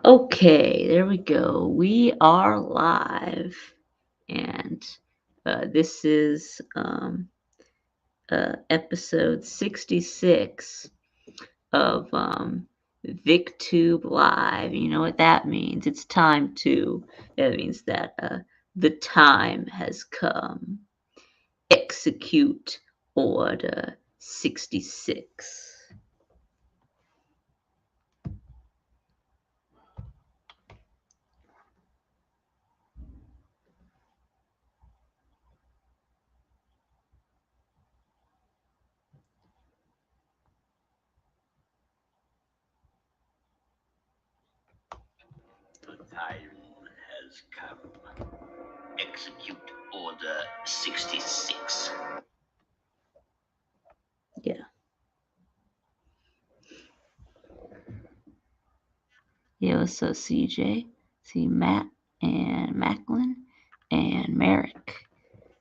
Okay, there we go. We are live, and this is episode 66 of Viktube Live. You know what that means? It's time to. That means that the time has come. Execute Order 66. The time has come. Execute Order 66. Yeah. Yeah, what's up, CJ? See Matt and Macklin and Merrick.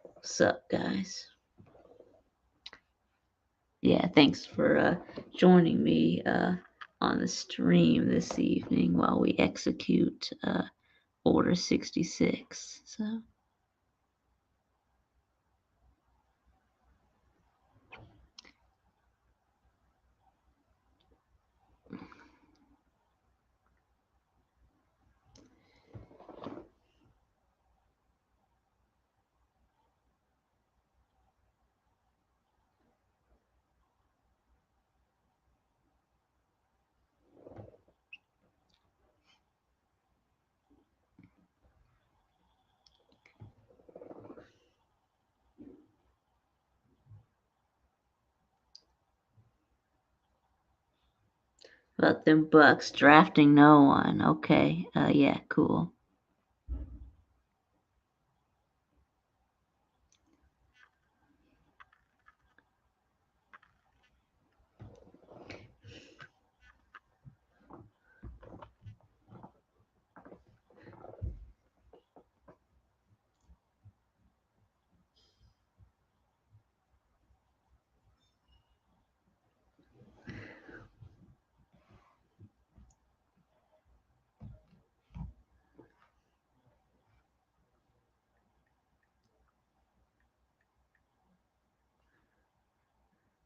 What's up, guys? Yeah, thanks for joining me on the stream this evening while we execute Order 66. So. About them Bucks drafting no one. Okay. Yeah, cool.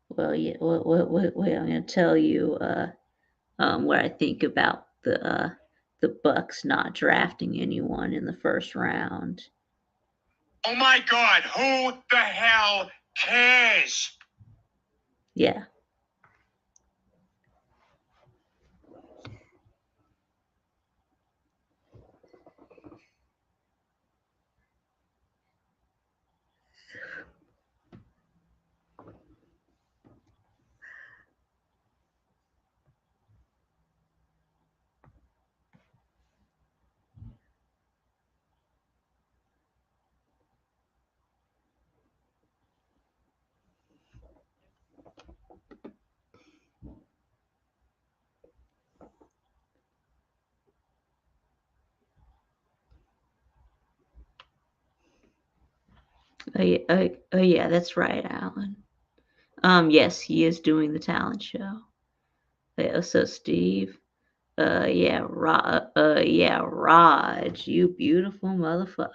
Well, yeah. Wait, I'm gonna tell you what I think about the Bucks not drafting anyone in the first round. Oh my God, who the hell cares? Yeah. Oh yeah, that's right, Alan. Yes, he is doing the talent show. Yeah, so Steve, yeah, Raj, you beautiful motherfucker.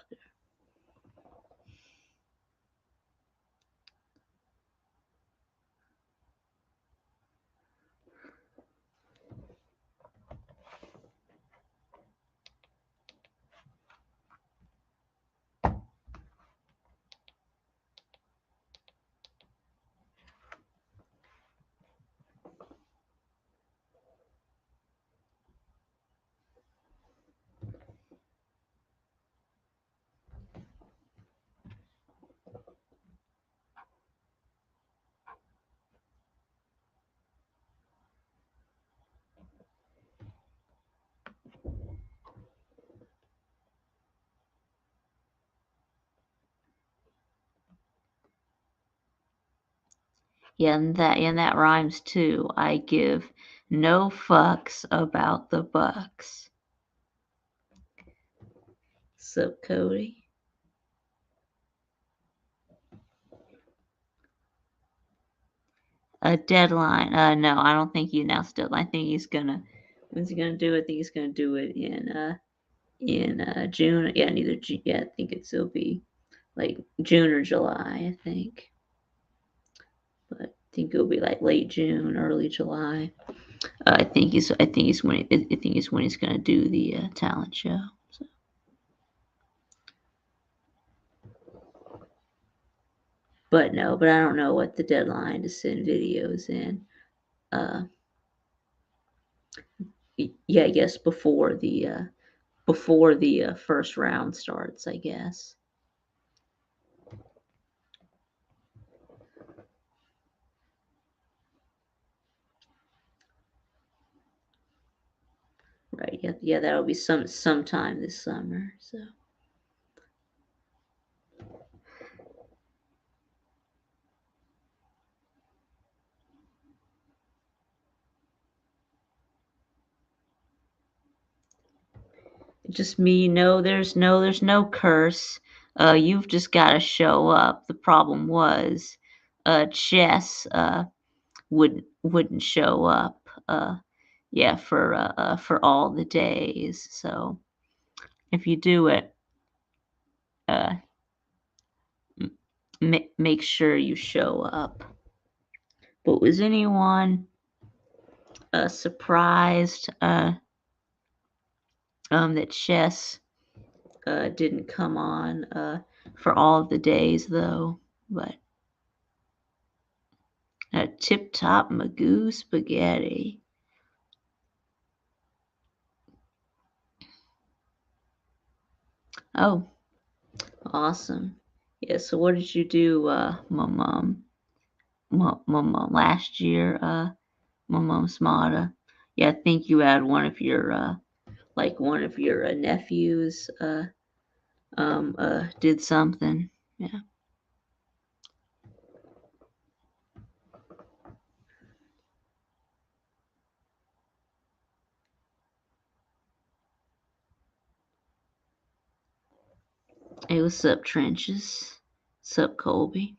Yeah, and that rhymes too. I give no fucks about the Bucks. So Cody. A deadline. No, I don't think he announced it. I think he's gonna When's he gonna do it? I think he's gonna do it in June. Yeah, neither. Yeah, I think it'll be like June or July. I think, but I think it'll be like late June, early July. I think he's when he's gonna do the talent show. So. But no, but I don't know what the deadline to send videos in. Uh, yeah, I guess before the first round starts. I guess. Right. Yeah. Yeah. That'll be sometime this summer. So. Just me. There's no curse. You've just got to show up. The problem was, Chess wouldn't show up. Yeah, for all the days. So if you do it, uh, make sure you show up. But was anyone surprised that Chess didn't come on for all of the days though? But Tip Top Magoo Spaghetti. Oh, awesome. Yeah, so what did you do, mom, last year, mom Smada? Yeah, I think you had one of your nephews, did something. Yeah, hey, what's up, Trenches? What's up, Colby?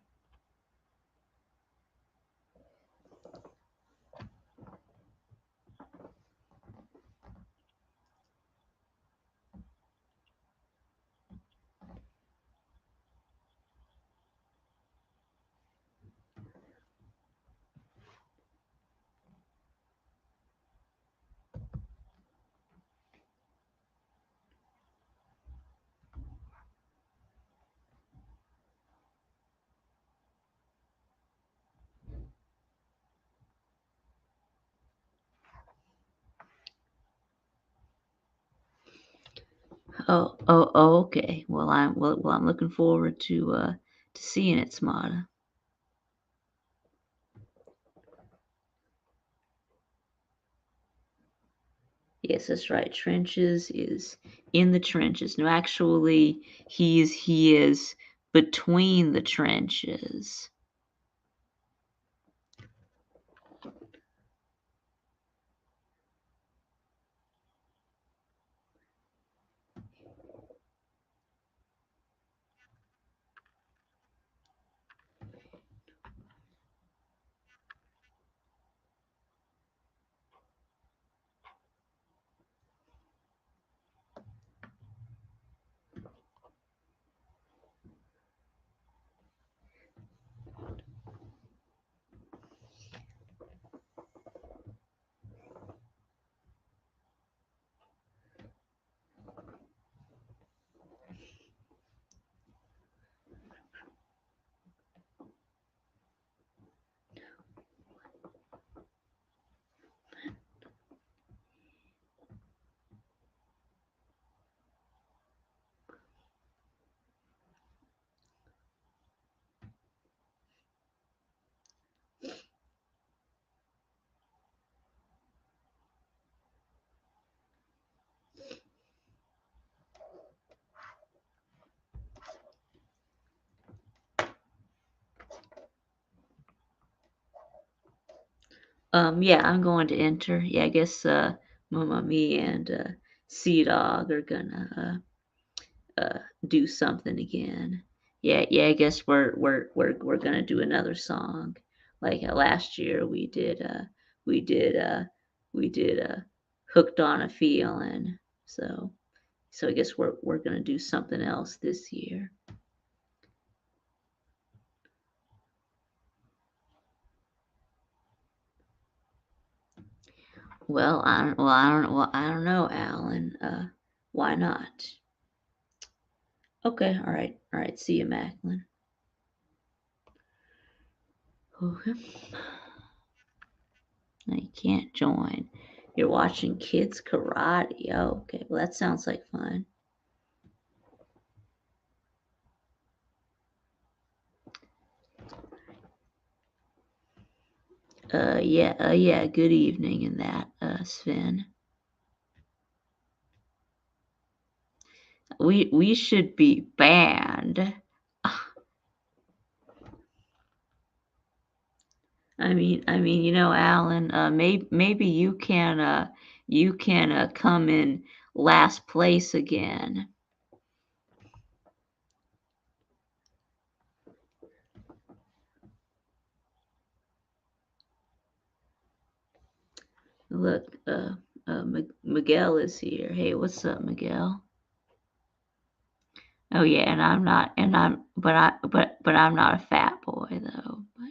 Oh, okay. Well, I'm looking forward to seeing it, Smada. Yes, that's right. Trenches is in the trenches. No, actually, he is between the trenches. Yeah, I'm going to enter. Yeah, I guess Mama, me, and Sea Dog are gonna do something again. Yeah, yeah. I guess we're gonna do another song. Like last year we did we did hooked on a feeling. So I guess we're gonna do something else this year. I don't know, Alan. Why not? Okay, all right. See you, Macklin. Okay. No, you can't join. You're watching kids karate. Oh, okay. Well, that sounds like fun. Yeah. Good evening in that, Sven. We should be banned. Alan, maybe you can come in last place again. Look, Miguel is here. Hey, what's up, Miguel? Oh yeah, and I'm not, and I'm, but I'm not a fat boy though. But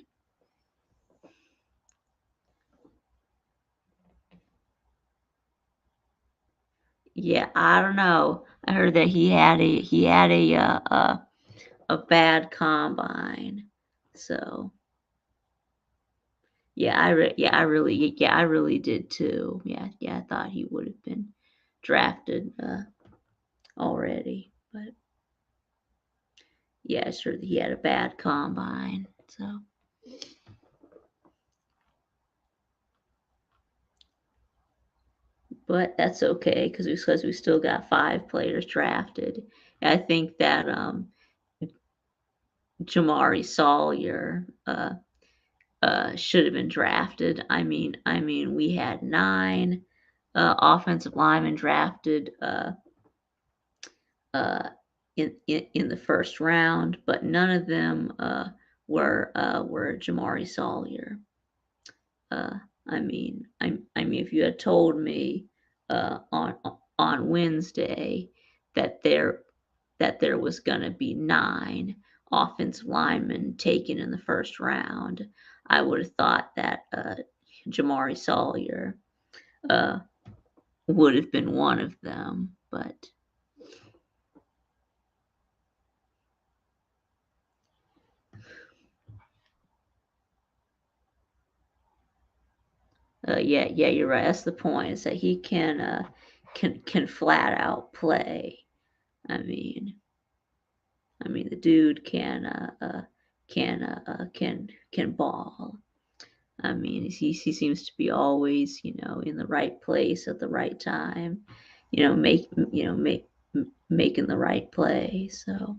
yeah, I don't know. I heard that he had a bad combine. So I really did too. Yeah, I thought he would have been drafted already, but yeah, sure he had a bad combine. So, but that's okay because we still got 5 players drafted. I think that Jamari Sawyer should have been drafted. We had 9 offensive linemen drafted uh, in the first round, but none of them were Jamari Sawyer. Uh, if you had told me on Wednesday that there was going to be 9 offensive linemen taken in the first round, I would have thought that Jamari Sawyer uh, would have been one of them, but yeah, you're right. That's the point. Is that he can flat out play. I mean, the dude can ball. He seems to be always in the right place at the right time. Making the right play. So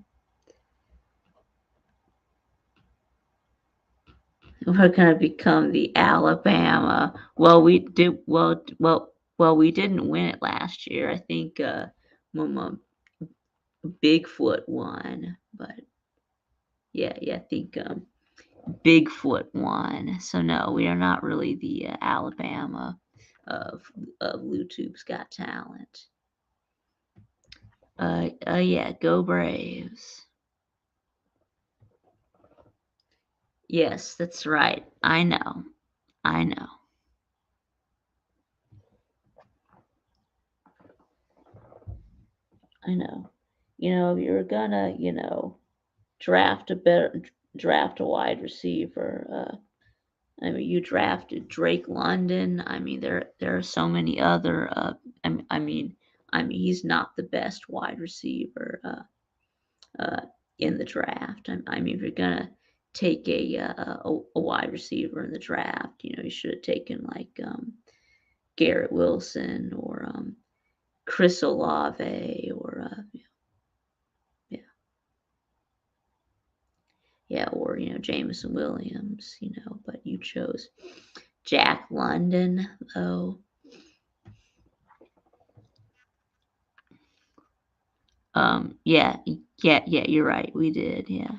we're gonna become the Alabama. We didn't win it last year. I think Mama Bigfoot won, but I think Bigfoot won. So no, we are not really the Alabama of YouTube's Got Talent. Yeah, go Braves. Yes, that's right. I know. I know. I know. If you're gonna, draft a better draft a wide receiver, you drafted Drake London. There are so many other. He's not the best wide receiver in the draft. If you're gonna take a wide receiver in the draft, you should have taken like Garrett Wilson or Chris Olave or yeah, or Jameson Williams. But you chose Jack London. Oh, yeah, you're right. We did. Yeah.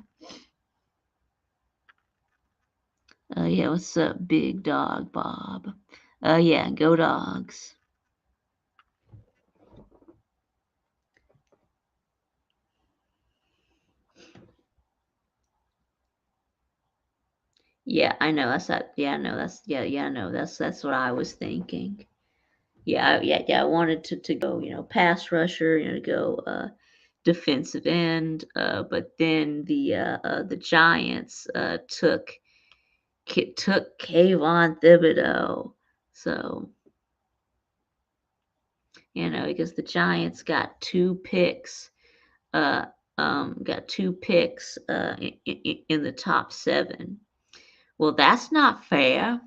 Yeah. What's up, Big Dog Bob? Yeah. Go Dogs. Yeah, I know. That's that. Yeah, no, that's yeah, no, that's what I was thinking. Yeah, yeah. I wanted to go, pass rusher, to go defensive end, but then the Giants took Kayvon Thibodeau, so because the Giants uh, got two picks in the top seven. Well, that's not fair.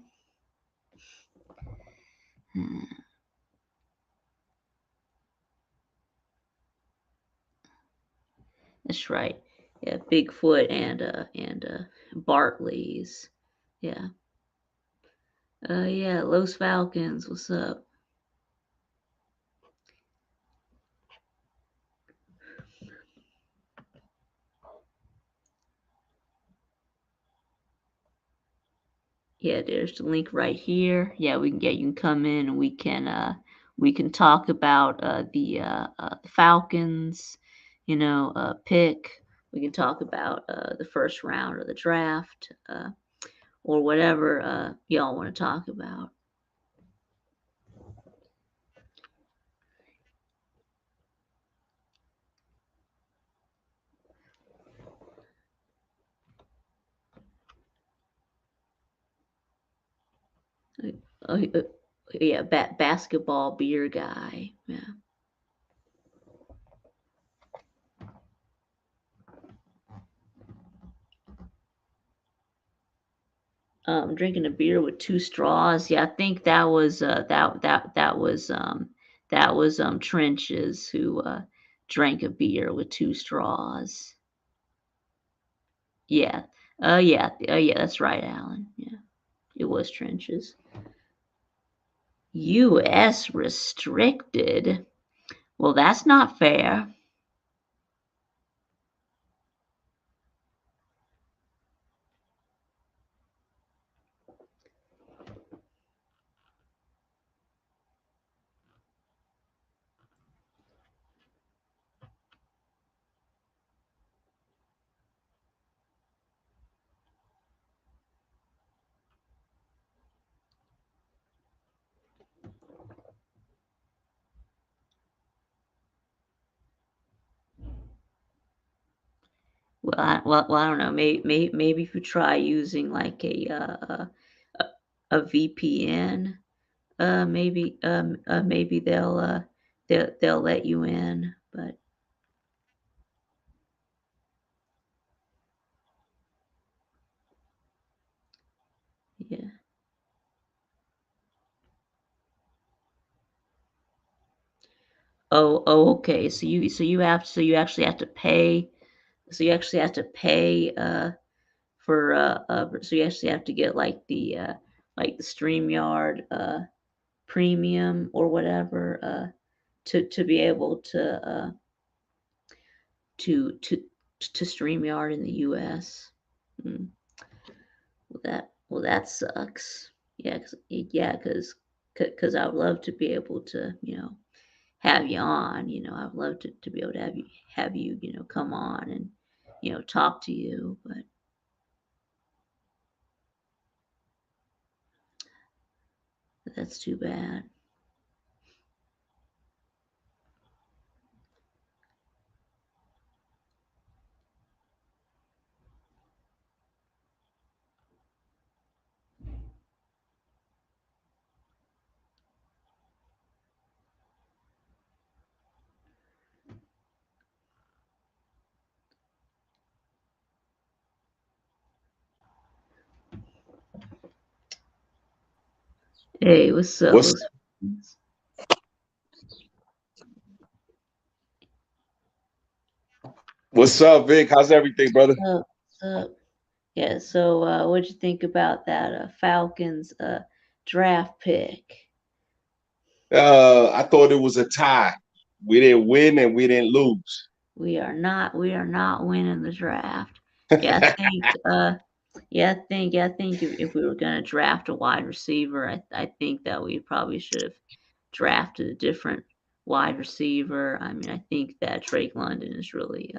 Hmm, that's right. Yeah, Bigfoot and Bartley's. Yeah. Yeah, Los Falcons. What's up? Yeah, there's the link right here. Yeah, you can come in and we can talk about the Falcons, pick. We can talk about the first round of the draft, or whatever y'all want to talk about. Oh, yeah, basketball beer guy. Yeah. Drinking a beer with two straws. Yeah, I think that was Trenches who drank a beer with two straws. Yeah. Yeah. Yeah, that's right, Alan. Yeah. It was Trenches. US restricted. Well, that's not fair. Well, I don't know. Maybe if you try using like a VPN, maybe they'll let you in. But yeah. Okay. So you actually have to pay. So you actually have to pay so you actually have to get like the StreamYard premium or whatever to be able to to StreamYard in the US. Mm. Well, that sucks. Yeah, because I would love to be able to have you on. I'd love to be able to have you come on and talk to you, but that's too bad. Hey, what's up, What's Los? what's up, Vic? How's everything, brother? What's up? Yeah. So, what'd you think about that Falcons draft pick? I thought it was a tie. We didn't win and we didn't lose. We are not winning the draft. Yeah, I think. Yeah, I think if we were gonna draft a wide receiver, I think that we probably should have drafted a different wide receiver. I mean, I think that Drake London is really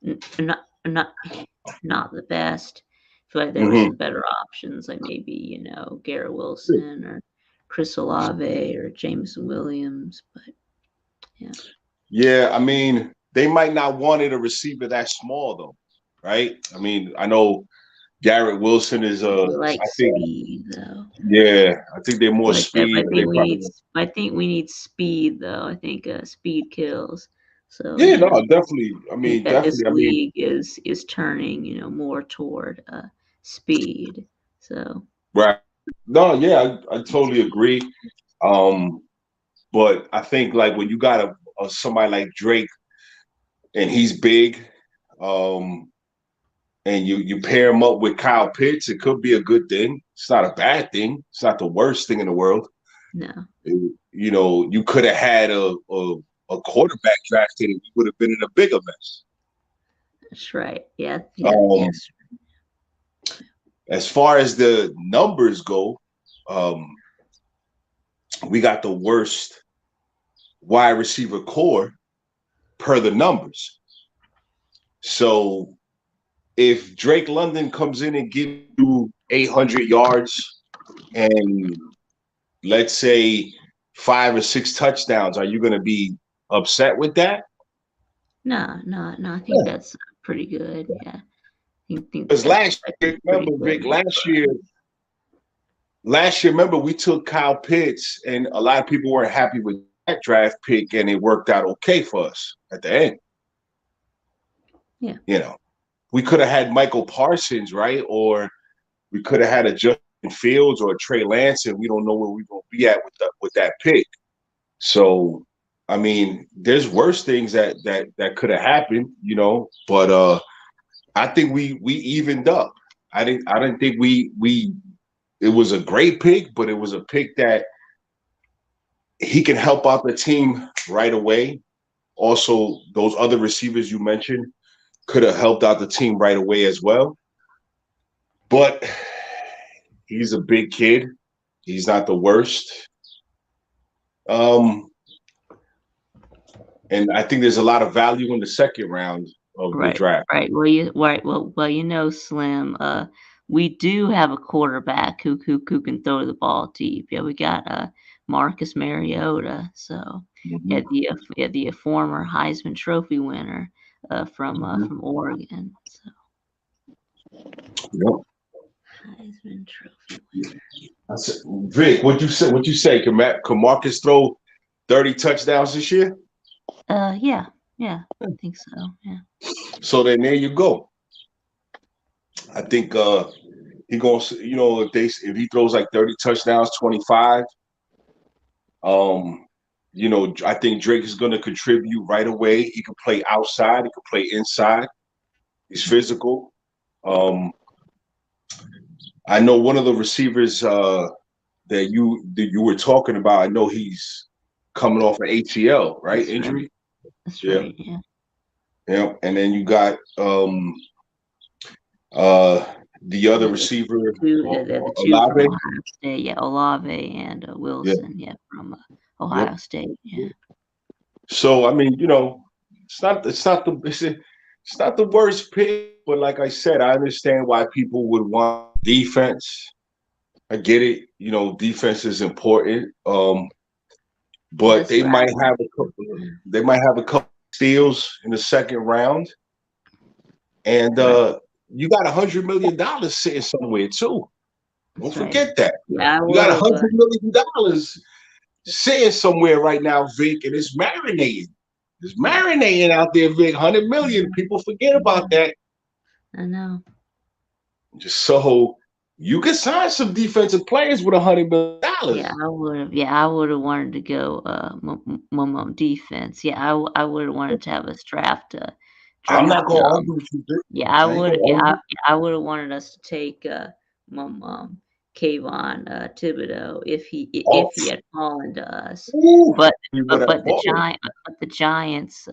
not the best. feel like there were Hmm. some better options, like maybe, Garrett Wilson or Chris Olave or Jameson Williams. But yeah, Yeah, I mean, they might not wanted a receiver that small though, right? I mean, I know Garrett Wilson is they like I think, speed though. yeah, I think they're more Like that, speed, and they probably I think we need speed though. I think speed kills. So yeah, no, definitely. I I think mean, that this definitely. I mean, league is turning, more toward speed. So right. No, yeah, I totally agree. Um, but I think like when you got a somebody like Drake and he's big, um, and you pair him up with Kyle Pitts, it could be a good thing. It's not a bad thing. It's not the worst thing in the world. no, You could have had a quarterback drafted and we would have been in a bigger mess. that's right. Yeah, yeah, Um, yes. as far as the numbers go, um, we got the worst wide receiver core per the numbers. So if Drake London comes in and gives you 800 yards and let's say 5 or 6 touchdowns, are you going to be upset with that? No, no, no. I think that's pretty good. Yeah, think Because that's last I year, think remember, pretty Vic, good. last year, remember, we took Kyle Pitts, and a lot of people weren't happy with that draft pick, and it worked out okay for us at the end. Yeah, You know, we could have had Michael Parsons, right? Or we could have had a Justin Fields or a Trey Lance, and we don't know where we're going to be at with that pick. So, I mean, there's worse things that could have happened, but I think we evened up. I didn't think we it was a great pick, but it was a pick that he can help out the team right away. Also, those other receivers you mentioned could have helped out the team right away as well. But he's a big kid. He's not the worst. Um, and I think there's a lot of value in the second round of the right, draft. right. Well, Slim. We do have a quarterback who can throw the ball deep. Yeah, we got Marcus Mariota. So Mm-hmm. the former Heisman Trophy winner Mm-hmm. from Oregon. So Yep. Heisman Trophy winner. I said, Vic, what you say? What you say? Can Marcus throw 30 touchdowns this year? Yeah, yeah, I think so. Yeah, So then there you go. I think he going if he throws like 30 touchdowns, 25. I think Drake is going to contribute right away. He can play outside. He can play inside. He's physical. Um, I know one of the receivers that you were talking about. I know he's coming off an ATL, right? that's right. Injury. That's Yeah. right. Yeah. Yeah. And then you got uh the other The receiver, the two from Olave. Ohio State, yeah, Olave and Yeah. Wilson, yeah, from Yep. Ohio State, yeah. So I mean, it's not the worst pick, but like I said, I understand why people would want defense. I get it. Defense is important. But That's they what I might want. have a couple. They might have a couple steals in the second round, and Right. you got $100 million sitting somewhere too. Don't That's right. forget that. Yeah, I You got would a have. hundred million dollars sitting somewhere right now, Vic, and it's marinating. It's marinating out there, Vic. 100 million. People forget about that. I know. Just so you can sign some defensive players with $100 million. Yeah, I would have. Yeah, I would have wanted to go defense. Yeah, I would have wanted to have us I'm not draft. gonna argue with you, Vic. Yeah, I I ain't would. gonna Yeah, argue. I would have wanted us to take Kayvon Thibodeau Oh, if he had fallen to us, ooh, but he would have fallen. but the Giants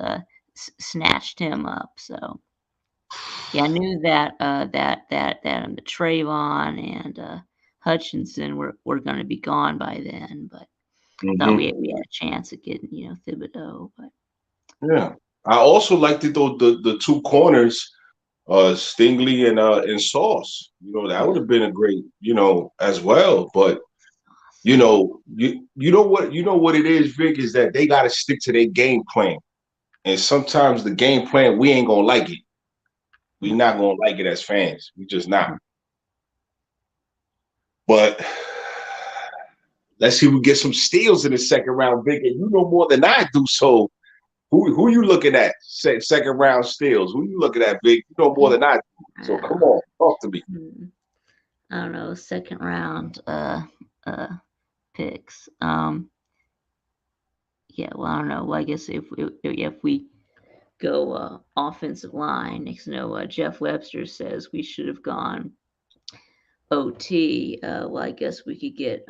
snatched him up. So yeah, I knew that the Trayvon and Hutchinson were going to be gone by then, but thought Hmm. we had a chance at getting Thibodeau. But Yeah. I also liked it though the two corners. Stingley and Sauce. That would Yeah. have been a great, as well. But Awesome. you know what it is, Vic, is that they got to stick to their game plan. And sometimes the game plan, we ain't gonna like it. We No. not gonna like it as fans. We just not. But let's see if we get some steals in the second round, Vic. And you know more than I do. So who you looking at? Second round steals. Who you looking at, Vic? You know more than I do. So come Uh, on, talk to me. I don't know, second round uh picks. Yeah, well, I don't know. Well, I guess if we go offensive line, next, Jeff Webster says we should have gone OT. Well, I guess we could get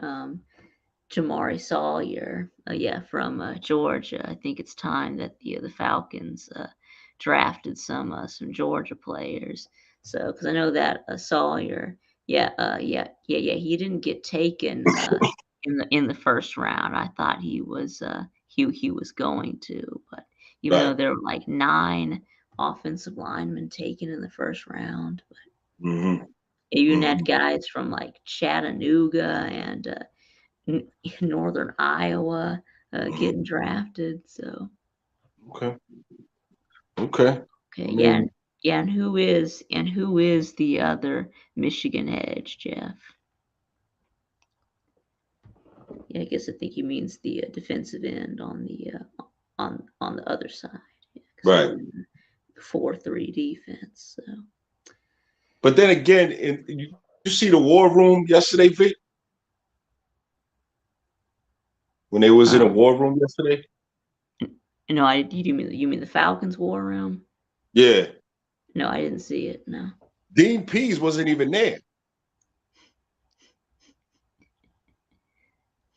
Jamari Sawyer, yeah, from Georgia. I think it's time that the Falcons drafted some Georgia players. So, because I know that Sawyer, yeah, he didn't get taken in the first round. I thought he was going to, but even though Right. there were like 9 offensive linemen taken in the first round, but Mm-hmm. even Mm-hmm. had guys from like Chattanooga and Northern Iowa Mm-hmm. getting drafted. So Okay. Okay. okay, I yeah, mean, yeah, and who is the other Michigan edge, Jeff? Yeah, I guess I think he means the defensive end on the other side. Yeah, because they right. were in 4-3 defense. So But then again, you see the war room yesterday, Vic, when they was in a um, war room yesterday. you mean the Falcons war room? Yeah. No, I didn't see it. No. Dean Pease wasn't even there.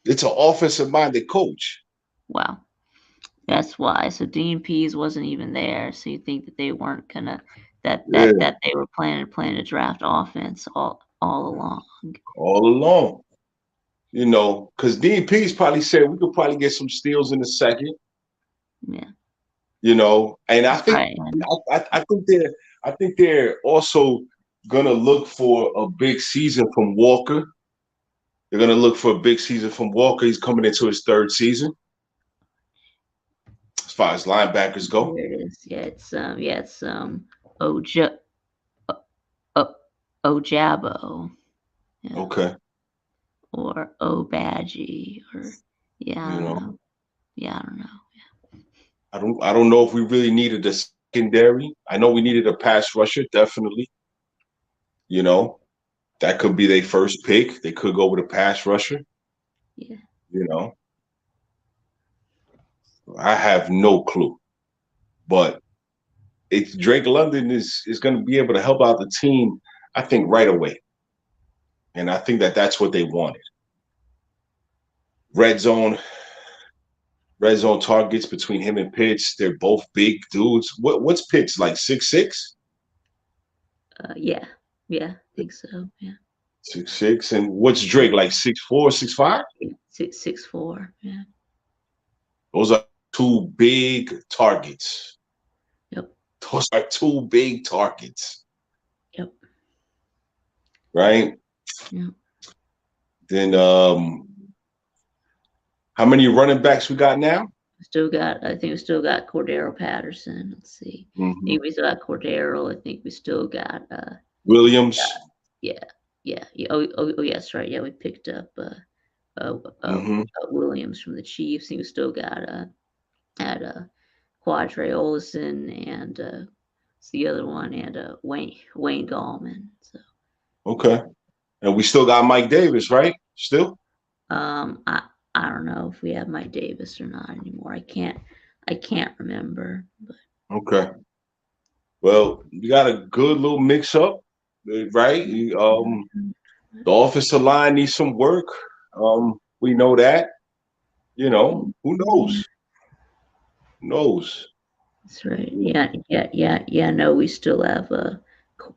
It's an offensive minded coach. Wow. That's why. So Dean Pease wasn't even there. So you think that they weren't gonna Yeah. that they were planning to draft offense all along. All along. Because Dean Pease probably said we could probably get some steals in the second. Yeah, And I that's think right. And I think they're also gonna look for a big season from Walker. They're gonna look for a big season from Walker. He's coming into his third season as far as linebackers go. here it is. Yeah, it's Oja o, Ojabo, yeah, Okay, or Obadji, or yeah, I you don't know, know. Yeah, I don't know. I don't know if we really needed a secondary. I know we needed a pass rusher, definitely. You know, that could be their first pick. They could go with a pass rusher. Yeah, You know, I have no clue, but it's Drake London is going to be able to help out the team. I think right away, and I think that that's what they wanted. Red zone, red zone targets between him and Pitts. They're both big dudes. What's Pitts like 6'6"? yeah, yeah. I think so. Yeah, 6'6", and what's Drake like 6'4", 6'5"? 6'4". Yeah. Those are two big targets. Yep. Those are two big targets, Yep. right? Yep. Then how many running backs we got now? I think we still got Cordero Patterson. Let's see. I Mm-hmm. think we still got Cordero. I think we still got Williams. yeah, yeah. Oh, yes, right. Yeah, we picked up Mm-hmm. Williams from the Chiefs. He was still got at Quadre Olson and it's the other one and Wayne Gallman. So Okay. And we still got Mike Davis, right? Still? I don't know if we have Mike Davis or not anymore. I can't remember. But Okay. Well, you got a good little mix up, right? The offensive line needs some work. We know that. Who knows? Who knows? That's right. Yeah. No, we still have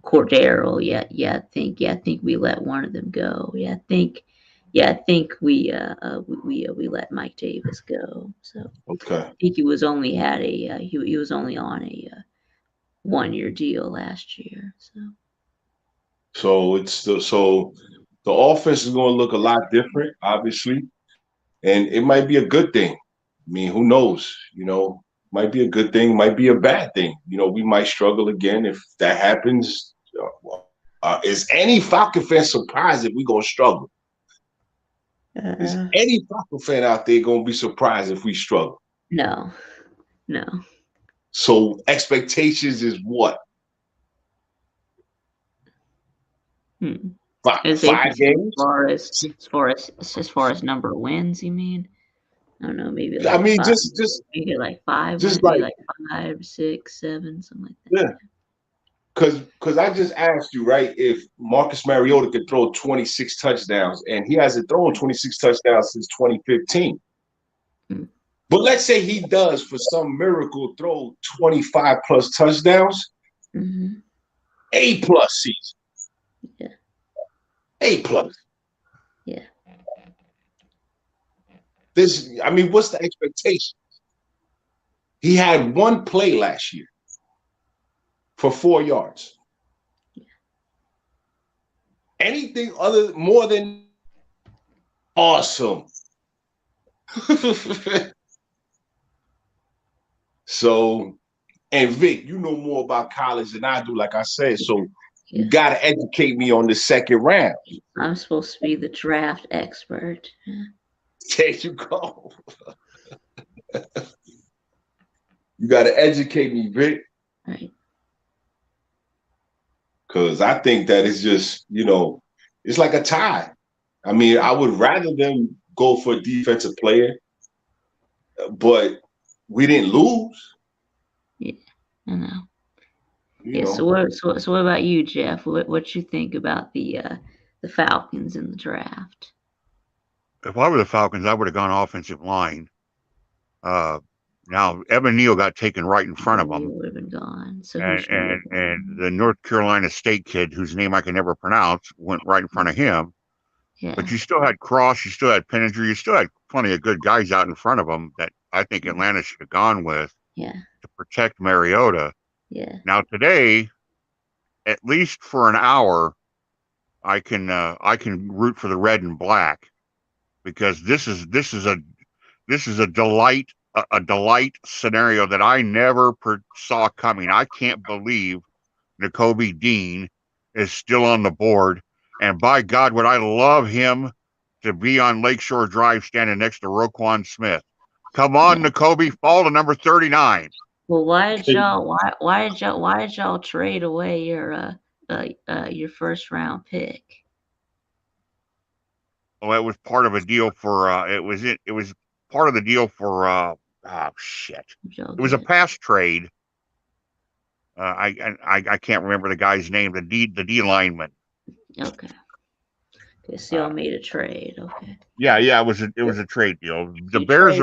Cordero. Yeah, I think we let one of them go. Yeah, I think we let Mike Davis go. So I Okay. think he was only on a 1-year deal last year. So the offense is going to look a lot different, obviously, and it might be a good thing. I mean, who knows? Might be a good thing, might be a bad thing. We might struggle again if that happens. Is any Falcon fan surprised if we're going to struggle? Is any Falcon fan out there going to be surprised if we struggle? No. So expectations is what? Five games? As far as number of wins, you mean? I don't know, maybe like I mean, five, just maybe like 5 just wins, maybe like 5, 6, 7, something like that. yeah. Because I just asked you, right, if Marcus Mariota could throw 26 touchdowns, and he hasn't thrown 26 touchdowns since 2015. But let's say he does, for some miracle, throw 25 plus touchdowns, A+ season. Yeah. A+. Yeah. What's the expectation? He had one play last year for 4 yards. Yeah. Anything more than awesome. So, and Vic, you know more about college than I do, like I said. So you got to educate me on the second round. I'm supposed to be the draft expert. There you go. You got to educate me, Vic. Right. Because I think that it's just, it's like a tie. I mean, I would rather them go for a defensive player, but we didn't lose. Yeah, I know. So what about you, Jeff? What you think about the Falcons in the draft? If I were the Falcons, I would have gone offensive line. Now Evan Neal got taken right in front of him. Would have been gone. So and the North Carolina State kid, whose name I can never pronounce, went right in front of him. Yeah. But you still had Cross, you still had Penninger, you still had plenty of good guys out in front of him that I think Atlanta should have gone with. Yeah. To protect Mariota. Yeah. Now today, at least for an hour, I can root for the red and black, because this is a delight scenario that I never saw coming. I can't believe Nakobe Dean is still on the board, and by God, would I love him to be on Lakeshore Drive standing next to Roquan Smith. Come on, Nakobe, fall to number 39. Well, why did y'all trade away your first round pick? Well, it was part of a deal for it was part of the deal for shit. It was a pass trade. I can't remember the guy's name. The D lineman. Okay. So y'all made a trade. Okay. Yeah. It was a trade deal. The Bears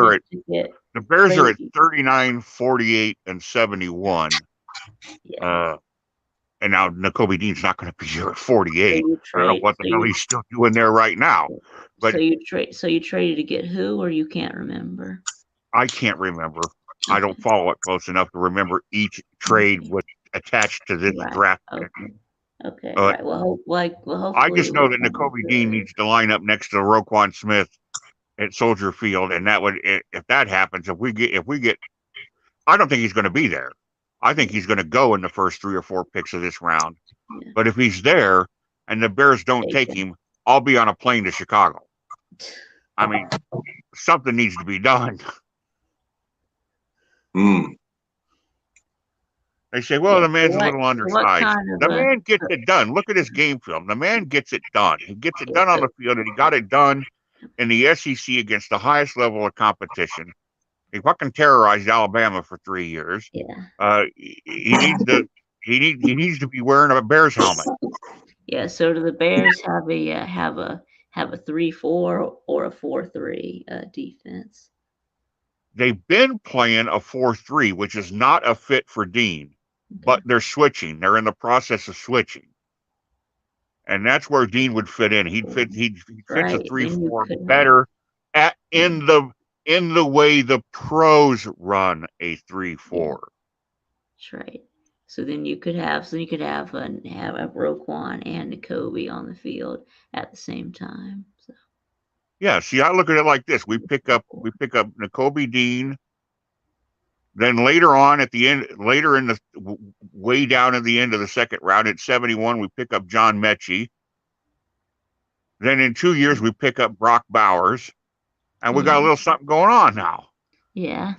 are at 39, 48, and 71. Yeah. And now Nakobe Dean's not going to be here at 48. I don't know what the hell he's still doing there right now. But so you traded to get who, or you can't remember? I can't remember. I don't follow it close enough to remember each trade was attached to this draft. Okay. Right. Well, I just know that Nakobe Dean needs to line up next to Roquan Smith at Soldier Field, and that would, if that happens, if we get, I don't think he's going to be there. I think he's going to go in the first 3 or 4 picks of this round. Yeah. But if he's there and the Bears don't take him, I'll be on a plane to Chicago. I mean, something needs to be done. They say, well, the man's a little undersized. The man gets it done. Look at his game film. The man gets it done. He gets it done on the field, and he got it done in the SEC against the highest level of competition. He fucking terrorized Alabama for 3 years. Yeah. He needs to be wearing a Bears helmet. Yeah. So do the Bears have a 3-4 or a 4-3 defense? They've been playing a 4-3, which is not a fit for Dean, but they're switching. They're in the process of switching, and that's where Dean would fit in. He fits a 3-4 better in the way the pros run a 3-4. That's right. So then you could have have Roquan and Nakobe on the field at the same time. So Yeah, see, I look at it like this: we pick up Nakobe Dean. Then later on, at the end, later in the way down at the end of the second round at 71, we pick up John Mechie. Then in 2 years, we pick up Brock Bowers, and we got a yeah, little something going on now. yeah,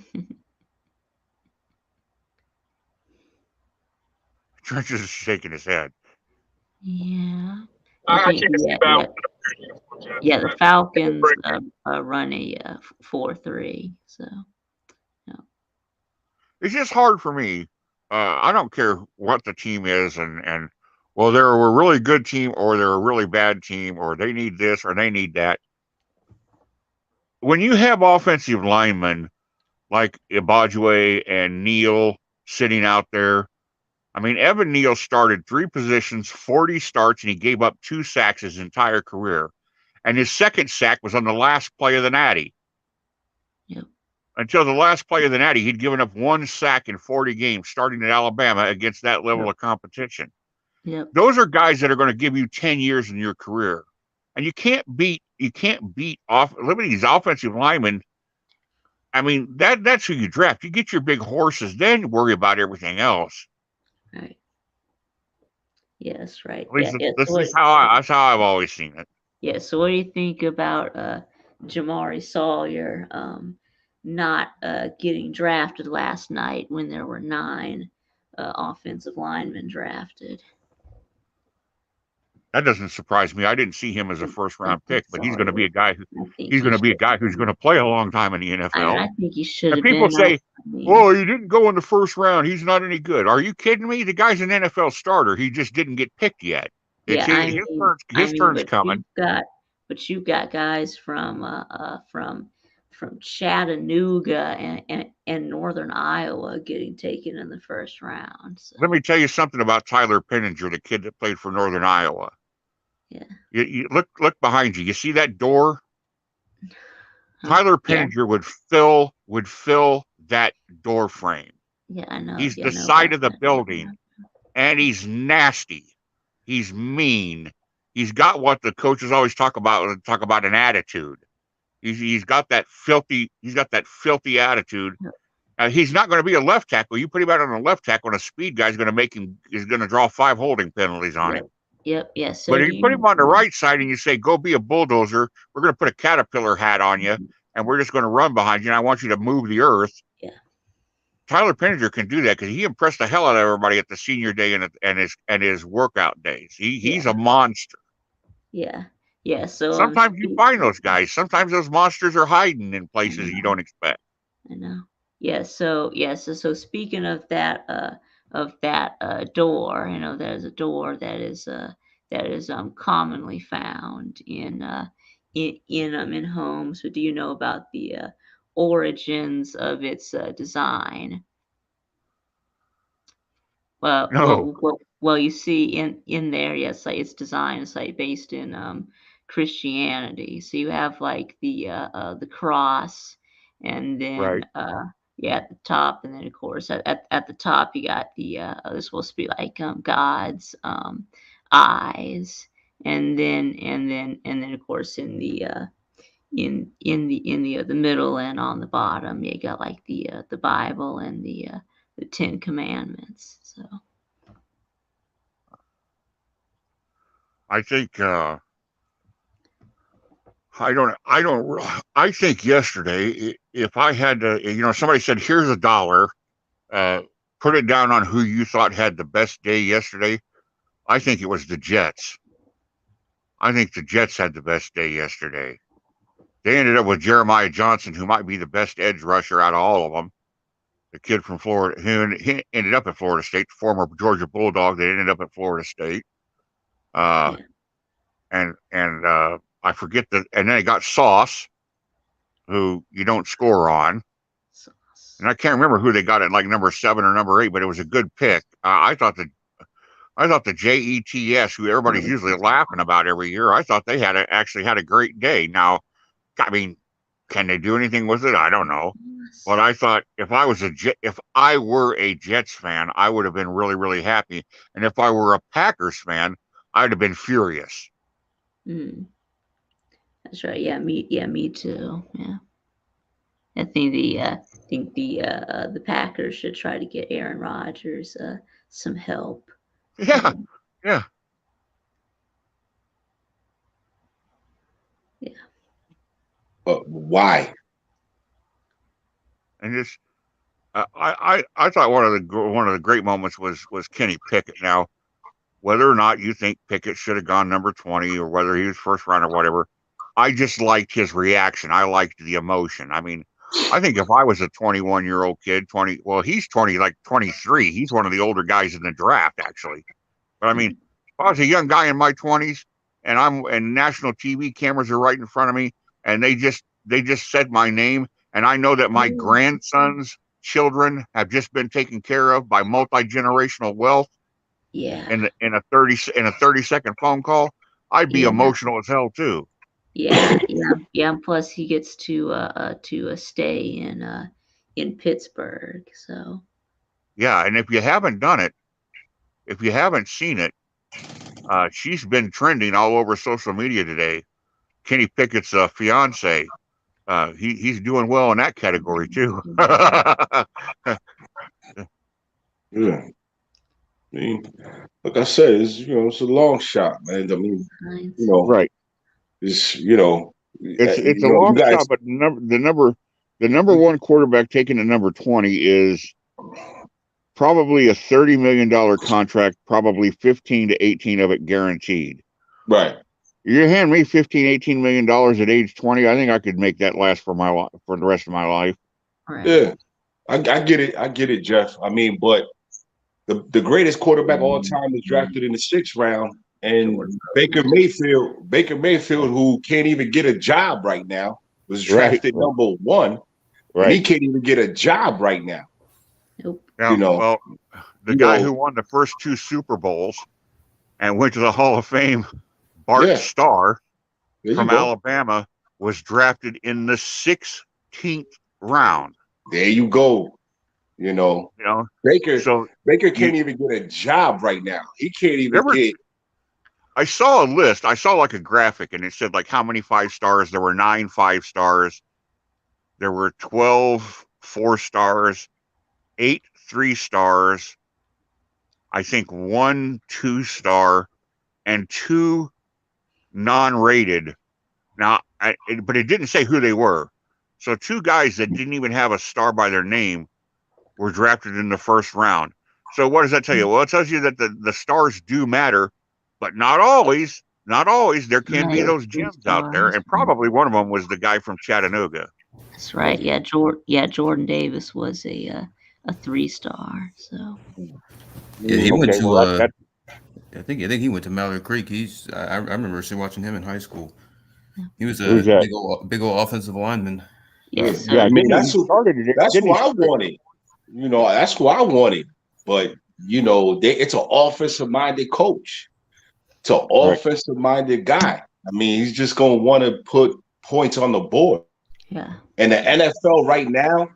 Trenches is shaking his head. yeah. I I think can't see Bowers. yeah. The Falcons run a 4-3. So no. It's just hard for me. I don't care what the team is, and well, they're a really good team, or they're a really bad team, or they need this, or they need that. When you have offensive linemen like Ibajue and Neal sitting out there, I mean, Evan Neal started 3 positions, 40 starts, and he gave up 2 sacks his entire career. And his second sack was on the last play of the Natty. Yep. Until the last play of the Natty, he'd given up 1 sack in 40 games starting at Alabama against that level Yep. of competition. Yep. Those are guys that are going to give you 10 years in your career. And you can't beat off limiting these offensive linemen. I mean, that's who you draft. You get your big horses, then you worry about everything else. Right. Yes. Right. At Yeah. least Yeah. this is that's how I've always seen it. Yeah. So what do you think about Jamari Sawyer not getting drafted last night when there were 9 offensive linemen drafted? That doesn't surprise me. I didn't see him as a first round pick, but he's going to be Sawyer. a guy I think who's going to play a long time in the NFL. I think he should And have people been. say, I mean, "Oh, he didn't go in the first round. He's not any good." Are you kidding me? The guy's an NFL starter. He just didn't get picked yet. It's yeah. his turn's coming. You've got guys from Chattanooga and Northern Iowa getting taken in the first round. So Let me tell you something about Tyler Penninger, the kid that played for Northern Iowa. yeah. You look behind you. You see that door? Huh? Tyler Yeah. Penninger would fill that door frame. Yeah. I know. He's Yeah. I the know side about of the that. building, and he's nasty. He's mean. He's got what the coaches always talk about an attitude. He's got that filthy attitude. He's not going to be a left tackle. You put him out on a left tackle, and a speed guy's going to draw 5 holding penalties on Yep. him. Yep. Yeah. So But do if you put him you. on the right side and you say, "Go be a bulldozer," we're going to put a caterpillar hat on you, and we're just going to run behind you. And I want you to move the earth. Yeah. Tyler Penninger can do that because he impressed the hell out of everybody at the senior day and his workout days. He's a monster. Yeah. Yeah. So Sometimes you find those guys. Sometimes those monsters are hiding in places you don't expect. I know. Yeah. So speaking of that door, there's a door that is commonly found in homes. But do you know about the origins of its design? No, Well, you see in there, yes, like its design is like based in Christianity. So you have like the cross, and then right? yeah, at the top, and then of course at the top you got the this supposed to be like God's eyes, and then of course in the middle and on the bottom you got like the Bible and the 10 Commandments. So. I think I think yesterday, if I had to, somebody said, "Here's $1, put it down on who you thought had the best day yesterday." I think it was the Jets. I think the Jets had the best day yesterday. They ended up with Jeremiah Johnson, who might be the best edge rusher out of all of them. The kid from Florida, who ended up at Florida State, the former Georgia Bulldog that ended up at Florida State. Yeah. And I forget and then they got Sauce, who you don't score on. And I can't remember who they got at like number 7 or number 8, but it was a good pick. I thought the Jets, who everybody's usually laughing about every year, I thought they actually had a great day. Now, I mean, can they do anything with it? I don't know. But I thought if I were a Jets fan, I would have been really, really happy. And if I were a Packers fan, I'd have been furious. Mm, that's right. Me too. Yeah. I think the Packers should try to get Aaron Rodgers some help. Yeah, And yeah. yeah, But why? And just I thought one of the great moments was Kenny Pickett. Now, whether or not you think Pickett should have gone number 20 or whether he was first round or whatever, I just liked his reaction. I liked the emotion. I mean, I think if I was a 21-year-old kid, he's 20, like 23. He's one of the older guys in the draft, actually. But I mean, if I was a young guy in my 20s and national TV cameras are right in front of me and they just said my name and I know that my grandson's children have just been taken care of by multi-generational wealth yeah, in a 30-second phone call, I'd be yeah, emotional as hell too. yeah. And plus, he gets to stay in Pittsburgh. So Yeah, and if you haven't seen it, she's been trending all over social media today. Kenny Pickett's fiance. He's doing well in that category too. Yeah. I mean, like I said, it's a long shot, man. I mean, you know, Right. it's It's a you long guys, shot, but the number one quarterback taken at number 20 is probably a $30 million contract, probably 15 to 18 of it guaranteed. right? You hand me 15, $18 million at age 20, I think I could make that last for the rest of my life. right, Yeah, I get it. I get it, Jeff. I mean, but the greatest quarterback of all time was drafted in the 6th round, and Jordan. Baker Mayfield, who can't even get a job right now, was Right. drafted number 1, and he Right. can't even get a job right now. Nope. You Now, know, well, the you guy know, who won the first 2 Super Bowls and went to the Hall of Fame, Bart yeah. Starr There you from go. Alabama, was drafted in the 16th round. There you go. You know, You know, Baker so can't you even get a job right now. He can't there even were. get. I saw a list. I saw like a graphic, and it said like how many 5 stars. There were 9 5 stars. There were 12 4 stars, 8 3 stars. I think 1 2 star, and 2 non-rated. Now, but it didn't say who they were. So 2 guys that didn't even have a star by their name were drafted in the first round. So what does that tell you? Well, it tells you that the stars do matter, but not always. Not always. There can be Right, those three gems out there, stars. and probably one of them was the guy from Chattanooga. That's right. Yeah, Jordan Davis was a 3-star. So Yeah, he went Okay, to well that I think he went to Mallard Creek. I remember watching him in high school. He was who's a that? big old offensive lineman. yeah, Yeah, I so mean, didn't he started it? that's Didn't who he I start? wanted. That's who I wanted. But it's an offensive minded coach. It's an Right. offensive minded guy. I mean, he's just gonna want to put points on the board. yeah, And the NFL right now,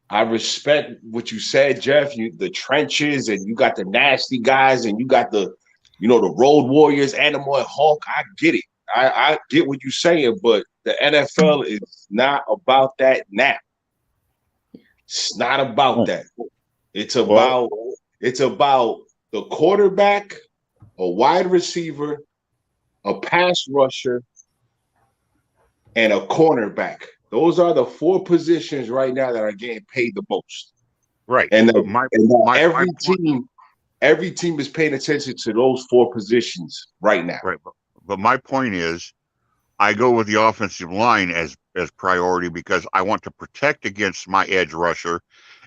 I respect what you said, Jeff. The trenches, and you got the nasty guys, and you got the road warriors, Animal and Hulk. I get it. I get what you're saying, but the NFL is not about that now. It's not about that. It's Well, about the quarterback, a wide receiver, a pass rusher, and a cornerback. Those are the 4 positions right now that are getting paid the most. right. And, But my my my point. every team is paying attention to those 4 positions right now. Right. But my point is, I go with the offensive line as priority because I want to protect against my edge rusher,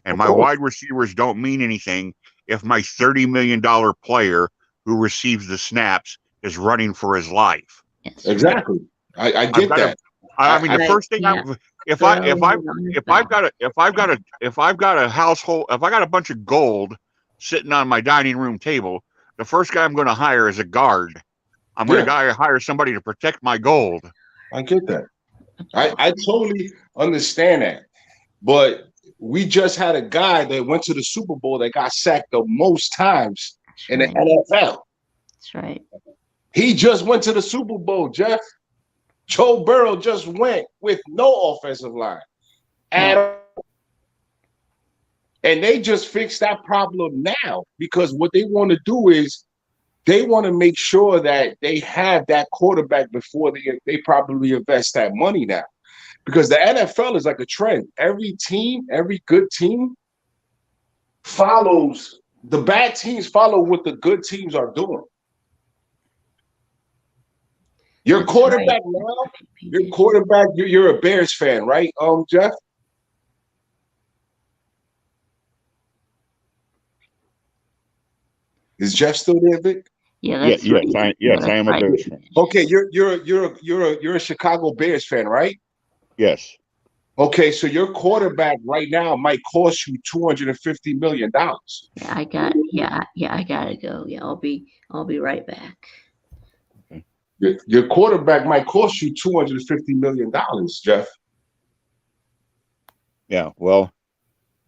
and Of my course. wide receivers don't mean anything if my $30 million player who receives the snaps is running for his life. yes, right. Exactly. I I've get got to. that. I mean, the But first thing can't if I throw if I on his if I've back. got a bunch of gold sitting on my dining room table, the first guy I'm going to hire is a guard. I'm going Yeah, to hire somebody to protect my gold. I get that. I totally understand that. But we just had a guy that went to the Super Bowl that got sacked the most times That's in the right. NFL. That's right. He just went to the Super Bowl, Jeff. Joe Burrow just went with no offensive line at all. And they just fixed that problem now because what they want to do is they want to make sure that they have that quarterback before they probably invest that money now. Because the NFL is like a trend. Every team, every good team follows, the bad teams follow what the good teams are doing. Your That's quarterback right. now, your quarterback, you're a Bears fan, right, Jeff? Is Jeff still there, Vic? Yeah, Yeah, that's right. yes, I am a Right. Bears fan. Okay, you're a Chicago Bears fan, right? Yes. Okay, so your quarterback right now might cost you $250 million. Yeah, I gotta go. Yeah, I'll be right back. Your quarterback might cost you $250 million, Jeff. Yeah. Well,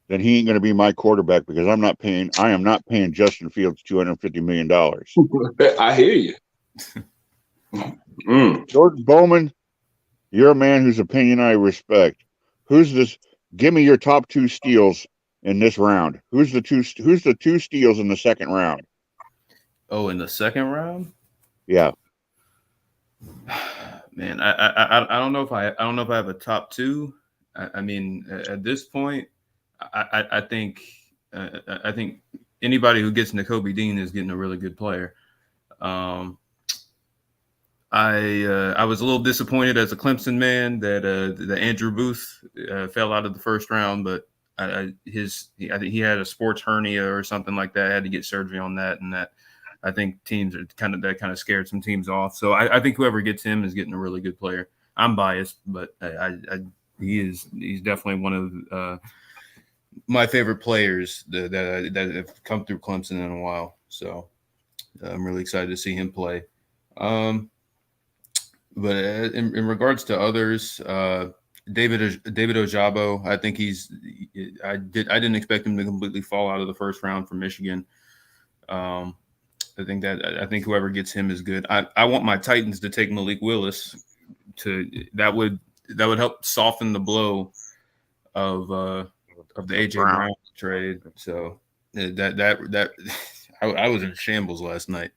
then he ain't going to be my quarterback because I am not paying Justin Fields $250 million. I hear you. Jordan Bowman, you're a man whose opinion I respect. Who's this? Give me your top 2 steals in this round. Who's the two steals in the second round? Oh, in the second round? Yeah. Man, I don't know if I don't know if I have a top 2. I mean, at this point, I think anybody who gets Nakobe Dean is getting a really good player. I was a little disappointed as a Clemson man that Andrew Booth fell out of the first round, but I think he had a sports hernia or something like that. I had to get surgery on that, and that I think teams are kind of scared some teams off. So I think whoever gets him is getting a really good player. I'm biased, but he's definitely one of my favorite players that have come through Clemson in a while. So I'm really excited to see him play. But in regards to others, David Ojabo, I think I didn't expect him to completely fall out of the first round from Michigan. I think whoever gets him is good. I want my Titans to take Malik Willis. That would help soften the blow of the AJ Brown trade. So that I was in shambles last night.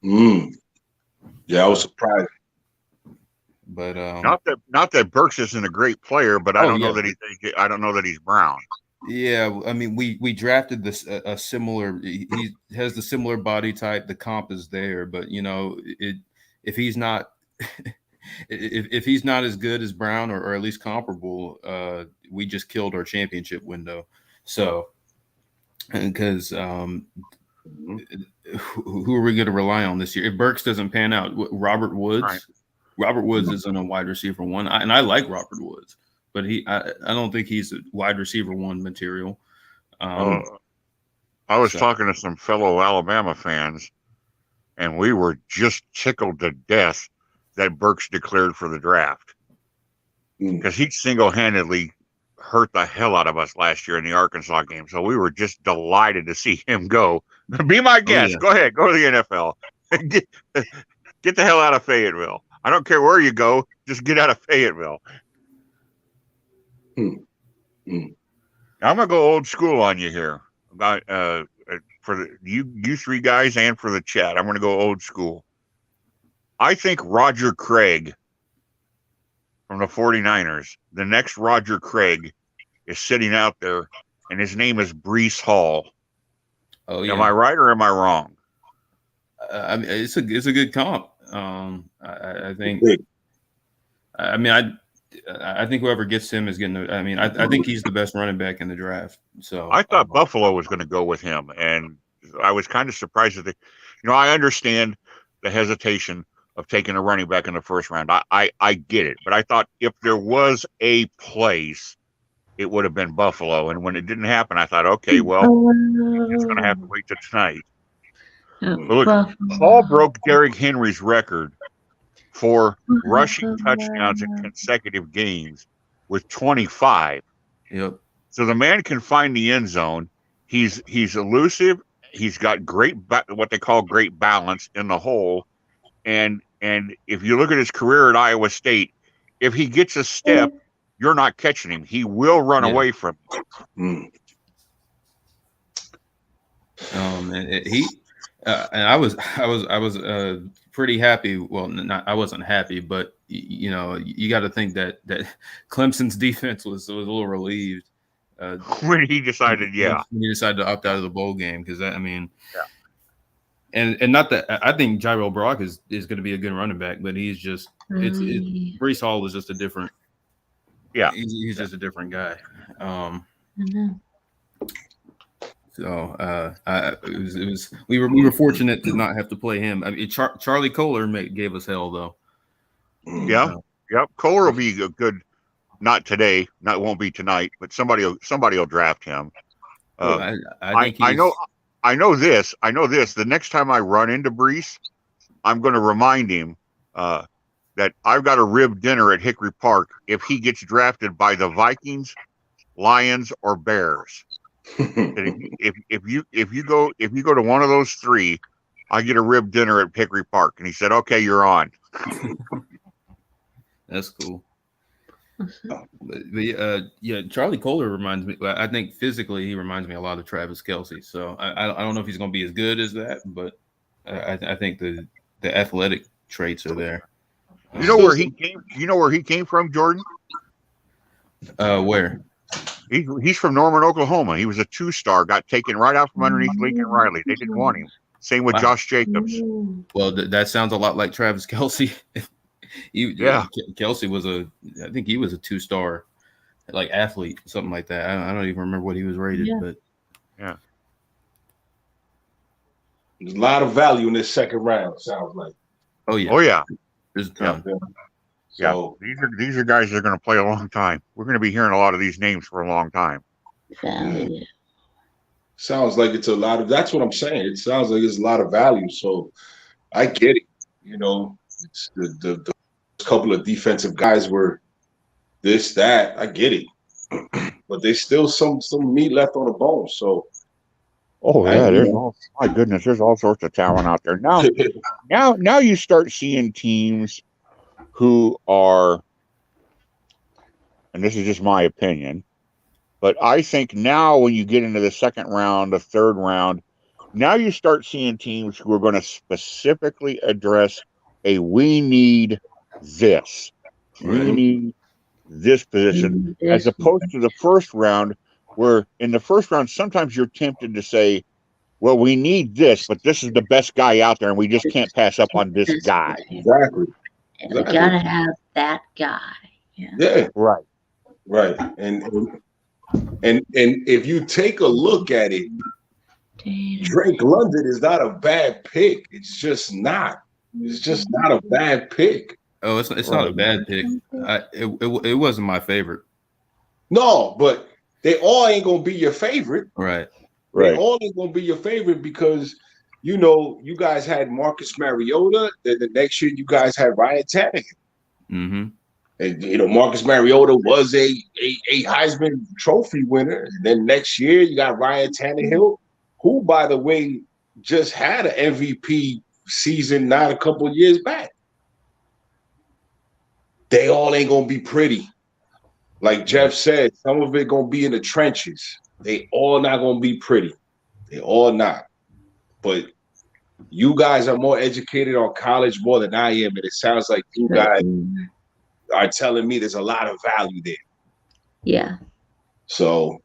Yeah, I was surprised. But not that Burks isn't a great player, but I don't know that he's Brown. Yeah, I mean, we drafted this a similar. He has the similar body type. The comp is there, but if he's not if he's not as good as Brown or at least comparable, we just killed our championship window. So, because who are we going to rely on this year if Burks doesn't pan out? Robert Woods. Right. Robert Woods isn't a wide receiver 1, and I like Robert Woods, but I don't think he's a wide receiver 1 material. I was talking to some fellow Alabama fans, and we were just tickled to death that Burks declared for the draft because he single-handedly hurt the hell out of us last year in the Arkansas game. So we were just delighted to see him go. Be my guest. Go ahead. Go to the NFL. Get the hell out of Fayetteville. I don't care where you go. Just get out of Fayetteville. I'm gonna go old school on you here about for you 3 guys and for the chat. I'm gonna go old school. I think Roger Craig from the 49ers, the next Roger Craig, is sitting out there, and his name is Breece Hall. Oh yeah. Am I right or am I wrong? I mean, it's a good comp. I think. I mean, I think whoever gets him is getting. I think he's the best running back in the draft. So I thought Buffalo was going to go with him, and I was kind of surprised that I understand the hesitation of taking a running back in the first round. I get it, but I thought if there was a place, it would have been Buffalo. And when it didn't happen, I thought, okay, well, it's going to have to wait till tonight. Look, Paul broke Derrick Henry's record for rushing touchdowns in consecutive games with 25. Yep. So the man can find the end zone. He's elusive. He's got what they call great balance in the hole. And if you look at his career at Iowa State, if he gets a step, you're not catching him. He will run away from you. And I was pretty happy. Well, I wasn't happy, but you got to think that Clemson's defense was a little relieved when he decided, when he decided to opt out of the bowl game, because and not that I think Jairo Brock is going to be a good running back, but he's just Breece Hall is just a different. Yeah, he's just a different guy. So it was we were fortunate to not have to play him. I mean, Charlie Kohler gave us hell though. Yeah, yep. Kohler will be a good. Not today. Won't be tonight. But somebody will draft him. I know this. The next time I run into Breece, I'm going to remind him that I've got a rib dinner at Hickory Park if he gets drafted by the Vikings, Lions, or Bears. if you go to one of those three, I get a rib dinner at Hickory Park. And he said, "Okay, you're on." That's cool. But Charlie Kohler reminds me. I think physically he reminds me a lot of Travis Kelce. So I don't know if he's going to be as good as that, but I think the athletic traits are there. You know where he came? You know where he came from, Jordan? Where? He's from Norman, Oklahoma. He was a 2-star, got taken right out from underneath Lincoln Riley. They didn't want him. Same with Josh Jacobs. Well, that sounds a lot like Travis Kelce. Kelce was I think he was a 2-star, like athlete, something like that. I don't even remember what he was rated, but yeah. There's a lot of value in this second round. Sounds like. Oh yeah. There's a ton. Yeah. So, these are guys that are going to play a long time. We're going to be hearing a lot of these names for a long time. Sounds like it's a lot of. That's what I'm saying. It sounds like it's a lot of value. So I get it. It's the couple of defensive guys were this, that. I get it, but there's still some meat left on the bone. So. Oh yeah, my goodness, there's all sorts of talent out there now. now you start seeing teams who are, and this is just my opinion, but I think now when you get into the second round, the third round, now you start seeing teams who are going to specifically address we need this. We need this position, as opposed to the first round, where in the first round, sometimes you're tempted to say, well, we need this, but this is the best guy out there, and we just can't pass up on this guy. Exactly. We gotta have that guy. Yeah. Right. And if you take a look at it, Drake London is not a bad pick. It's just not. It's just not a bad pick. Oh, it's not a bad pick. It wasn't my favorite. No, but they all ain't gonna be your favorite. Right. They all ain't gonna be your favorite because you guys had Marcus Mariota. Then the next year you guys had Ryan Tannehill. Mm-hmm. And Marcus Mariota was a Heisman Trophy winner. And then next year you got Ryan Tannehill, who, by the way, just had an MVP season not a couple years back. They all ain't gonna be pretty. Like Jeff said, some of it gonna be in the trenches. They all not gonna be pretty. They all not. But you guys are more educated on college more than I am, and it sounds like you guys are telling me there's a lot of value there. Yeah. So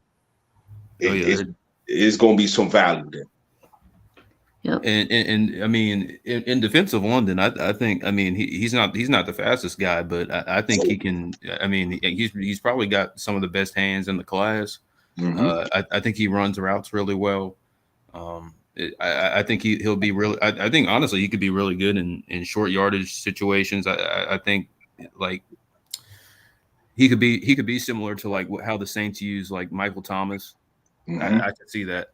it's gonna be some value there. Yep. And I mean, in defense of London, I think, I mean, he's not the fastest guy, but I think he can. I mean, he's probably got some of the best hands in the class. Mm-hmm. I think he runs routes really well. I think he'll be really. I think honestly, he could be really good in short yardage situations. I think like he could be similar to like how the Saints use like Michael Thomas. Mm-hmm. I could see that.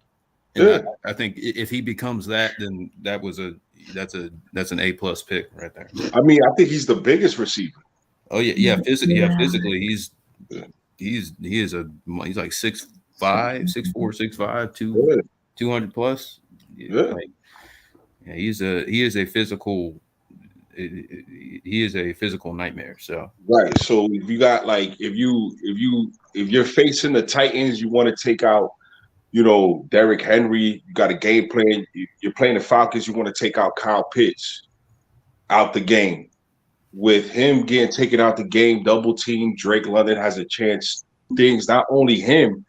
And I think if he becomes that, then that's an A+ pick right there. I mean, I think he's the biggest receiver. Oh yeah, physically he's he's like 6'5", 6'4", 6'5", Good. 200 plus. Yeah. Like, yeah, he is a physical nightmare. So Right. So if you got like if you're facing the Titans, you want to take out, Derrick Henry, you got a game plan. You're playing the Falcons, you want to take out Kyle Pitts out the game. With him getting taken out the game, double team, Drake London has a chance. Things not only him,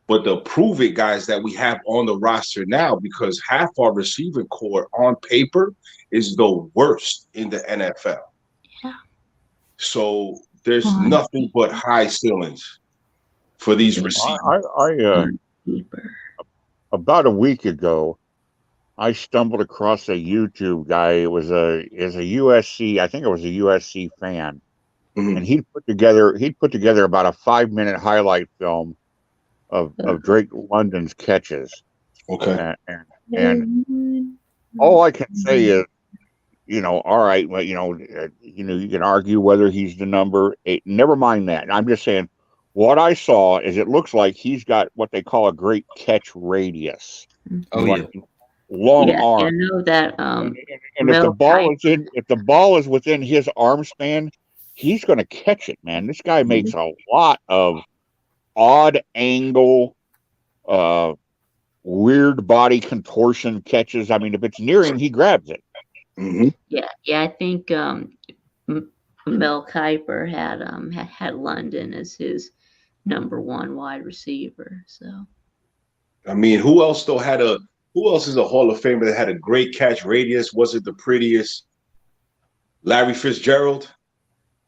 but the prove it guys that we have on the roster now, because half our receiving core on paper is the worst in the NFL. Yeah. So there's nothing but high ceilings for these receivers. Keeper. About a week ago, I stumbled across a YouTube guy. It was a USC. I think it was a USC fan, and he'd put together about a 5-minute highlight film of Drake London's catches. Okay. And all I can say is, all right, well, you can argue whether he's the number 8. Never mind that. I'm just saying, what I saw is it looks like he's got what they call a great catch radius. Oh yeah. Long arm. I know that. And if the ball is within his arm span, he's going to catch it, man. This guy makes a lot of odd angle, weird body contortion catches. I mean, if it's near him, he grabs it. Mm-hmm. Yeah. I think Mel Kiper had London as his number 1 wide receiver. So, I mean, who else is a Hall of Famer that had a great catch radius? Wasn't the prettiest? Larry Fitzgerald.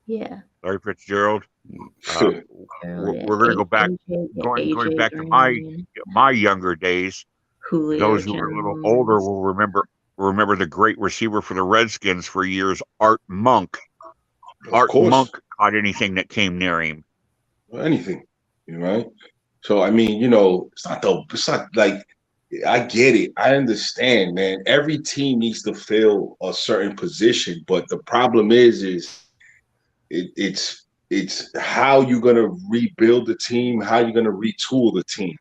Yeah. Larry Fitzgerald. We're going to go back, going back to my younger days. Julio Those who are a little older will remember the great receiver for the Redskins for years, Art Monk. Monk caught anything that came near him. Anything, right? So I mean, it's not like, I get it. I understand, man. Every team needs to fill a certain position, but the problem is it's how you're gonna rebuild the team, how you're gonna retool the team.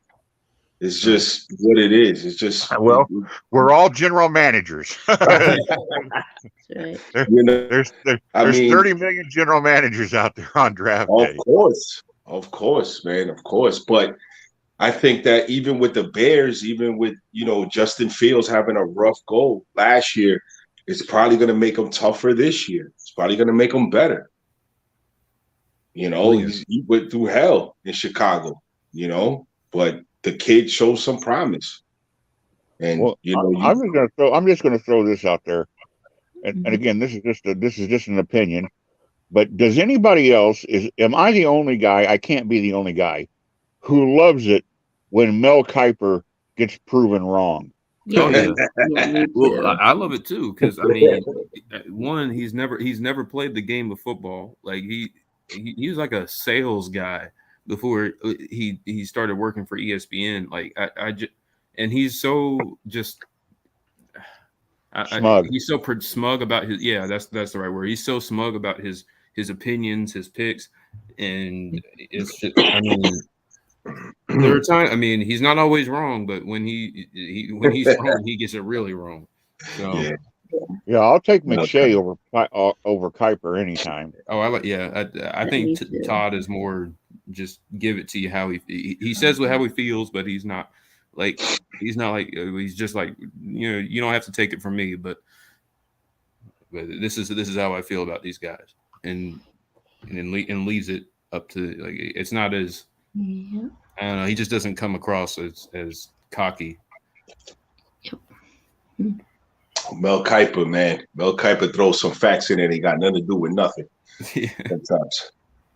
It's just what it is. It's just we're all general managers. Right. There's 30 million general managers out there on draft day. Of course, man, of course. But I think that even with the Bears, even with Justin Fields having a rough go last year, it's probably going to make them tougher this year. It's probably going to make them better. He went through hell in Chicago, but the kid shows some promise. And I'm just going to throw this out there, and again, this is just an opinion. But does anybody else am I the only guy? I can't be the only guy who loves it when Mel Kiper gets proven wrong. Yeah. Well, I love it too, because I mean, one, he's never played the game of football. Like he was like a sales guy before he started working for ESPN. Like and he's so just smug. He's so smug about his. Yeah, that's the right word. He's so smug about his opinions, his picks, and it's just, I mean, there are times. I mean, he's not always wrong, but when he's wrong, he gets it really wrong. So yeah, I'll take McShay over Kiper anytime. Oh, I think Todd is more just give it to you how he says how he feels, but he's not like he's just like you don't have to take it from me, but this is how I feel about these guys, and leaves it up to like it's not as I don't know. He just doesn't come across as cocky. Mel Kiper, man. Mel Kiper throws some facts in there. They got nothing to do with nothing. Sometimes.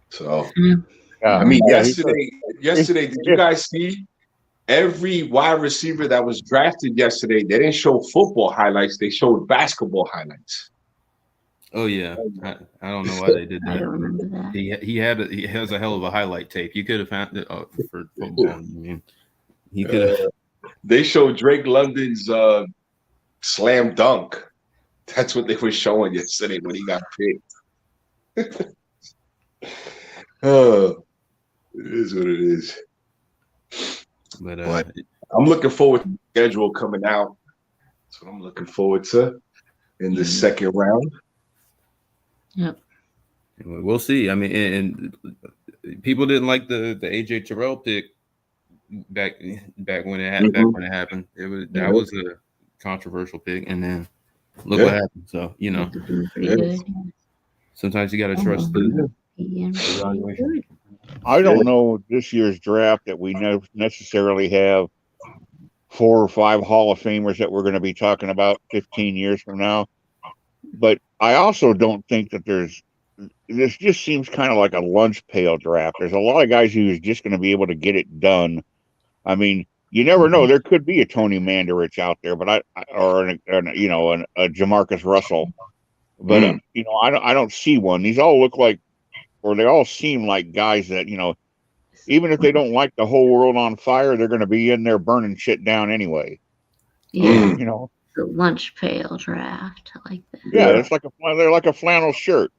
So, I mean, yesterday, did you guys see every wide receiver that was drafted yesterday? They didn't show football highlights. They showed basketball highlights. Oh yeah, I don't know why they did that. I don't remember that. He has a hell of a highlight tape. You could have found it for football. I mean, he could have. They showed Drake London's slam dunk. That's what they were showing yesterday when he got picked. It is what it is. But I'm looking forward to the schedule coming out. That's what I'm looking forward to in the second round. Yep. we'll see. I mean, and people didn't like the AJ Terrell pick back when it happened. Back when it happened, that was a controversial pick, and then look what happened. So Pretty good. sometimes you got to trust the evaluation. I don't know this year's draft that we necessarily have 4 or 5 Hall of Famers that we're going to be talking about 15 years from now. But I also don't think that this just seems kind of like a lunch pail draft. There's a lot of guys who's just going to be able to get it done. I mean, you never know. There could be a Tony Mandarich out there, but or a Jamarcus Russell. But I don't see one. These all look like, or they all seem like guys that even if they don't like the whole world on fire, they're going to be in there burning shit down anyway. Yeah. The lunch pail draft. I like that. Yeah, it's like they're like a flannel shirt.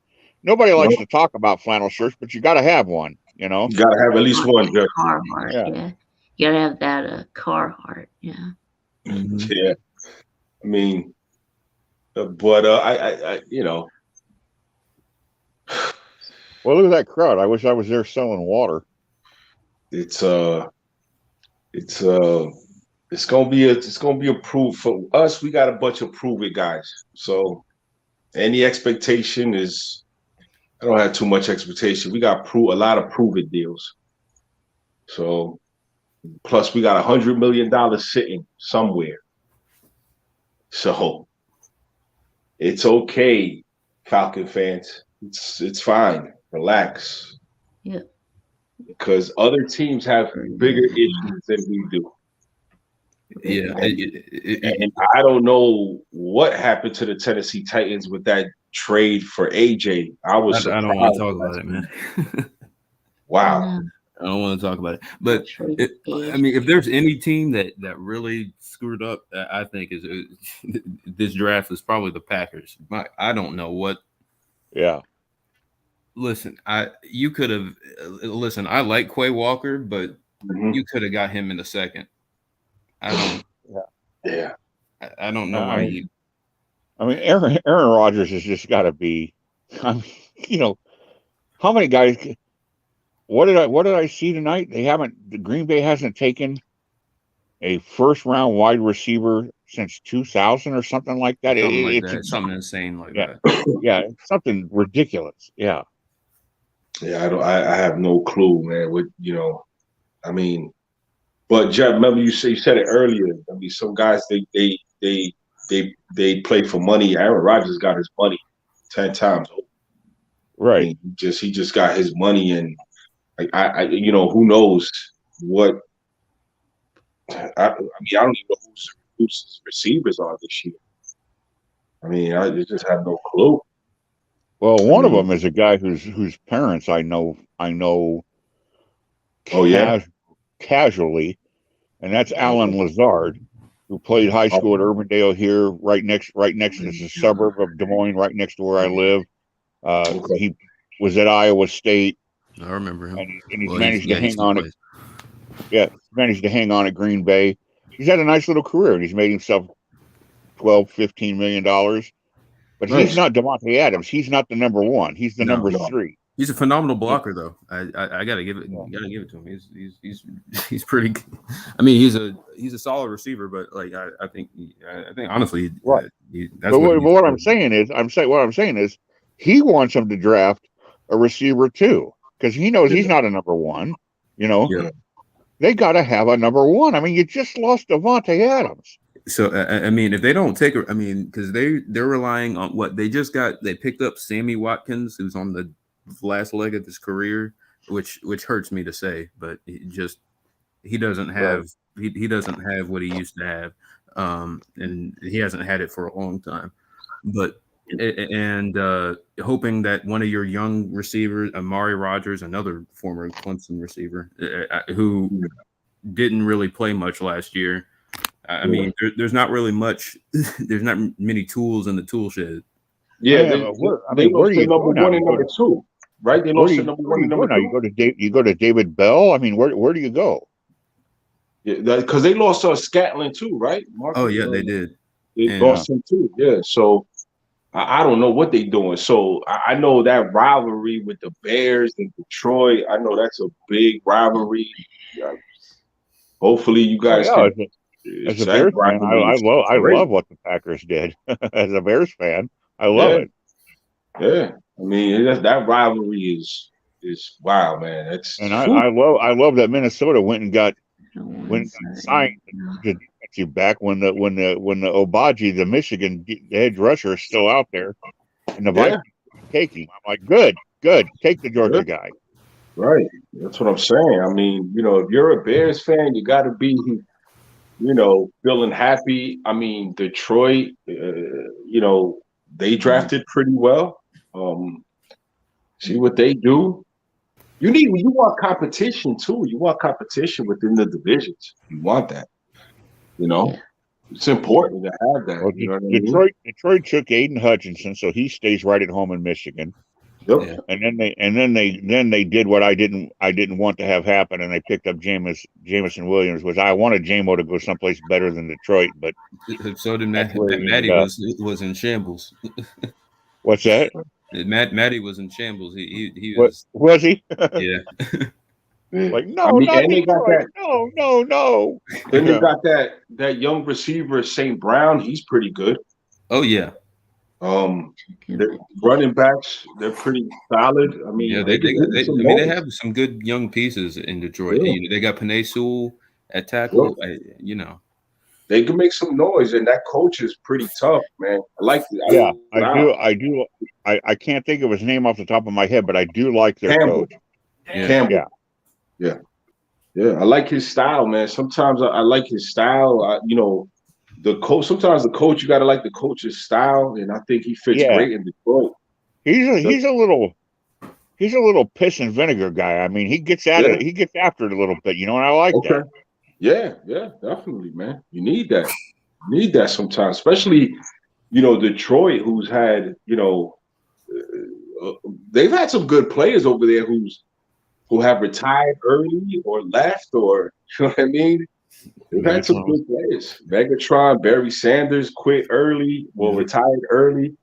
Nobody likes to talk about flannel shirts, but you got to have one. You got to have at least one. Carhartt. Yeah. You got to have that Carhartt. Yeah. Yeah. I mean, but I Well, look at that crowd. I wish I was there selling water. It's gonna be approved for us. We got a bunch of prove it guys. So any expectation is, I don't have too much expectation. We got a lot of prove it deals. So plus we got $100 million sitting somewhere. So it's okay, Falcon fans. It's fine. Relax. Yeah. Because other teams have bigger issues than we do. Yeah. And I don't know what happened to the Tennessee Titans with that trade for AJ. I don't want to talk about it, man. Wow. I don't want to talk about it. But if there's any team that really screwed up, I think is this draft is probably the Packers. I don't know what. Yeah. Listen, you could have. Listen, I like Quay Walker, but you could have got him in the second. I don't. Yeah. I don't know why Aaron Rodgers has just got to be. I mean, how many guys? What did I see tonight? Green Bay hasn't taken a first round wide receiver since 2000 or something like that. Something insane like that. Yeah, yeah, something ridiculous. Yeah. Yeah, I have no clue, man. I mean, but Jeff, remember you said it earlier. I mean, some guys they play for money. Aaron Rodgers got his money 10 times over. Right. I mean, he just got his money, and I who knows what. I don't even know who his receivers are this year. I mean, I just have no clue. Well, one of them is a guy whose parents I know. Oh yeah. Casually, and that's Alan Lazard, who played high school at Urbandale here, right next to the suburb of Des Moines, right next to where I live. He was at Iowa State. I remember him, and he's managed to hang on it. Yeah, managed to hang on at Green Bay. He's had a nice little career, and he's made himself $12-15 million. But he's not Devontae Adams. He's not the number one. He's the number 3. He's a phenomenal blocker, though. I gotta give it. You gotta give it to him. He's pretty. I mean, he's a solid receiver, but I think honestly, right. What I'm saying is, he wants him to draft a receiver too, because he knows he's not a number one. They got to have a number one. I mean, you just lost Devontae Adams. So I mean, if they don't take it, I mean, because they're relying on what they just got. They picked up Sammy Watkins, who's on the last leg of his career, which hurts me to say, but he doesn't have he doesn't have what he used to have, and he hasn't had it for a long time. But hoping that one of your young receivers, Amari Rodgers, another former Clemson receiver, who didn't really play much last year. I mean, there's not really much. There's not many tools in the tool shed. Yeah, where do you number one and number two? right? They Where do lost to you number where one do and you go number now? You two. go to you go to David Bell. I mean, where do you go? Yeah, because they lost Scatlin too, right? Oh Marcus, yeah, they did. they And Yeah. lost him too. Yeah, so I don't know what they doing. So I know that rivalry with the Bears and Detroit. I know that's a big rivalry. Uh, Hopefully, you Oh guys yeah. could. As It's a that Bears fan, rivalry is I great. love what the Packers did. As a Bears fan, I love Yeah, it. yeah. I mean, that rivalry is wow, man. And That's whew. I love that Minnesota No went and one's got signed no. the defensive back when the Obagi, the Michigan edge rusher, is still out there, and the Yeah, Vikings take him. I'm like, good, take the yeah, Georgia guy. right. That's what I'm saying. I mean, if you're a Bears fan, you got to be, feeling happy. I mean, Detroit, they drafted pretty well. Um, See what they do. You want competition too. You want competition within the divisions. You want that. You know, Yeah. it's important to have that. Well, You know what I mean? Detroit took Aiden Hutchinson, so he stays right at home in Michigan. Yep. yeah, And then they did what I didn't want to have happen, and they picked up Jamison Williams, which I wanted JMO to go someplace better than Detroit, but so did that's where he ended Matty up. was in shambles. What's that? Matty was in shambles. He What was was he? yeah. Like, I no, mean, not and they got Detroit. that. No, no, no. Then they Yeah. got that young receiver St. Brown. He's pretty good. Oh yeah, Um, their running backs, they're pretty solid. I yeah. mean, they could make some I mean, they noise. have some good young pieces in Detroit. Yeah, They got Panay Sewell at yeah. tackle. They can make some noise, and that coach is pretty tough, man. I Yeah, I wow. do. I can't think of his name off the top of my head, but I do like their Campbell. coach. Yeah. Campbell. Yeah. Yeah. Yeah. I like his style, man. Sometimes I like his style. The coach. Sometimes the coach, you got to like the coach's style, and I think he fits Yeah. great in Detroit. He's a little piss and vinegar guy. I mean, he gets at Yeah. it. He gets after it a little bit, and I like Okay. that. Yeah. Yeah. Definitely, man. You need that. You need that sometimes, especially Detroit, who's had they've had some good players over there who have retired early or left, or you know what I mean. They've had some Megatron. good players. Megatron, Barry Sanders quit early, Yeah. retired early.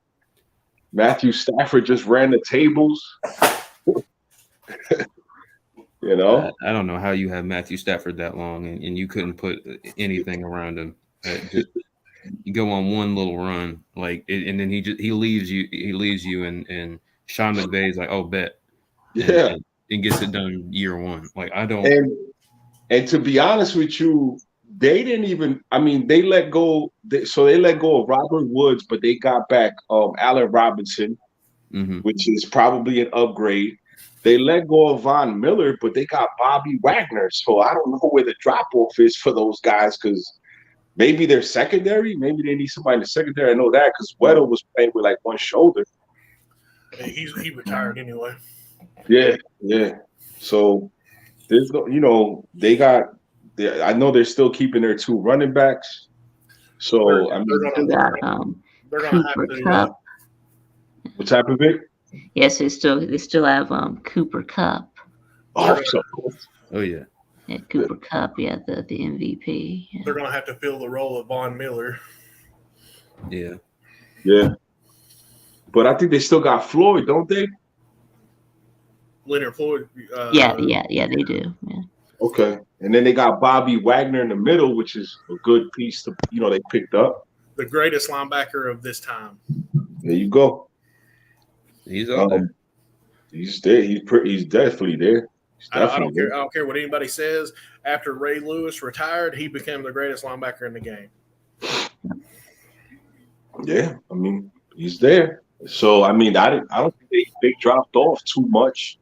Matthew Stafford just ran the tables. I don't know how you have Matthew Stafford that long and you couldn't put anything around him. You go on one little run, and then he leaves you, and Sean McVay's like, oh, bet, and, Yeah, and gets it done year one. Like I don't. and to be honest with you, they didn't even. I mean, they let go. They let go of Robert Woods, but they got back Allen Robinson, Mm-hmm. which is probably an upgrade. They let go of Von Miller, but they got Bobby Wagner. So I don't know where the drop off is for those guys, because maybe they're secondary. Maybe they need somebody in the secondary. I know that because Weddle was playing with like one shoulder. He retired anyway. Yeah, yeah. So there's they got. I know they're still keeping their two running backs. So I mean, They got They're gonna have Cooper to. Cup. what type of it? Yes, they still have Cooper Cup. Oh, Oh yeah. Yeah, Cooper Cup. Yeah, the MVP. Yeah. They're gonna have to fill the role of Von Miller. Yeah. yeah. But I think they still got Floyd, don't they? Leonard Floyd. Yeah, they do. Yeah. Okay. And then they got Bobby Wagner in the middle, which is a good piece to they picked up. The greatest linebacker of this time. There you go. He's out there. He's there. He's definitely there. He's I definitely don't care. I don't care what anybody says. After Ray Lewis retired, he became the greatest linebacker in the game. Yeah, I mean, he's there. So I mean, I don't think they dropped off too much.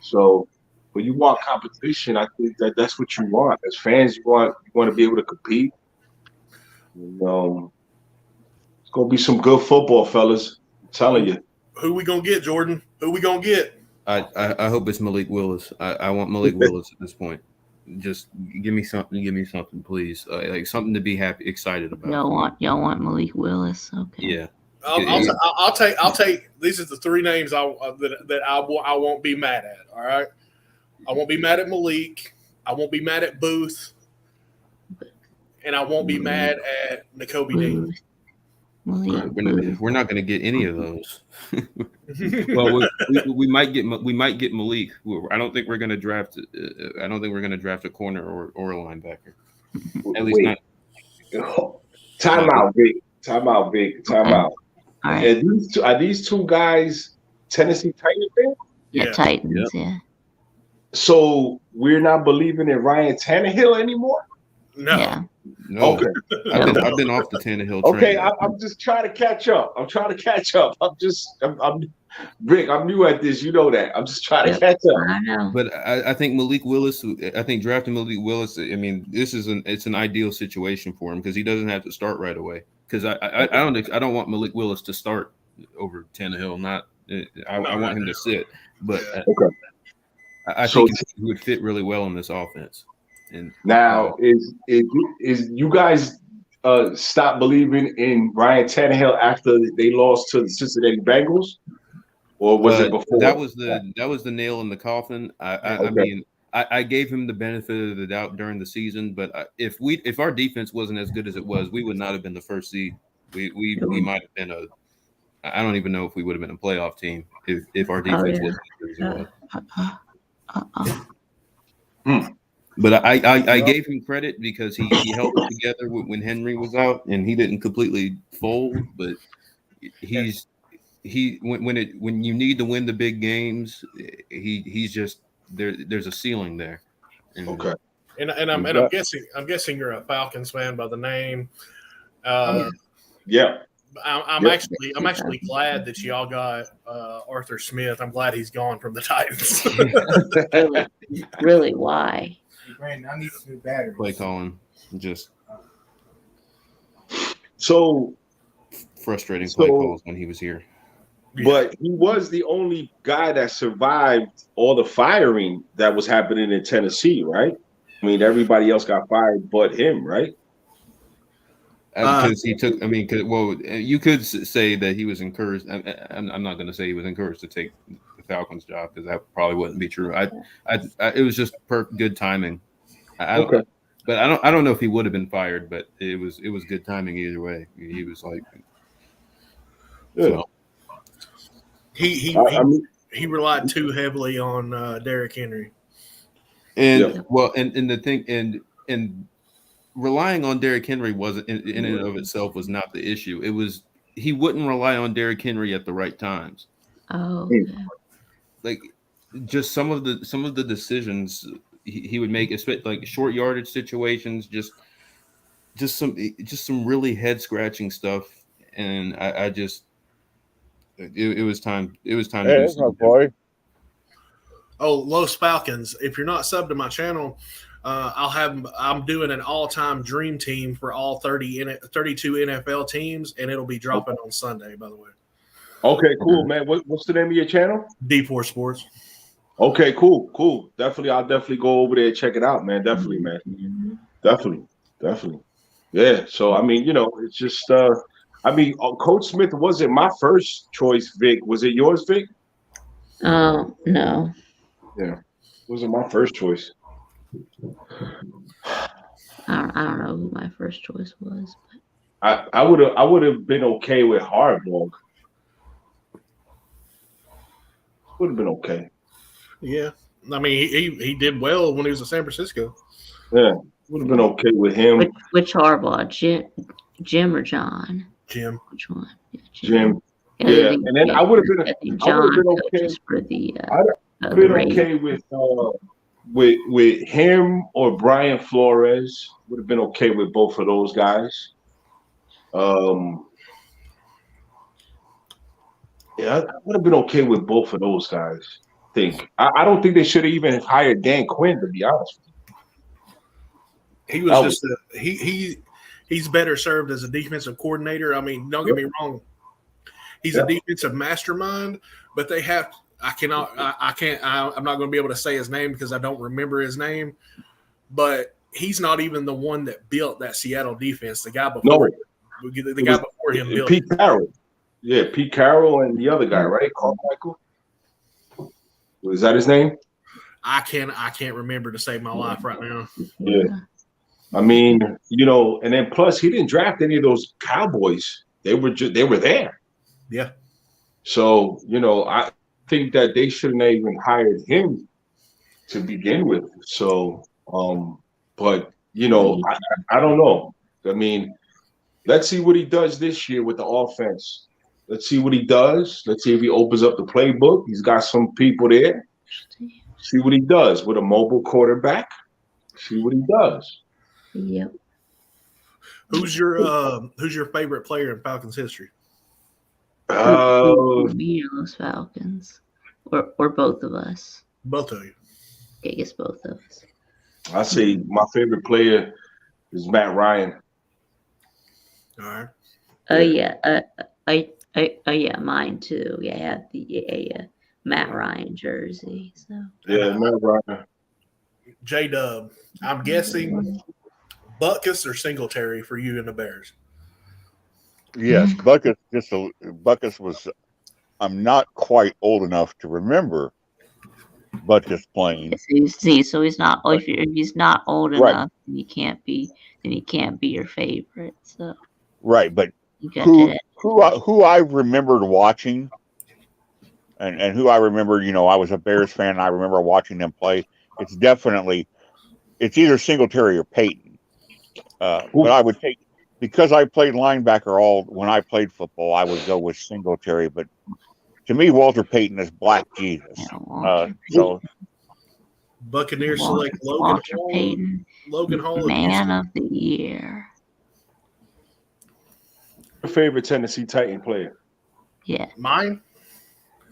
So when you want competition, I think that's what you want. As fans, you want to be able to compete. And, it's gonna be some good football, fellas. I'm telling you. Who we gonna get, Jordan? Who we gonna get? I hope it's Malik Willis. I want Malik Willis at this point. Just give me something, please. Like something to be excited about. Y'all want Malik Willis? Okay. Yeah. I'll take. These are the three names that I won't be mad at. All right, I won't be mad at Malik. I won't be mad at Booth, and I won't be mad at N'Kobe Dean. We're not going to get any of those. Well, we might get Malik. I don't think we're going to draft. I don't think we're going to draft a corner or a linebacker. At least not. Time out, Vic. Time out. All right. Are these two guys Tennessee Titans fans? Yeah, Titans. Yeah. So we're not believing in Ryan Tannehill anymore? No. Yeah. No. Okay. I've been off the Tannehill train. Okay, I'm just trying to catch up. I'm Rick, I'm new at this. You know that. I'm just trying to catch up. I know. But I think Malik Willis. I think drafting Malik Willis. I mean, it's an ideal situation for him because he doesn't have to start right away. Because I don't want Malik Willis to start over Tannehill. I want him to sit. But okay. I think he would fit really well in this offense. And now is you guys stop believing in Ryan Tannehill after they lost to the Cincinnati Bengals, or was it before? That was the nail in the coffin. I mean, I gave him the benefit of the doubt during the season, but if our defense wasn't as good as it was, we would not have been the first seed. We might have been I don't even know if we would have been a playoff team if our defense wasn't as good as it was. But I gave him credit because he held it together when Henry was out, and he didn't completely fold. But when you need to win the big games, he's just there. There's a ceiling there. And, okay. And I'm guessing you're a Falcons fan by the name. Yeah. I'm actually glad that y'all got Arthur Smith. I'm glad he's gone from the Titans. Really, why? Brandon, I need some new batteries. Play calling, just so frustrating play calls when he was here. But he was the only guy that survived all the firing that was happening in Tennessee, right? I mean, everybody else got fired but him, right? Because he took. I mean, you could say that he was encouraged. I'm not going to say he was encouraged to take the Falcons' job because that probably wouldn't be true. It was just good timing. Okay. But I don't know if he would have been fired, but it was good timing either way. He was like, yeah. So. He relied too heavily on Derrick Henry. And and the thing and relying on Derrick Henry wasn't in and of itself was not the issue. It was he wouldn't rely on Derrick Henry at the right times. Oh, like just some of the decisions he would make, especially like short yardage situations, just some really head scratching stuff. And I just it was time. It was time to do something. Oh, Los Falcons! If you're not subbed to my channel, I'm doing an all-time dream team for all 32 NFL teams, and it'll be dropping on Sunday. By the way. Okay, cool, man. What's the name of your channel? D4 Sports. Okay, cool. I'll definitely go over there and check it out, man. Definitely, man. Definitely. Yeah. So I mean, it's just Coach Smith wasn't my first choice, Vic. Was it yours, Vic? No. Yeah, wasn't my first choice. I don't know who my first choice was, but I would have been okay with Harbaugh. Would have been okay. Yeah, I mean he did well when he was in San Francisco. Yeah, would have been okay with him. Which Harbaugh, Jim or John? Jim. Which one? Yeah, Jim. Yeah, and then I would have been okay. For the, I'd been okay with him or Brian Flores. Would have been okay with both of those guys. Yeah, I would have been okay with both of those guys. I don't think they should have even hired Dan Quinn, to be honest with you. He was he's better served as a defensive coordinator. I mean, don't get me wrong. He's a defensive mastermind, but I'm not going to be able to say his name because I don't remember his name, but he's not even the one that built that Seattle defense. The guy before him built Pete Carroll. Yeah, Pete Carroll and the other guy, right? Carmichael. Was that his name? I can't remember to save my life right now. Yeah. I mean, and then plus he didn't draft any of those Cowboys. They were there. Yeah. So, I think that they shouldn't have even hired him to begin with. So, but I don't know. I mean, let's see what he does this year with the offense. Let's see what he does. Let's see if he opens up the playbook. He's got some people there. See what he does with a mobile quarterback. See what he does. Yep. Who's your favorite player in Falcons history? Me or those Falcons, or both of us. Both of you. I guess both of us. I say my favorite player is Matt Ryan. All right. Oh yeah, mine too. Yeah, I have the Matt Ryan jersey. So Yeah, Matt Ryan. J-Dub, I'm guessing Butkus or Singletary for you and the Bears. Yes, Butkus was. I'm not quite old enough to remember Butkus playing. So he's not. If he's not old Right. enough, then he can't be your favorite. So Right, but you got who I remembered watching, and who I remember, I was a Bears fan, and I remember watching them play. It's either Singletary or Peyton. But I would take, because I played linebacker when I played football, I would go with Singletary. But to me, Walter Payton is Black Jesus. So Buccaneers select Walter Payton, Logan Hall, Man of the Year. Your favorite Tennessee Titan player? Yeah. Mine?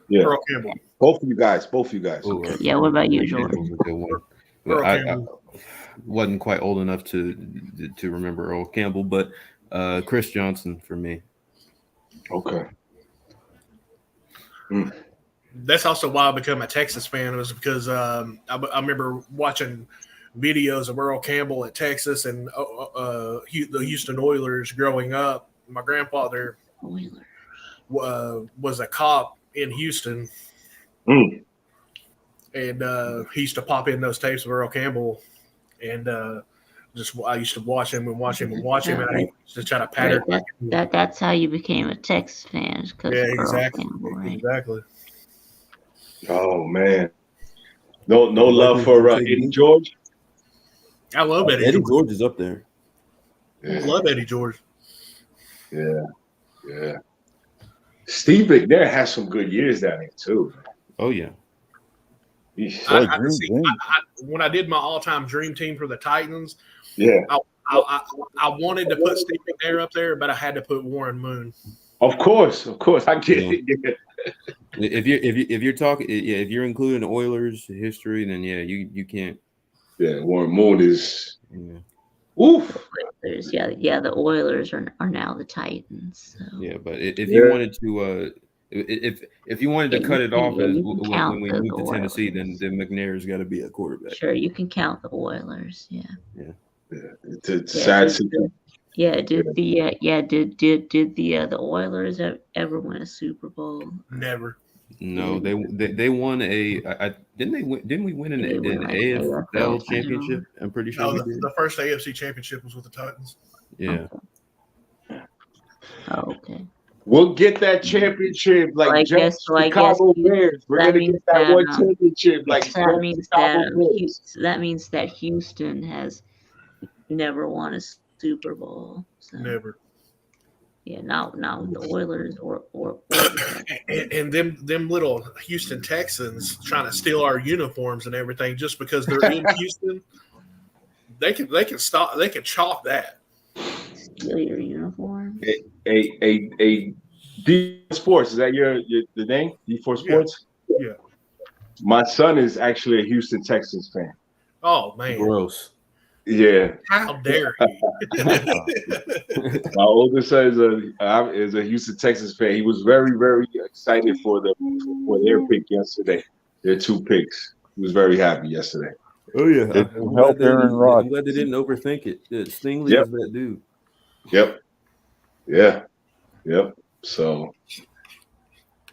Yeah. Earl Campbell. Both of you guys. Ooh, Yeah, what about you, that Jordan? was a good one. Earl But I Campbell. wasn't quite old enough to remember Earl Campbell, but Chris Johnson for me. Okay. That's also why I became a Texas fan, was because I remember watching videos of Earl Campbell at Texas and the Houston Oilers growing up. My grandfather was a cop in Houston, and he used to pop in those tapes of Earl Campbell, and I used to watch him, and I used to try to pattern. That's how you became a Texas fan, because Yeah, of Earl exactly, Campbell, right? exactly. Oh man. No love for Eddie George. I love Eddie. Eddie George is up there. I love Eddie George. Yeah. Steve McNair has some good years down there too. Oh yeah. When I did my all-time dream team for the Titans, Yeah. I wanted to put Steve McNair up there, but I had to put Warren Moon. Of course. I get it. If you're talking, if you're including Oilers history, then yeah, you can't. Yeah, Warren Moon is. Yeah. Oof. The Oilers are now the Titans. So. Yeah, but if you wanted to, if you wanted to cut it off as when we moved to Tennessee, then McNair's got to be a quarterback. Sure, you can count the Oilers. Yeah. It's a sad situation. Yeah. Did the Oilers ever win a Super Bowl? Never. No, they won didn't we win an AFL championship? I'm pretty sure. No, the first AFC championship was with the Titans. Yeah. Oh, okay. We'll get that championship like Chicago Bears. We're gonna get that one championship like that means that Houston has never won a Super Bowl. So. Never. Yeah, not with the Oilers or and them little Houston Texans trying to steal our uniforms and everything just because they're in Houston. They can chalk that. Steal your uniform. A D Sports, is that the name? D4 Sports? Yeah. My son is actually a Houston Texans fan. Oh man. Gross. Yeah. How dare he? My oldest son is a Houston Texans fan. He was very, very excited for their pick yesterday. Their 2 picks. He was very happy yesterday. Oh yeah. I'm glad they didn't overthink it. Stingley is that dude. Yep. Yeah. Yep. So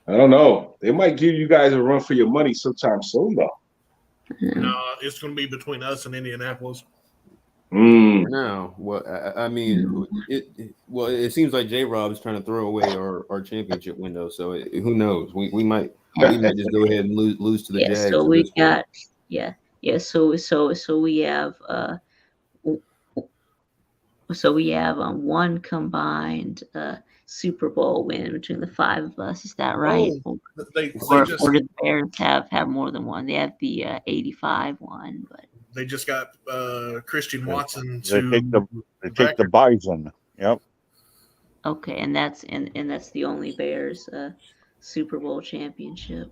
I don't know. They might give you guys a run for your money sometime soon, though. No, it's going to be between us and Indianapolis. No, well, I mean, it seems like J-Rob is trying to throw away our championship window. So who knows? We might just go ahead and lose to the Jags. So we got So we have one combined Super Bowl win between the five of us. Is that right? Oh, or did the Bears have more than one? They have the 85 one, but they just got Christian Watson They take the Bison. Yep. Okay, and that's the only Bears Super Bowl championship.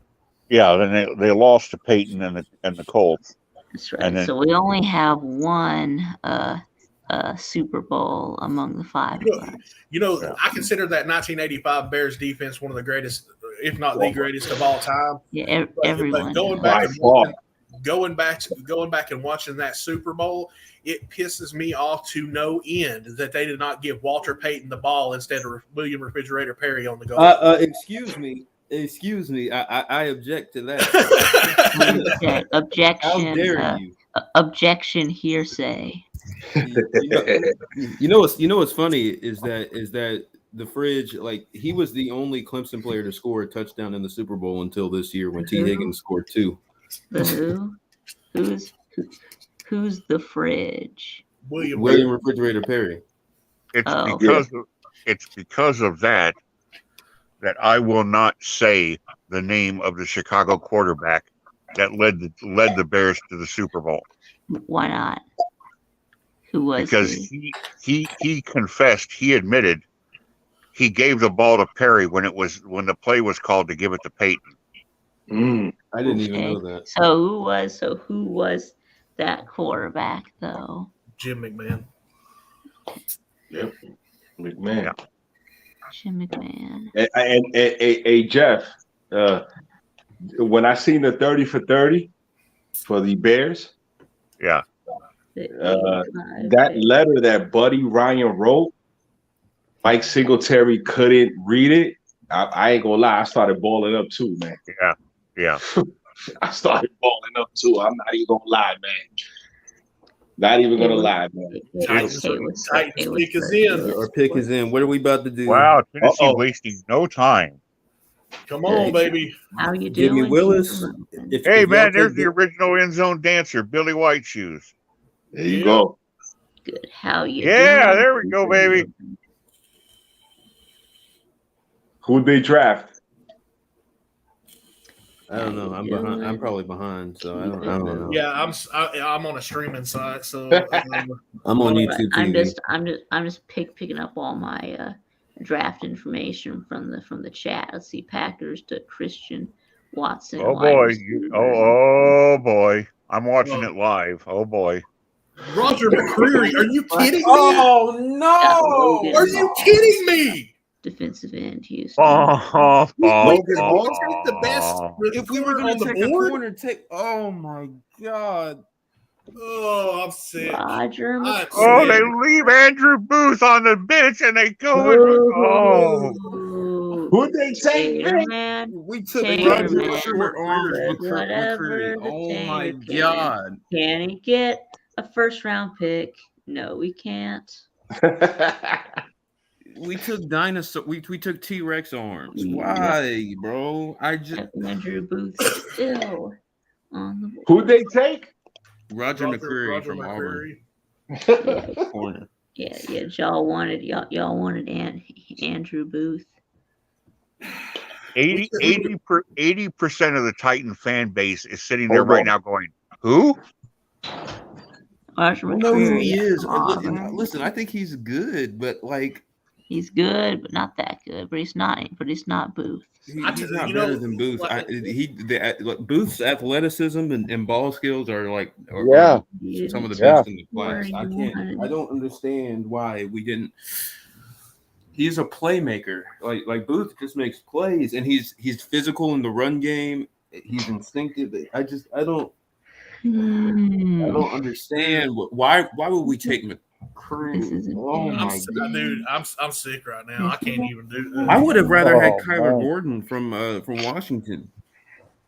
Yeah, then they lost to Peyton and the Colts. That's right. Then, so we only have one Super Bowl among the five of us. I consider that 1985 Bears defense one of the greatest, if not the greatest of all time. Yeah, everyone. But going back and watching that Super Bowl, it pisses me off to no end that they did not give Walter Payton the ball instead of William Refrigerator Perry on the goal. Excuse me. I object to that. Objection. How dare you? Objection hearsay. You know what's funny is that the Fridge, like, he was the only Clemson player to score a touchdown in the Super Bowl until this year when T. Higgins scored 2. The who? Who's the Fridge? William Refrigerator Perry. It's because of that I will not say the name of the Chicago quarterback that led the Bears to the Super Bowl. Why not? Who was because he confessed, he admitted he gave the ball to Perry when the play was called to give it to Peyton. I didn't even know that. So who was that quarterback though? Jim McMahon. Yep, McMahon. Yeah. Jim McMahon. And Jeff, when I seen the 30 for 30 for the Bears, yeah, that letter that Buddy Ryan wrote, Mike Singletary couldn't read it. I ain't gonna lie, I started balling up too, man. Yeah. I started balling up too. I'm not even gonna lie, man. Not even gonna lie, man. Titans pick is in. Our pick is in. What are we about to do? Wow, Tennessee wasting no time. Come on, baby. How you doing? Jimmy Willis. Hey, man, there's the original end zone dancer, Billy White Shoes. There you go. Good. How you doing? Yeah, there we go, baby. Who'd they draft? I don't know. I'm behind. I'm probably behind, so I don't know. Yeah, I'm on a streaming site, so I'm on YouTube. I'm just picking up all my draft information from the chat. Let's see, Packers to Christian Watson. Oh boy! Oh boy! I'm watching it live. Oh boy! Roger McCreary, are you kidding me? Oh no! Are you kidding me? Defensive end, Houston. Logan Hall take the best. If we were going to take a corner, oh my god! Oh, I'm sick. Roger McCreary. Oh, they leave Andrew Booth on the bench and they go. Who'd they take? Man. We took Roger McCreary. Oh my god! Can he get a first-round pick? No, we can't. We took dinosaur. We took T-Rex arms. Why, bro? Andrew Booth still on the board. Who'd they take? Roger McCreary from Auburn. Corner. Yeah. Y'all wanted Andrew Booth. 80% of the Titan fan base is sitting there right now going, "Who?" Roger I know who McCreary. he is. Listen, I think he's good, but like. He's good, but not that good. But he's not Booth. He's not better than Booth. Booth's athleticism and ball skills are some of the best in the class. I don't understand why we didn't. He's a playmaker. Like Booth just makes plays, and he's physical in the run game. He's instinctive. I don't understand why would we take This isn't Oh fair. my god. Dude, I'm sick right now. I can't even do this. I would have rather had Oh, Kyler man. Gordon from Washington.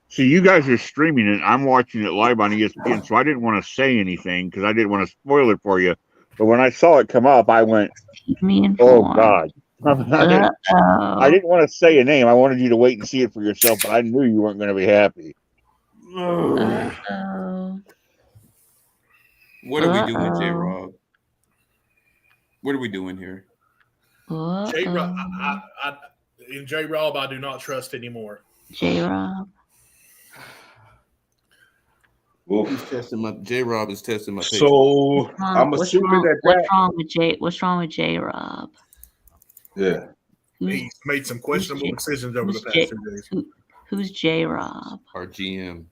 See, you guys are streaming it. I'm watching it live on ESPN, so I didn't want to say anything because I didn't want to spoil it for you. But when I saw it come up, I went, Keep me "Oh informed. God!" I Uh-oh. didn't want to say a name. I wanted you to wait and see it for yourself, but I knew you weren't going to be happy. Uh-oh. What are we doing, J. Uh-oh. Rob? What are we doing here? J Rob, Uh-oh. in J Rob, I do not trust anymore. J-Rob. Oof. He's testing my J. Rob is testing my patience. So I'm assuming that What's wrong with J-Rob? yeah. He's made some questionable decisions over the past 2 days. Who's J-Rob? Our GM.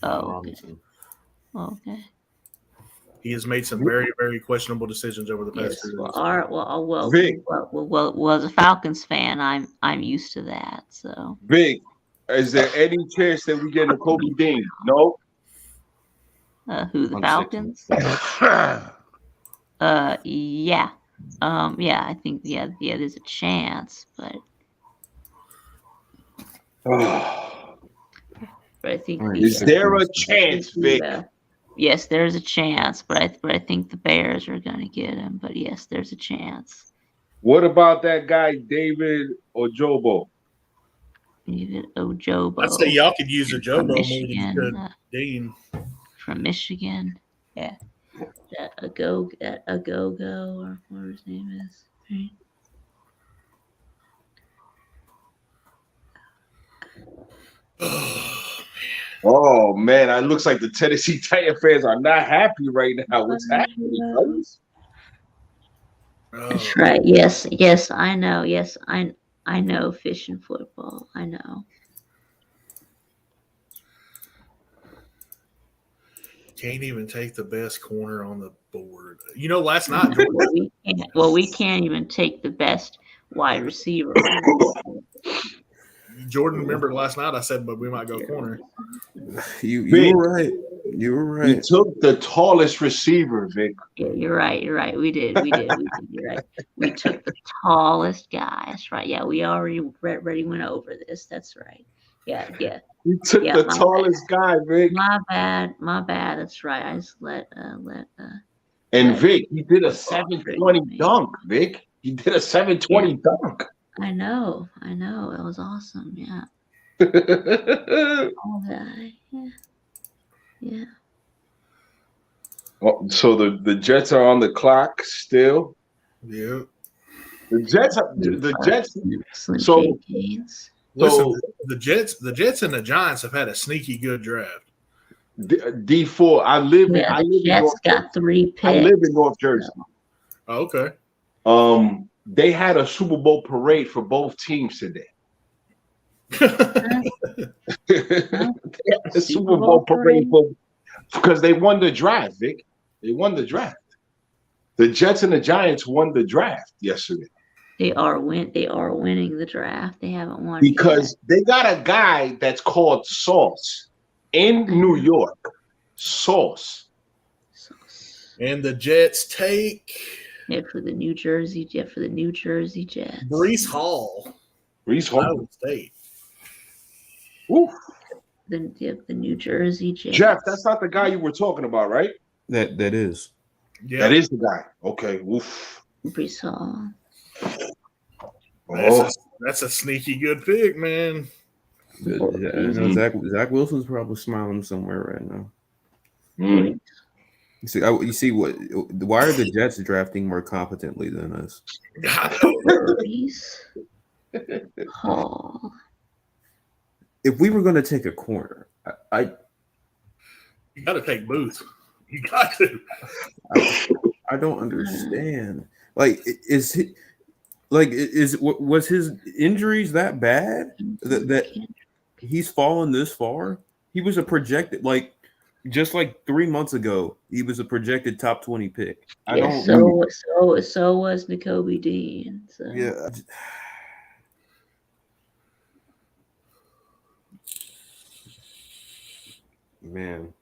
Oh, Robinson. okay. He has made some very, very questionable decisions over the past Yes. 2 days. Well, all right. Well, Vic. as a Falcons fan, I'm used to that. So, Big, is there any chance that we get a Kobe Dean? No. who the I'm Falcons? Yeah. Yeah. I think yeah. There's a chance, but I think Right. Is there a chance, Vic? Yes, there's a chance, but I think the Bears are going to get him. But yes, there's a chance. What about that guy David Ojobo? Even Ojobo. I'd say y'all could use a from Jobo more than you Michigan. could Dean. From Michigan. Yeah. A go or whatever his name is. Right? Oh man, it looks like the Tennessee Titan fans are not happy right now. What's happening, fellas? That's right. Yes, I know. Yes, I know fish and football. I know. Can't even take the best corner on the board. You know, last night Jordan, we can't even take the best wide receiver. remember last night I said, but we might go corner. You Vic, were right. You were We right. took the tallest receiver, Vic. Yeah, you're right. We did. You're right. We took the tallest guy. That's right. Yeah, we already went over this. That's right. Yeah. We took the tallest guy, Vic. My bad. That's right. I just And Vic, he did a 720 dunk, Vic. He did a 720 dunk. I know. It was awesome. Yeah. All that. Yeah. Oh, so the Jets are on the clock still. Yeah. The Jets. Slim So- Shady Canes. Listen, the Jets and the Giants have had a sneaky good draft. D4. I live in Jets North got 3 picks. I live in North Jersey. Oh, okay. They had a Super Bowl parade for both teams today. The Super Bowl parade because they won the draft, Vic. They won the draft. The Jets and the Giants won the draft yesterday. They are winning the draft. They haven't won Because they got a guy that's called Sauce in New York. Sauce. And the Jets take for the New Jersey Jets. Brees Hall. Iowa State. Oof. The New Jersey Jets. Jeff, that's not the guy you were talking about, right? That is. Yeah. That is the guy. Okay. Oof. Brees Hall. That's a sneaky good pick, man. Yeah, I know Zach Wilson's probably smiling somewhere right now. Mm. You see what? Why are the Jets drafting more competently than us? Brees Hall. If we were going to take a corner, You got to take Booth. You got to. I don't understand. Like, was his injuries that bad that he's fallen this far? He was a projected just 3 months ago. He was a projected top 20 pick. So was Nakobe Dean. So. Yeah. Man,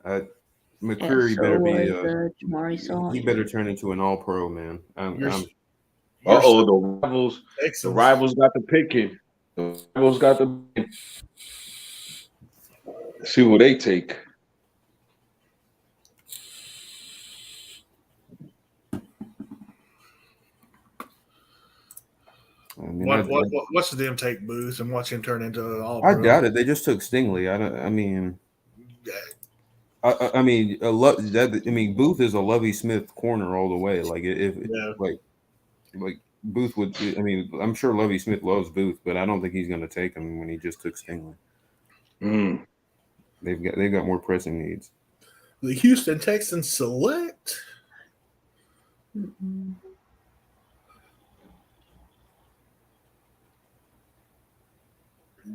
McCreary so better be. was Jamari He Sawyer. better turn into an All-Pro, man. Uh-oh, the Texans. rivals got the picking. The rivals got the picking. Let's see what they take. I mean, What's them take Booth and watch him turn into an all? I doubt it. They just took Stingley. I mean, Booth is a Lovie Smith corner all the way. Like like Booth would. I mean, I'm sure Lovie Smith loves Booth, but I don't think he's going to take him when he just took Stingley. Mm. They've got more pressing needs. The Houston Texans select. Mm-mm.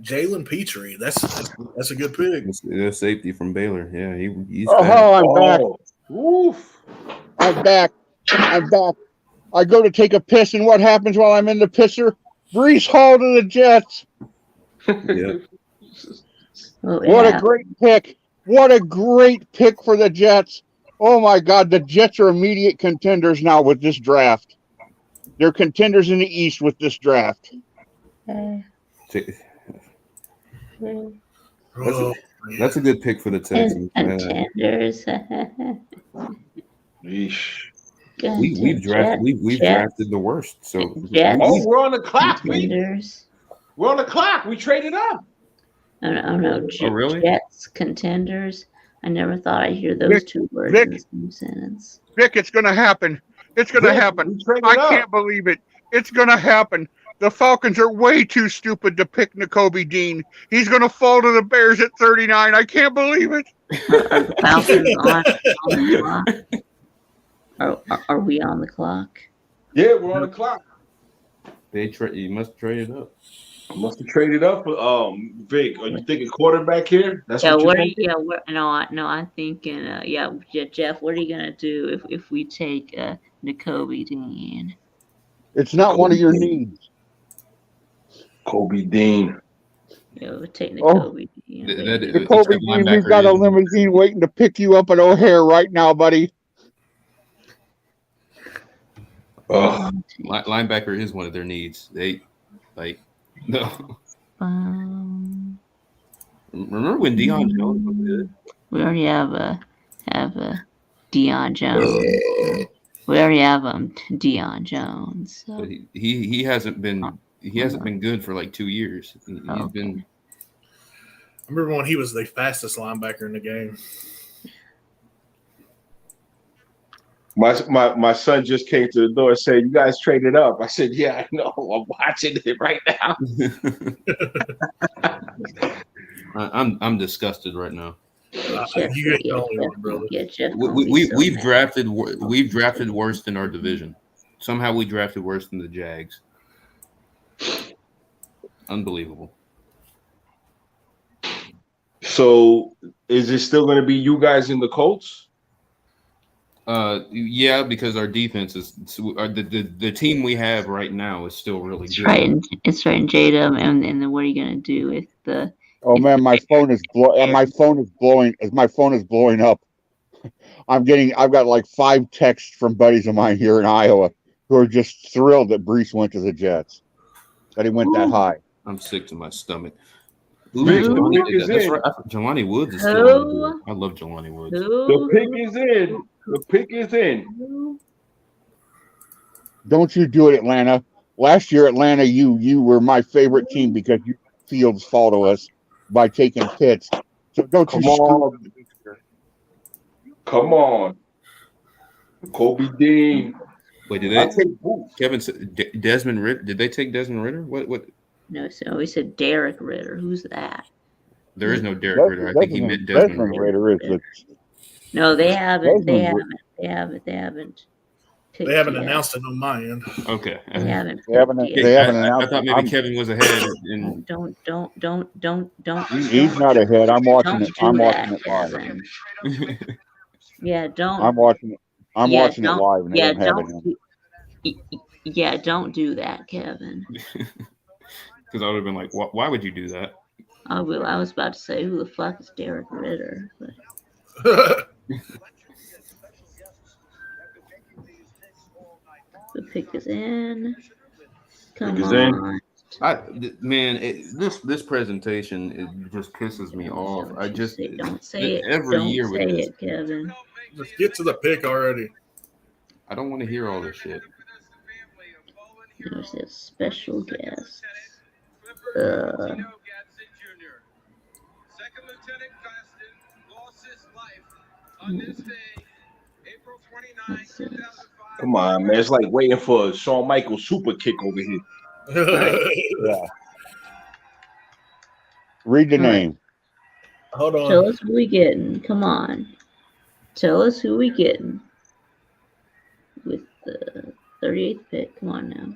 Jalen Petrie. That's a good pick. That's safety from Baylor. Yeah, he's. I'm back. Oof. I'm back. I go to take a piss, and what happens while I'm in the pisser? Brees Hall to the Jets. Yeah. What a great pick. What a great pick for the Jets. Oh, my God. The Jets are immediate contenders now with this draft. They're contenders in the East with this draft. That's a good pick for the Texans. Contenders. We've drafted the worst. So we're on the clock. Contenders. We're on the clock. We traded up. Oh no, really? Jets contenders. I never thought I'd hear those two words in the same sentence. Vic, it's going to happen. It's going to happen. I can't believe it. It's going to happen. The Falcons are way too stupid to pick Nakobe Dean. He's going to fall to the Bears at 39. I can't believe it. Are the Falcons on the clock? Are we on the clock? Yeah, we're on the clock. You must trade it up. Must have traded up. Vic, are you thinking quarterback here? That's Yeah, what you're thinking? no, I'm thinking. Jeff, what are you gonna do if we take Nakobe Dean? It's not one of your needs. Kobe Dean. We'll take Nakobe Dean. Nakobe Dean, we've got a limousine waiting to pick you up at O'Hare right now, buddy. Linebacker is one of their needs. No. Remember when Deion Jones was good? We already have Deion Jones. We already have Deion Jones. So. But he hasn't been good for like 2 years. He's been. I remember when he was the fastest linebacker in the game. My son just came to the door and said, "You guys traded up." I said, "Yeah, I know. I'm watching it right now." I'm disgusted right now. We've drafted worse than our division. Somehow we drafted worse than the Jags. Unbelievable. So, is it still going to be you guys in the Colts? Yeah, because our defense is the team we have right now is still really good. It's right in Jada, and then what are you gonna do with the? Oh man, my phone is blowing up. I've got like 5 texts from buddies of mine here in Iowa who are just thrilled that Brees went to the Jets. That he went that high. I'm sick to my stomach. Jelani Woods is still on. I love Jelani Woods. The pick is in. The pick is in. Don't you do it, Atlanta. Last year, Atlanta, you were my favorite team because you Fields fall to us by taking Pitts. So don't Come on. Kobe Dean. Wait, did they take Kevin Desmond Ritter? Did they take Desmond Ritter? What? No, so we said Derek Ritter. Who's that? There is no Derek Ritter. I think he meant Desmond Ritter. No, they haven't. They haven't. They haven't announced it on my end. Okay. They haven't announced. I thought maybe Kevin was ahead. Don't. He's not ahead. I'm watching it. I'm watching it live. Yeah, don't. I'm watching it. I'm watching it live. And don't do that, Kevin. Because I would have been like, why would you do that? I was about to say, who the fuck is Derek Ritter? But... The pick is in. Come Pick is in. on. This presentation, it just pisses me off. I just Don't say it. every Don't year with say this. it, Kevin. Let's get to the pick already. I don't want to hear all this shit. There's a special guest. Second Lieutenant Costin lost his life on this day, April 29, 2005. Come on, man. It's like waiting for a Shawn Michaels super kick over here. Yeah. Read the name. Hold on. Tell us who we getting. Come on. Tell us who we getting. With the 38th pick. Come on now.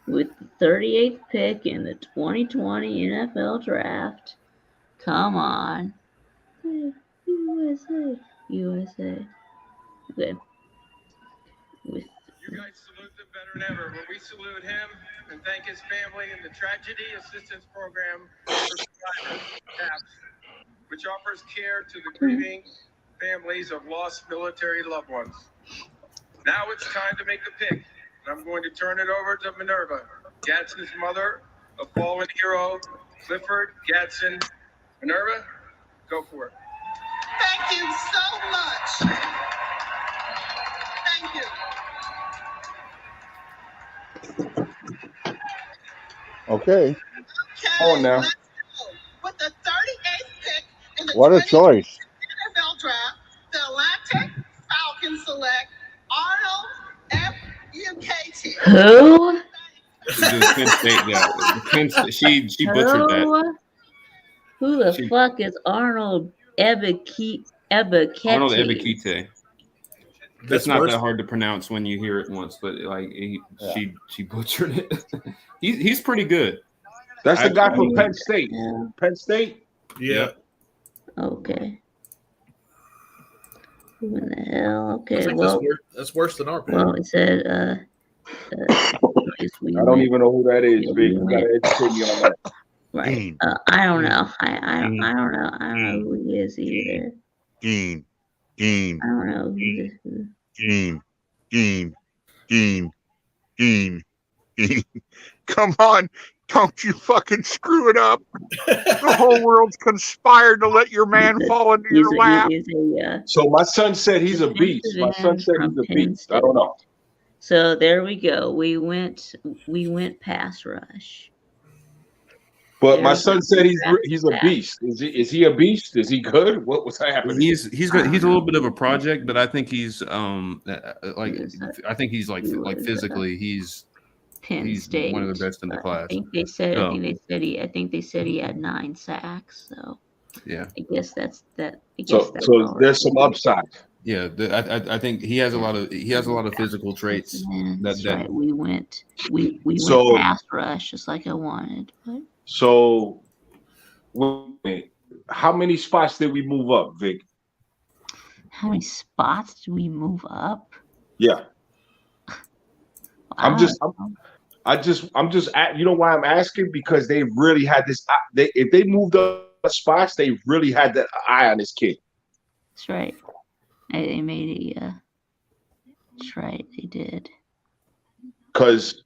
With the 38th pick in the 2020 NFL Draft. Come on. USA. USA. Okay. With You guys salute them better than ever. When we salute him and thank his family and the Tragedy Assistance Program for Survivors, TAPS, which offers care to the grieving families of lost military loved ones. Now it's time to make the pick. I'm going to turn it over to Minerva, Gadsden's mother, a fallen hero, Clifford Gadsden. Minerva, go for it. Thank you so much. Thank you. Okay. Oh, now. Let's go. With the 38th pick in the What a choice. NFL Draft, the Atlantic Falcons select Arnold F. UkT. who? Penn State, she butchered that. Who the fuck is Arnold Ebiketie? Arnold Ebiketie. That's not that hard to pronounce when you hear it once, but like she butchered it. he's pretty good. That's the guy from Penn State. Yeah. Penn State? Yeah. Okay. Who in the hell? I Okay, think well, that's worse than our pick. well, it said, I don't even know who that is, Vic. You gotta educate me on that. Right. I don't know. I don't know. I don't know who he is either. Dean. I don't know who this is. Dean. Come on. Don't you fucking screw it up. The whole world's conspired to let your man fall into your lap. So my son said he's a beast. My son said he's a beast. I don't know. So there we go. We went pass rush. But my son said he's a beast. Is he a beast? Is he good? What was happening? He's a little bit of a project, but I think he's I think he's like physically he's Penn State. One of the best in the class. I think they said he had 9 sacks. So yeah, I guess that's that. So there's some upside. Yeah, I think he has a lot of physical traits. That's right. We went pass rush just like I wanted. But. So, how many spots did we move up, Vic? How many spots did we move up? Yeah. I'm just you know why I'm asking? Because they really had this. If they moved up spots, they really had that eye on this kid. That's right. They made a. That's right. They did. Because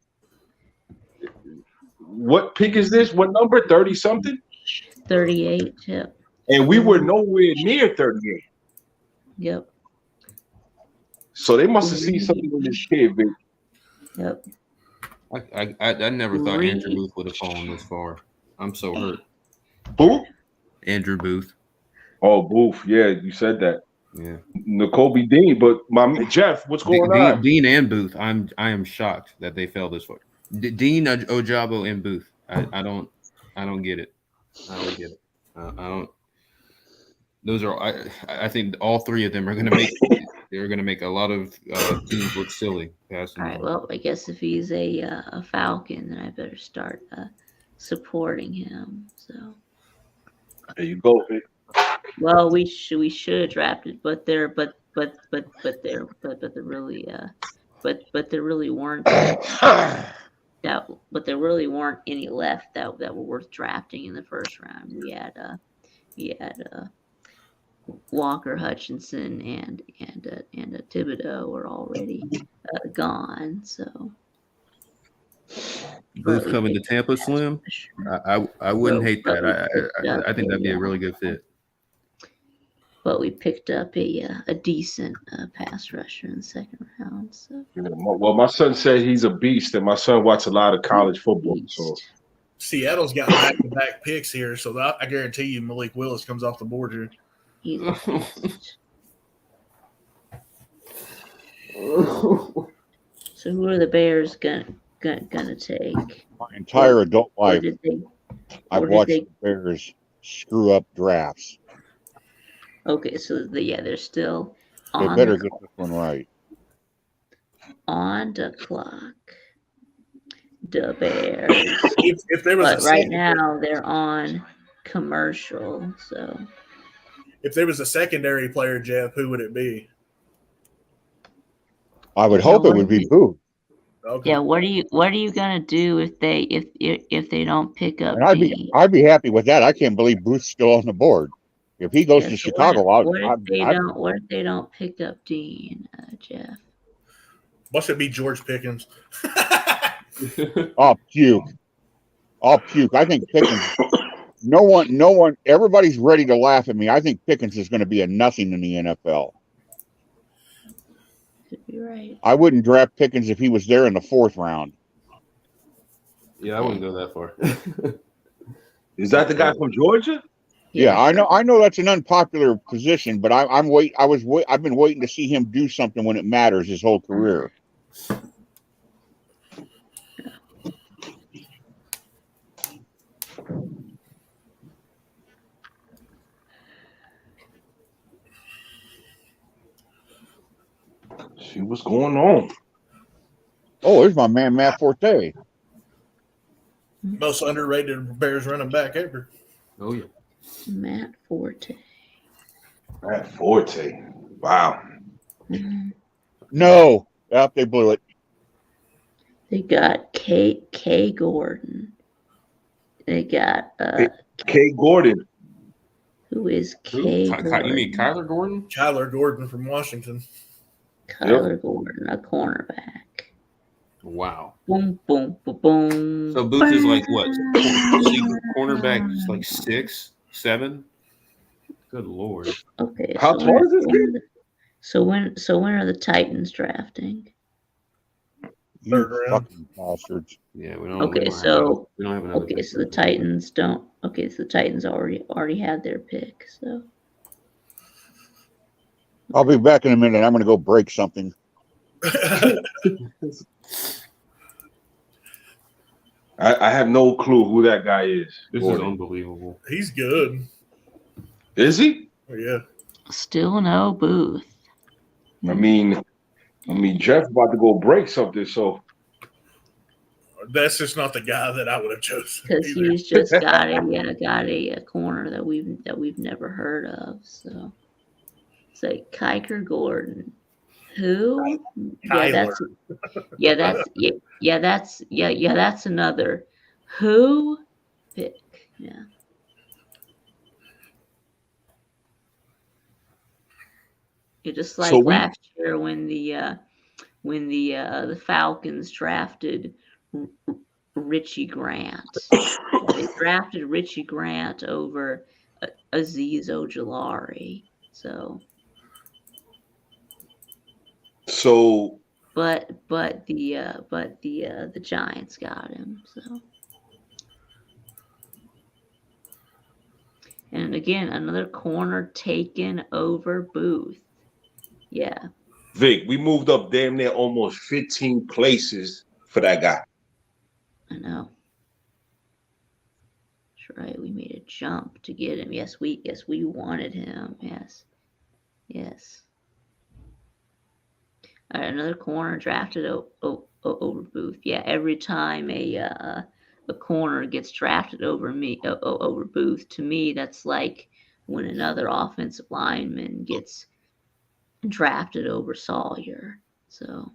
what pick is this? What number? 30 something? 38. Yep. And we were nowhere near 38. Yep. So they must have seen something in this kid, Vic. Yep. I never thought Andrew Booth would have fallen this far. I'm so hurt. Booth? Andrew Booth. Oh, Booth. Yeah, you said that. Yeah. Nicole Dean, but my Jeff, what's going on? Dean and Booth. I am shocked that they fell this far. Dean, Ojabo, and Booth. I don't get it. I don't get it. I don't. Those are. I think all three of them are going to make. They're going to make a lot of teams look silly. All right. Well, I guess if he's a Falcon, then I better start supporting him. So. There you go, Vic. Well, we should have drafted, but there really weren't but there really weren't any left that were worth drafting in the first round. We had Walker Hutchinson and Thibodeau were already gone. So Booth coming to Tampa, Slim. I wouldn't hate that. I think that'd be a really good fit. But we picked up a decent pass rusher in the second round. So Well, my son said he's a beast, and my son watched a lot of college football. So Seattle's got back-to-back picks here, so I guarantee you Malik Willis comes off the board here. He's a beast. So who are the Bears gonna take? My entire adult life, I've watched the Bears screw up drafts. Okay, so they're still They on better get this one right. On the clock. The Bears. If there was but right now they're on commercial. So if there was a secondary player, Jeff, who would it be? I would hope it would be Booth. Okay. Yeah, what are you gonna do if they don't pick up? And I'd be happy with that. I can't believe Booth's still on the board. If he goes to Chicago, what if they don't pick up Dean, Jeff? What should be George Pickens? I'll puke. I think Pickens. No one. Everybody's ready to laugh at me. I think Pickens is going to be a nothing in the NFL. Could be right. I wouldn't draft Pickens if he was there in the 4th round. Yeah, I wouldn't go that far. Is that the guy from Georgia? Yeah, I know that's an unpopular position, but I've been waiting to see him do something when it matters his whole career. See what's going on. Oh, there's my man Matt Forte. Most underrated Bears running back ever. Oh yeah. Matt Forte. Wow. Mm-hmm. No. Yep, they blew it. They got K Gordon. They got K Gordon. Who is K Gordon? You mean Kyler Gordon? Kyler Gordon from Washington. Kyler Gordon, a cornerback. Wow. Boom, boom, boom, boom. So Booth is like what? Cornerback is like 6, 7. Good Lord. Okay. How tall is this kid? So when are the Titans drafting? Third round. Fucking bastards. Yeah, we don't. Okay, so we don't have another. Okay, so the Titans don't. Okay, so the Titans already had their pick. So I'll be back in a minute. I'm going to go break something. I have no clue who that guy is. This is unbelievable. He's good. Is he? Oh, yeah. Still no Booth. I mean, Jeff about to go break something, so that's just not the guy that I would have chosen. Because he's just got a corner that we've never heard of. So it's like Kiker Gordon. Who? That's another who pick. Yeah. You're just like last year when the Falcons drafted Richie Grant. They drafted Richie Grant over Azeez Ojulari. But the Giants got him. So, and again, another corner taken over Booth. Yeah. Vic, we moved up damn near almost 15 places for that guy. I know. That's right. We made a jump to get him. Yes, we wanted him. Yes. All right, another corner drafted over Booth. Yeah, every time a corner gets drafted over Booth, to me that's like when another offensive lineman gets drafted over Sawyer. So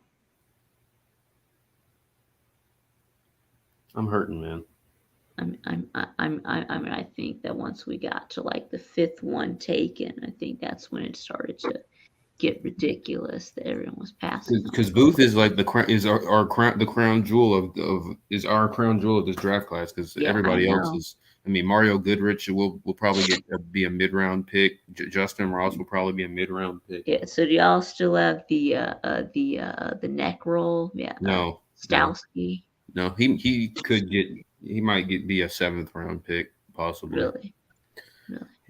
I'm hurting, man. I think that once we got to like the fifth one taken, I think that's when it started to get ridiculous that everyone was passing on. Because Booth is like the crown is our crown, the crown jewel of is our crown jewel of this draft class. Because Yeah, everybody I else know. is. I mean, Mario Goodrich will probably be a mid round pick. Justin Ross will probably be a mid round pick. Yeah. So do y'all still have the neck roll? Yeah. No, Stowski. no. He could get. He might be a 7th round pick possibly. Really.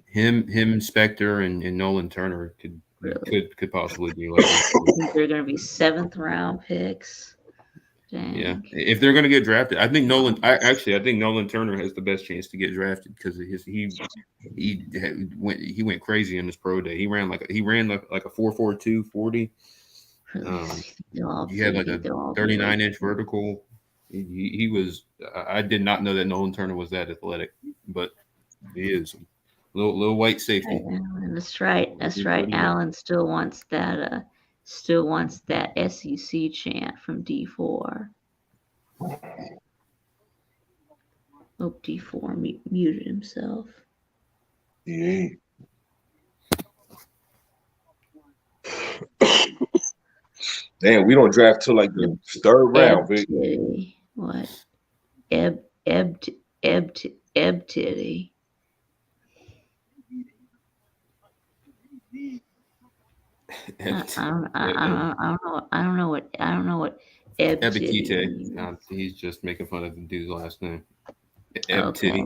Him, Spector, and Nolan Turner could possibly be like. I think they're going to be 7th round picks. Dang. Yeah, if they're going to get drafted, I think Nolan. I think Nolan Turner has the best chance to get drafted because he went crazy in his pro day. He ran like a 4.42 40. He had like a 39-inch vertical. He was. I did not know that Nolan Turner was that athletic, but he is. Little white safety. That's right. That's right. Allen still wants that SEC chant from D4. Oh, D4 muted himself. Yeah. Damn, we don't draft till like the 3rd round, Vic. What? Eb Titty. I don't know what Eb Titty. He's just making fun of the dude's last name. Eb Titty.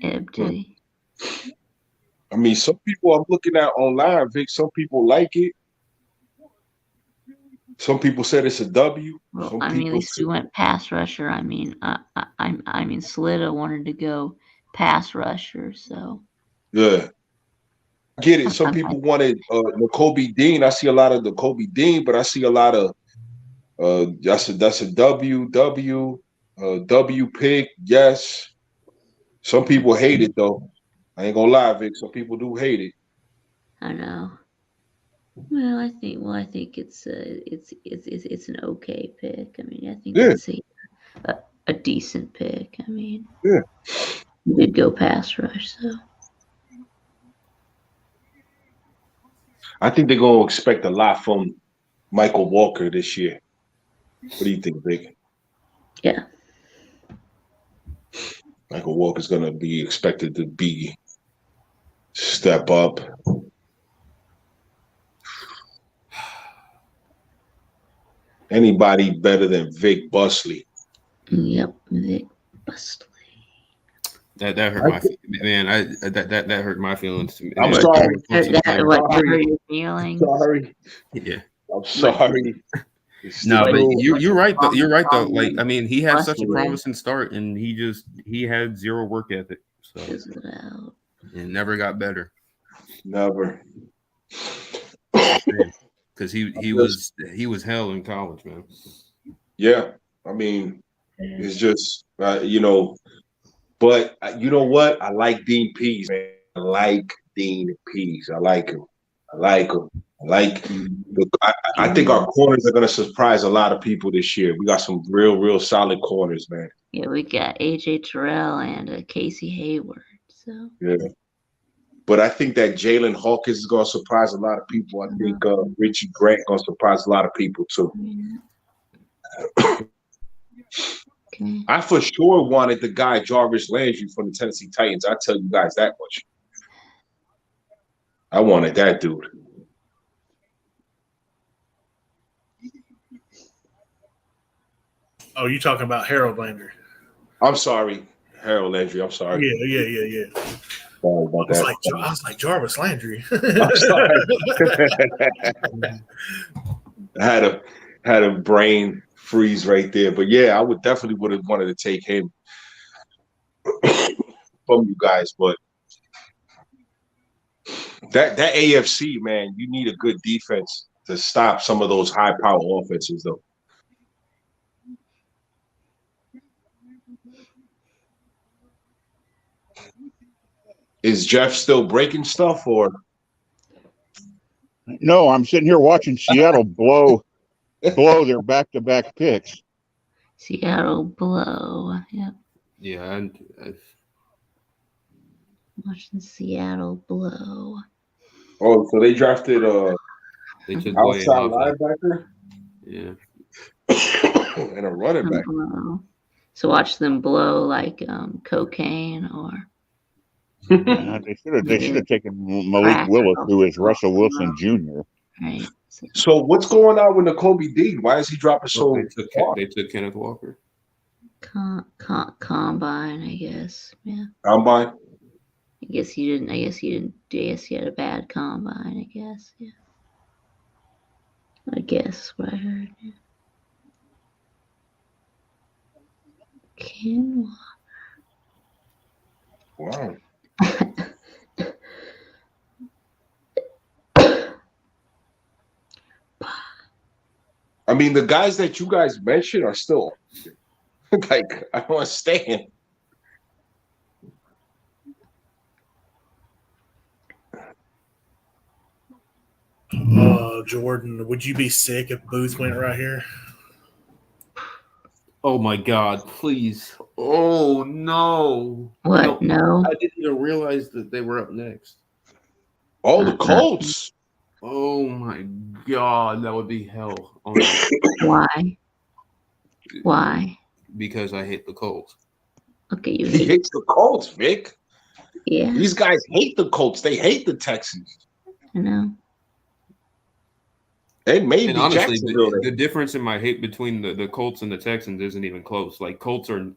Eb Titty. I mean, some people I'm looking at online, Vic. Some people like it. Some people said it's a W. Well, at least we went pass rusher. I mean, Slida wanted to go pass rusher, so yeah. Get it. Some people wanted Nakobe Dean. I see a lot of Nakobe Dean, but I see a lot of that's a W pick. Yes. Some people hate it though. I ain't gonna lie, Vic. Some people do hate it. I know. Well, I think it's an okay pick. I mean, I think it's a decent pick. I mean, yeah, you did go pass rush, so. I think they're going to expect a lot from Michael Walker this year. What do you think, Vic? Yeah. Michael Walker's going to be expected to step up. Anybody better than Vic Busley? Yep, Vic Busley. That hurt my man. That hurt my feelings to me. I'm sorry. That hurt your feelings. Sorry. Yeah. I'm sorry. No, but you're right. You're right though. Like I mean, he had such a promising start, and he had zero work ethic. So it never got better. Never. Because he was hell in college, man. Yeah, I mean, it's just you know. But you know what? I like Dean Pease, man. I like Dean Pease. I like him. I think our corners are going to surprise a lot of people this year. We got some real solid corners, man. Yeah, we got AJ Terrell and Casey Hayward. So yeah. But I think that Jalen Hawkins is going to surprise a lot of people. I think Richie Grant going to surprise a lot of people too. Okay. I for sure wanted the guy Jarvis Landry from the Tennessee Titans. I tell you guys that much. I wanted that dude. Oh, you talking about Harold Landry? I'm sorry, Harold Landry. I'm sorry. Yeah. I was like Jarvis Landry. I'm sorry. I had a brain freeze right there, but yeah, I would have wanted to take him from you guys, but that AFC, man, you need a good defense to stop some of those high power offenses, though. Is Jeff still breaking stuff, or? No, I'm sitting here watching Seattle blow their back-to-back picks. Seattle blow. Yep. Yeah, and Watching Seattle blow. Oh, so they drafted they took Boye outside Mafe. linebacker Yeah. and a running back. Blow. So watch them blow like cocaine or. They should have taken Malik Crack Willis, who is off Russell the Wilson road. Jr. Right. So what's going on with N'Kobe Dean? Why is he dropping so far? They took Kenneth Walker. Combine, I guess. Yeah. Combine? I guess he didn't. I guess he had a bad combine. I guess. Yeah. I guess what I heard. Yeah. Ken Wow. I mean, the guys that you guys mentioned are still like, I don't understand. Jordan, would you be sick if Booth went right here? Oh my God! Please! Oh no! What? No. I didn't even realize that they were up next. Oh, the Colts. Oh my God! That would be hell. Oh, Why? Why? Because I hate the Colts. Okay, you He hates the Colts, Vic. Yeah. These guys hate the Colts. They hate the Texans. I know. They may And be honestly, Jacksonville. the difference in my hate between the Colts and the Texans isn't even close. Like Colts are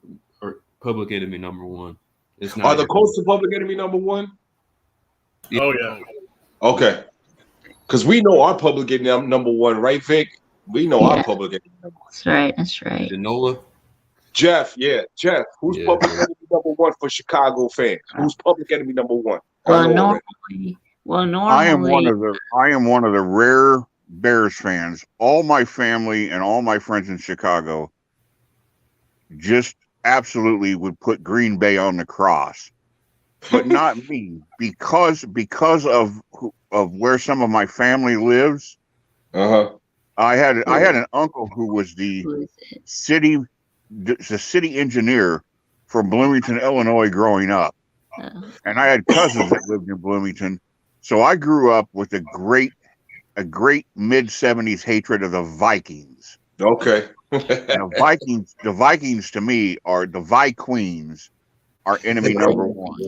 public enemy number one. It's not. Are the Colts the public enemy number one? Yeah. Oh yeah. Okay. Because we know our public enemy number one, right, Vic? We know our public enemy number one. That's right. That's right. Genola. Jeff, Jeff. Who's public enemy number one for Chicago fans? Who's public enemy number one? Normally. I am one of the rare Bears fans. All my family and all my friends in Chicago just absolutely would put Green Bay on the cross, but not me, because of where some of my family lives. I had an uncle who was the city engineer for Bloomington, Illinois, growing up, and I had cousins that lived in Bloomington. So I grew up with a great mid-70s hatred of the Vikings. Okay. The Vikings to me are the Vikings are enemy number one.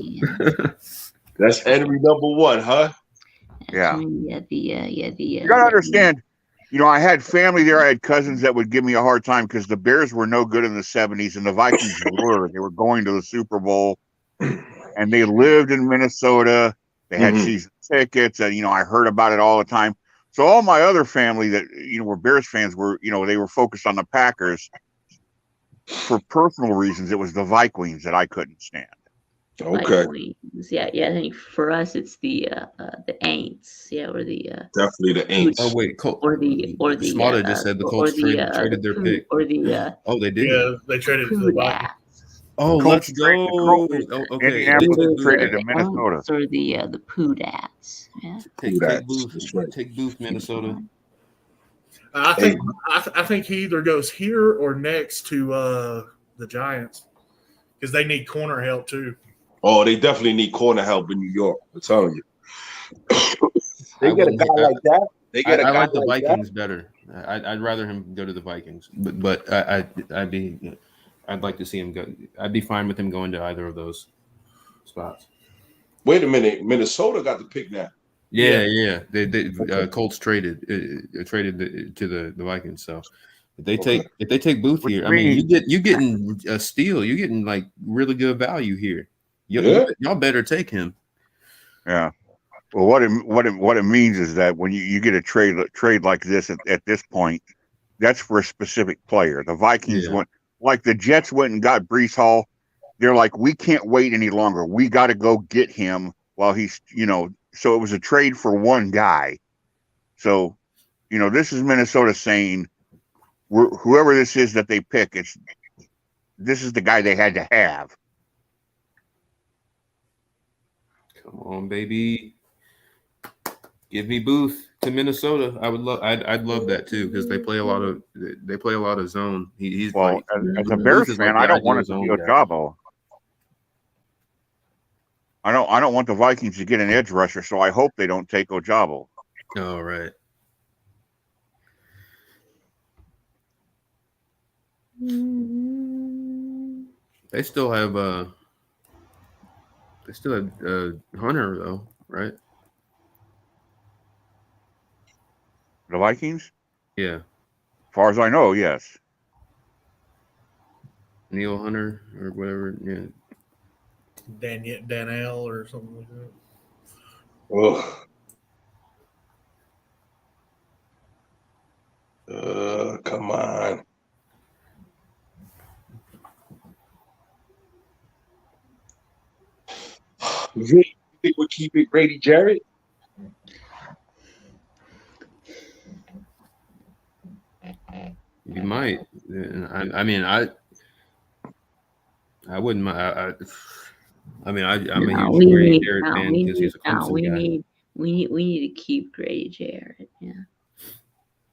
That's enemy number one, huh? Yeah. You gotta understand, I had family there. I had cousins that would give me a hard time because the Bears were no good in the 70s and the Vikings were. They were going to the Super Bowl and they lived in Minnesota. They had season tickets and, I heard about it all the time. So all my other family that, were Bears fans were, they were focused on the Packers. For personal reasons, it was the Vikings that I couldn't stand. Okay. Vikings. Yeah. I think for us it's the Aints. Yeah, or the definitely the Aints. Oh wait, or the Smarta just said the Colts traded their pick. Or the oh, they did. Yeah, they traded to the Vikings. Oh, let's go. Okay. Indianapolis traded to Minnesota. Or the Poodats. Yeah. Take Booth, Minnesota. I think he either goes here or next to the Giants because they need corner help too. Oh, they definitely need corner help in New York. I'm telling you. They get a guy like that. They get a guy like the like Vikings that. better. I'd rather him go to the Vikings, but I'd like to see him go. I'd be fine with him going to either of those spots. Wait a minute, Minnesota got the pick now. Yeah. They Colts traded to the Vikings. So if they take Booth here, I mean you getting a steal. You're getting like really good value here. Y'all better take him. Yeah. Well, what it means is that when you get a trade like this at this point, that's for a specific player. The Vikings went, like the Jets went and got Breece Hall. They're like, we can't wait any longer. We got to go get him while he's, so it was a trade for one guy. So, this is Minnesota saying, whoever this is that they pick, this is the guy they had to have. Come on, baby. Give me Booth to Minnesota. I'd love that too because they play a lot of zone. He's as a Bears fan, I don't want it to be Ojabo. I don't want the Vikings to get an edge rusher, so I hope they don't take Ojabo. All right. They still have Hunter though, right? The Vikings? Yeah. As far as I know, yes. Neil Hunter or whatever. Yeah. Danelle or something like that. Come on. You think we'll keep it Grady Jarrett? You might. I mean, I wouldn't mind. I'm a huge Grady Jarrett fan because he's a Clemson guy. We need to keep Grady Jarrett. Yeah.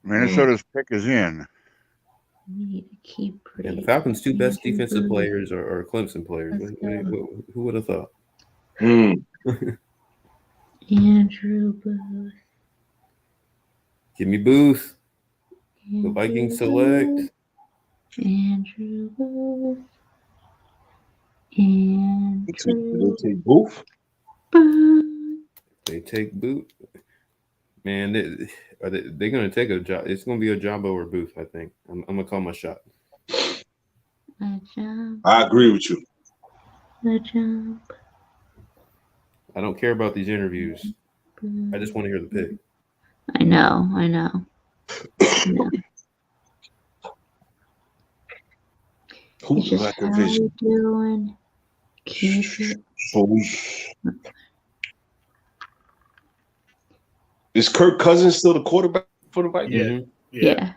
Minnesota's pick is in. We need to keep Grady. Yeah, the Falcons' two best defensive players are Clemson players. Who would have thought? Andrew Booth. Give me Booth. The Vikings select. Andrew Booth. Andrew Booth. They take Booth. Man, they're going to take a job. It's going to be a Jumbo or Booth, I think. I'm going to call my shot. I agree with you. I don't care about these interviews. I just want to hear the pick. I know. Who's just like a how vision? you doing? Keep it. Is Kirk Cousins still the quarterback for the Vikings? Mm-hmm. Yeah.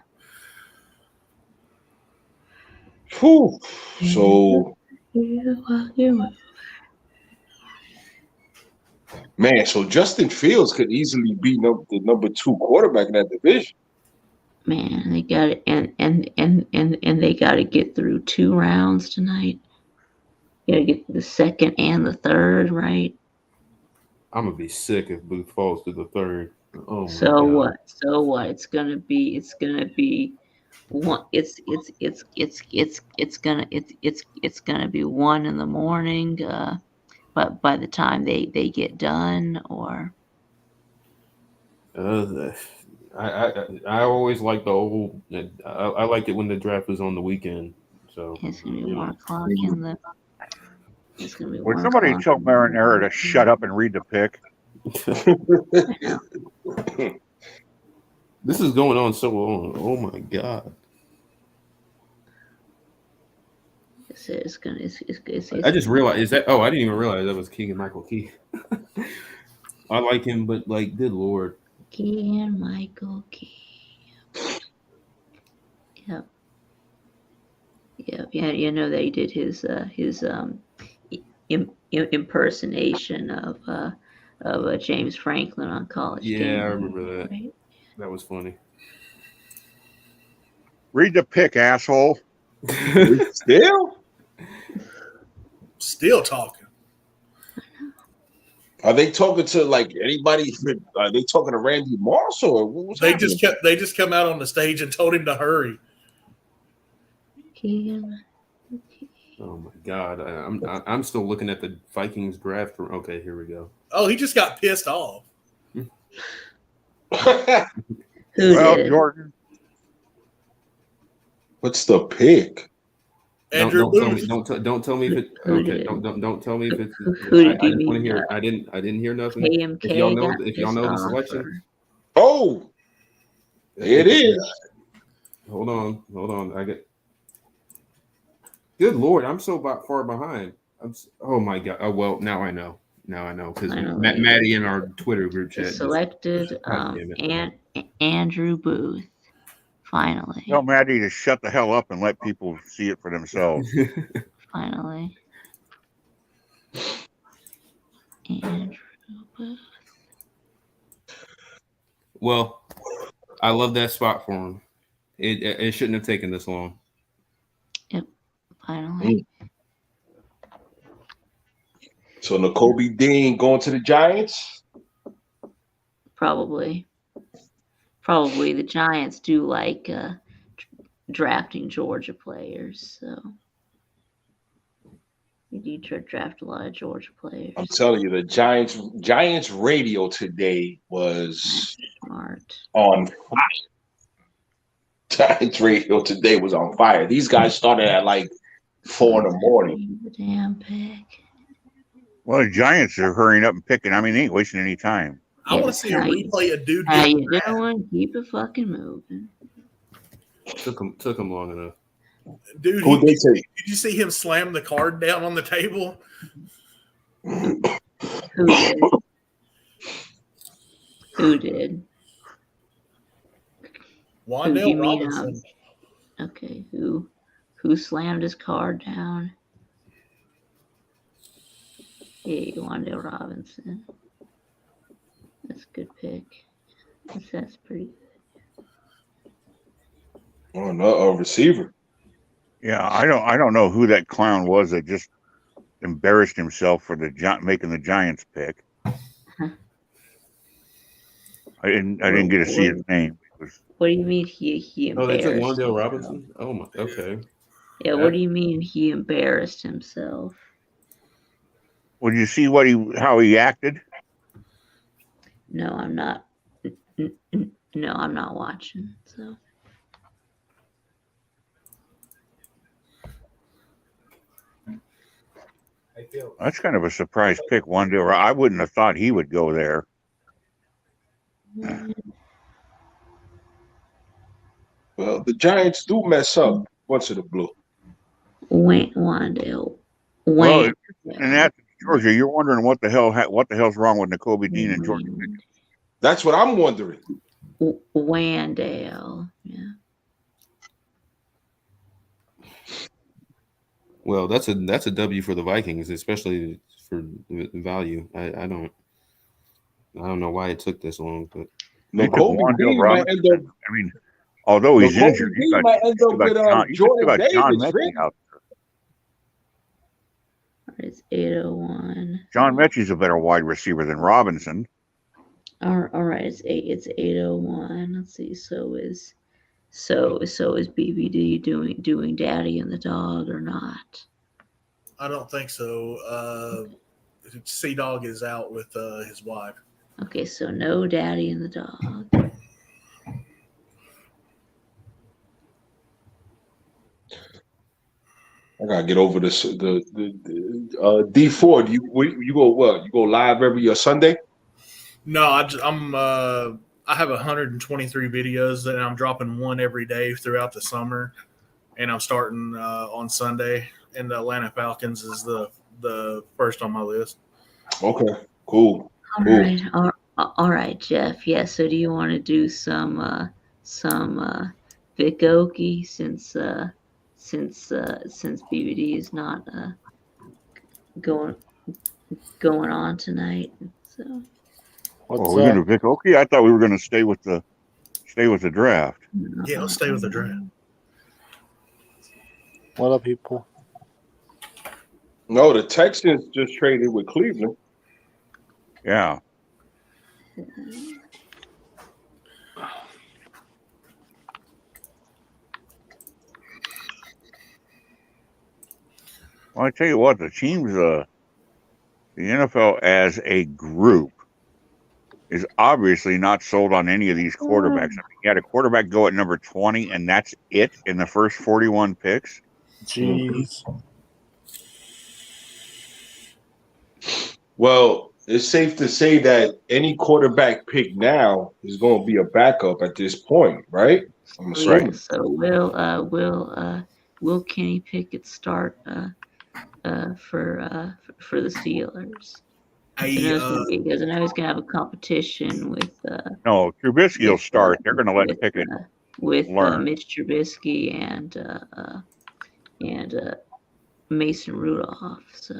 Whew. So, man, so Justin Fields could easily be the number 2 quarterback in that division. Man, they got it, and they got to get through 2 rounds tonight. You got to get the second and the third, right? I'm gonna be sick if Booth falls to the third. Oh my So God. what? So what? It's gonna be one. It's gonna be 1 in the morning. But by the time they get done, or I always like the old. I liked it when the draft was on the weekend. So it's gonna be 1 o'clock in the. It's gonna be. Would somebody tell Marinara to shut up and read the pick? This is going on so long. Oh my God. It's gonna. I just realized is that. Oh, I didn't even realize that was Keegan Michael Key. I like him, but like, good Lord. Keegan Michael Key. Yep. Yeah. You know they did his impersonation of James Franklin on College Game. Yeah, I remember that. Right? That was funny. Read the pick, asshole. Still talking. Are they talking to like anybody? Are they talking to Randy Moss or what was They happening? just come out on the stage and told him to hurry. Oh my God, I'm still looking at the Vikings draft. Okay, here we go. Oh, he just got pissed off. Well, Jordan, what's the pick? Andrew Booth. Don't tell me if it. Okay, don't tell me if it's. Who did I you just want to mean? hear it. I didn't hear nothing. KMK If y'all know got the pissed selection. off, Oh, it is. Hold on. I get. Good Lord, I'm so far behind. Oh my God. Oh well, now I know because Maddie in our Twitter group chat selected Andrew Booth. Finally. tell Maddie to shut the hell up and let people see it for themselves. Finally. Andrew Booth. Well, I love that spot for him. It shouldn't have taken this long. Yep. Finally. So Nakobe Dean going to the Giants? Probably. The Giants do like drafting Georgia players, so you do draft a lot of Georgia players. I'm telling you, the Giants radio today was smart. On fire. Giants radio today was on fire. These guys started at like 4 in the morning. The damn pick. Well, the Giants are hurrying up and picking. I mean, they ain't wasting any time. I want to see a replay of dude. How you doing? Keep it fucking moving. Took him long enough. Dude, did you see him slam the card down on the table? Who did? Who did? Wandale Robinson. Okay, who slammed his card down? Yeah, Wandale Robinson. That's a good pick. That's pretty good. Oh no, a receiver. Yeah, I don't know who that clown was that just embarrassed himself for making the Giants pick. Huh. I didn't get to see his name. What do you mean he embarrassed? Oh, they took Wandale Robinson? Oh my, okay. Yeah, what do you mean he embarrassed himself? Well, did you see how he acted? No, I'm not. No, I'm not watching. So. That's kind of a surprise pick. Wandale, I wouldn't have thought he would go there. Well, the Giants do mess up once in the blue. Wandale. Well, and that's Georgia. You're wondering what the hell's wrong with Nakobe Dean and Georgia. That's what I'm wondering. Wandale. Yeah. Well, that's a W for the Vikings, especially for the value. I don't know why it took this long, but Nakobe Dean might end up. I mean, although he's injured, he might end up with Jordan Davis. Out there. It's 801. John Mechie's a better wide receiver than Robinson. All right, it's 801. Let's see. So is BBD doing Daddy and the Dog or not? I don't think so. C Dog is out with his wife. Okay, so no Daddy and the Dog. I gotta get over this. The D4. You go what? You go live every Sunday? No, I have 123 videos and I'm dropping one every day throughout the summer, and I'm starting on Sunday. And the Atlanta Falcons is the first on my list. Okay, cool. All right, Jeff. Yeah. So, do you want to do some Viktube since BBD is not going on tonight? So. We're going to Viktube. I thought we were going to stay with the draft. Yeah, let's stay with the draft. What up, people? No, the Texans just traded with Cleveland. Yeah. Well, I tell you what, the teams, the NFL as a group is obviously not sold on any of these quarterbacks. I mean, you had a quarterback go at number 20, and that's it in the first 41 picks. Jeez. Well, it's safe to say that any quarterback pick now is going to be a backup at this point, right? Right. So will Kenny Pickett start for the Steelers? Because I know he's gonna have a competition with. No, Trubisky will start. They're going to let Pickett with learn. Mitch Trubisky and Mason Rudolph. So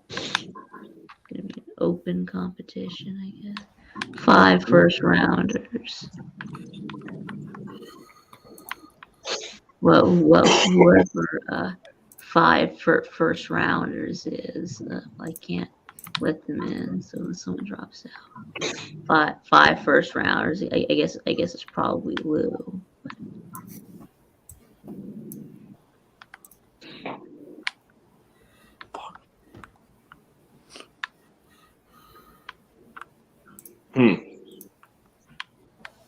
gonna be an open competition, I guess. 5 first rounders. Well, whoever five first rounders is. I can't let them in, so when someone drops out, five first rounders. I guess it's probably Lou.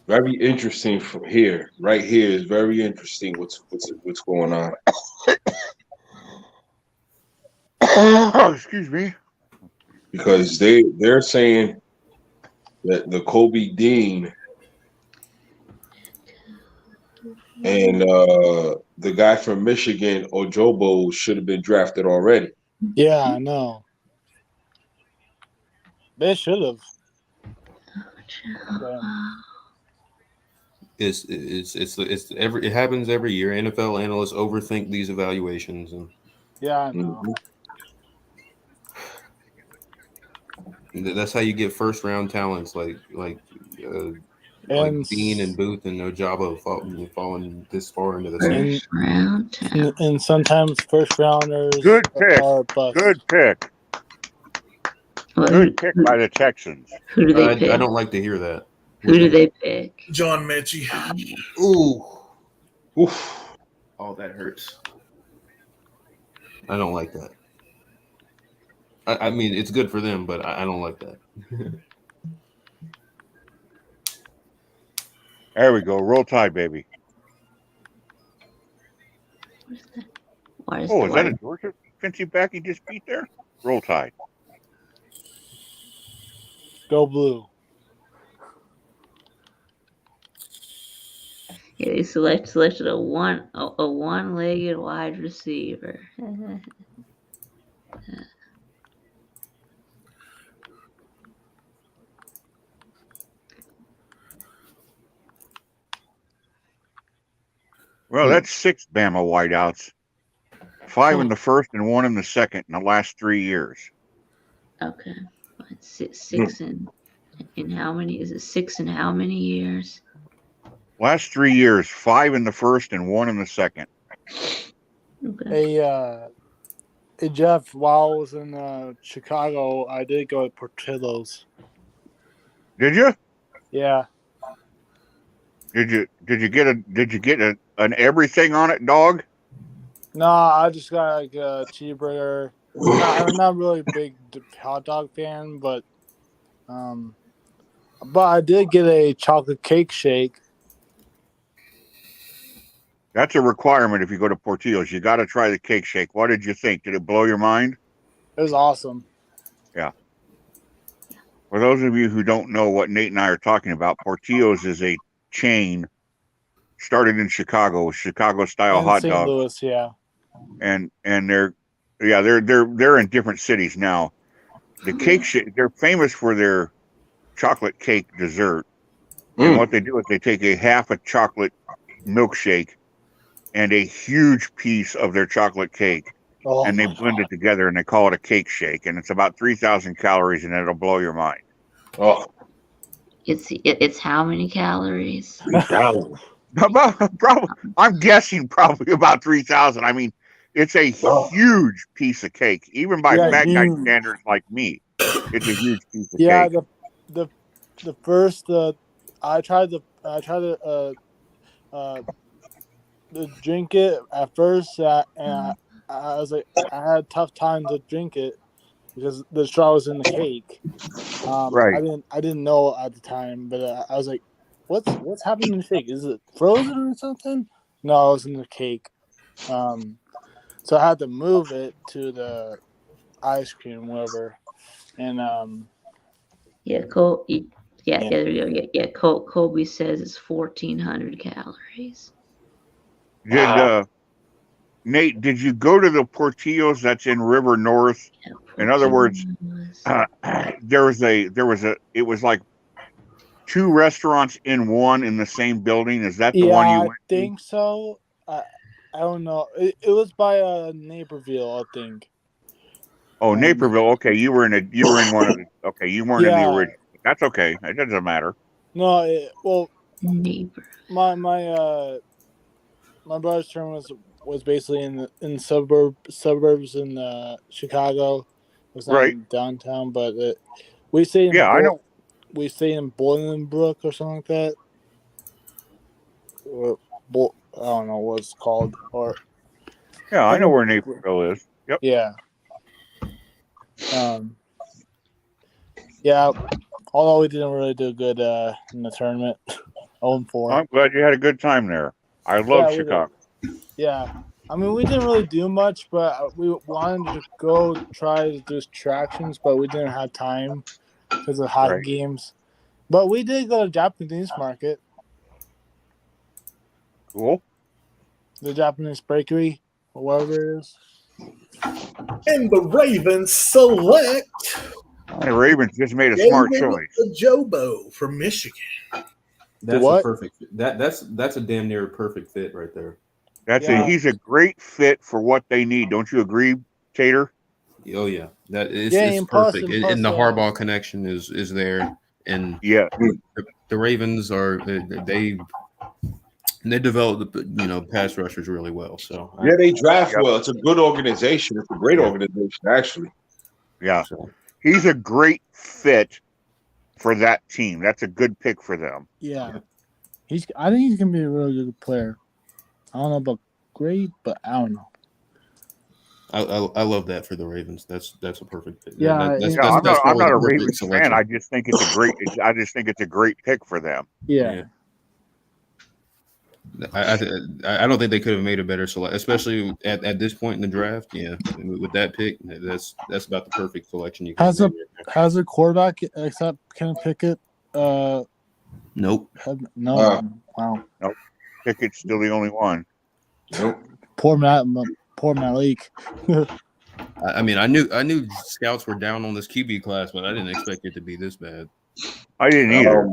Very interesting from here. Right here is very interesting. What's going on? Excuse me. Because they're saying that the Kobe Dean and the guy from Michigan, Ojobo, should have been drafted already. Yeah, I know. They should have. It happens every year. NFL analysts overthink these evaluations, and Yeah, I know. that's how you get first round talents like Bean and Booth and Ojabo falling this far into the season. First round. And sometimes first rounders Good pick. are bust. Good pick. Good pick by the Texans. Who do they pick? I don't like to hear that. Who do they pick? John Mechie. Ooh. Oof. Oh, that hurts. I don't like that. I mean, it's good for them, but I don't like that. There we go. Roll Tide, baby. Is that a Georgia defensive back he just beat there? Roll Tide. Go Blue. Yeah, they selected a one-legged wide receiver. Well, that's 6 Bama wideouts. 5 in the first and 1 in the second in the last 3 years. Okay. Six in how many? Is it 6 in how many years? Last 3 years, 5 in the first and 1 in the second. Okay. Hey Jeff, while I was in Chicago, I did go to Portillo's. Did you? Yeah. Did you get an everything on it, dog? No, I just got like a cheeseburger. I'm not really a big hot dog fan, but I did get a chocolate cake shake. That's a requirement if you go to Portillo's. You got to try the cake shake. What did you think? Did it blow your mind? It was awesome. Yeah. For those of you who don't know what Nate and I are talking about, Portillo's is a chain started in Chicago, Chicago-style hot St. dogs. Louis, yeah. And they're in different cities now. The cake shake, they're famous for their chocolate cake dessert. And what they do is they take a half a chocolate milkshake and a huge piece of their chocolate cake, and they blend it together, and they call it a cake shake, and it's about 3,000 calories, and it'll blow your mind. Oh, it's how many calories? 3,000. I'm guessing probably about 3,000. I mean, it's a huge piece of cake, even by fat guy standards like me. It's a huge piece of cake. Yeah, the first I tried to drink it at first, and I was like, I had a tough time to drink it because the straw was in the cake. Right. I didn't know at the time, but I was like, what's happening in the shake? Is it frozen or something? No, it was in the cake. So I had to move it to the ice cream, whatever, and there we go. Yeah, Colby says it's 1,400 calories. Nate, did you go to the Portillo's that's in River North? In other words, it was like 2 restaurants in one in the same building. Is that the one you went to? I think so. I don't know. It was by Naperville, I think. Oh, Naperville. Okay, you were in one of the. Okay, you weren't in the original. That's okay. It doesn't matter. No, Neighbor. my my brother's tournament was basically in suburbs in Chicago. It was not Right. in downtown, but we stayed in I know. we stayed in Bolingbrook or something like that. Or I don't know what it's called. Or Yeah, I know where Naperville is. Yep. Yeah. Yeah. Although we didn't really do good in the tournament. 0-4. I'm glad you had a good time there. I love Chicago. Yeah. I mean, we didn't really do much, but we wanted to go try to do attractions, but we didn't have time because of hockey games. But we did go to Japanese market. Cool. The Japanese bakery, or whatever it is. And the Ravens select. The Ravens just made a smart choice. Jobo from Michigan. That's What? a perfect. That's a damn near perfect fit right there. He's a great fit for what they need. Don't you agree, Tater? Oh yeah, it's perfect. And the Harbaugh connection is there. And yeah, the Ravens they develop the pass rushers really well. So yeah, they draft well. It's a good organization. It's a great organization, actually. Yeah, he's a great fit for that team. That's a good pick for them. Yeah, I think he's gonna be a really good player. I don't know about great, but I don't know. I love that for the Ravens. That's a perfect fit. Yeah, I'm not a Ravens fan. I just think it's a great pick for them. Yeah. I don't think they could have made a better selection, especially at this point in the draft. Yeah, with that pick, that's about the perfect selection you can. Has a quarterback except Kenny Pickett? Nope. No. Wow. Nope. Pickett's still the only one. Nope. Poor Malik. I mean, I knew scouts were down on this QB class, but I didn't expect it to be this bad. I didn't either.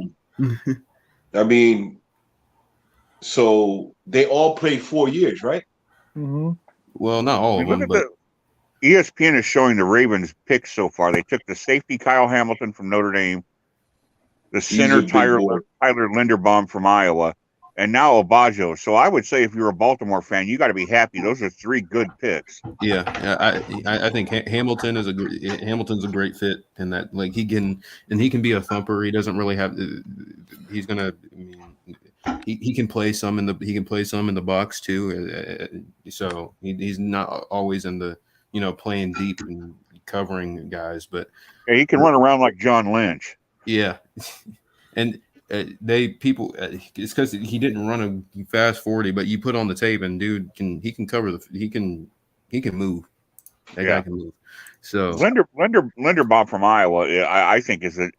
I mean, so they all played 4 years, right? Mm-hmm. Well, not all of them, but ESPN is showing the Ravens picks so far. They took the safety Kyle Hamilton from Notre Dame, the center Tyler Linderbaum from Iowa, and now Obajo. So I would say if you're a Baltimore fan, you got to be happy. Those are 3 good picks. Yeah, I think Hamilton's a great fit in that. Like he can be a thumper. He doesn't really have. He's gonna. I mean, he can play some in the box too. So he's not always in the playing deep and covering guys, but he can run around like John Lynch. Yeah, and. It's because he didn't run a fast 40, but you put on the tape and dude he can cover he can move. That guy can move. So Linderbaum from Iowa, I think is a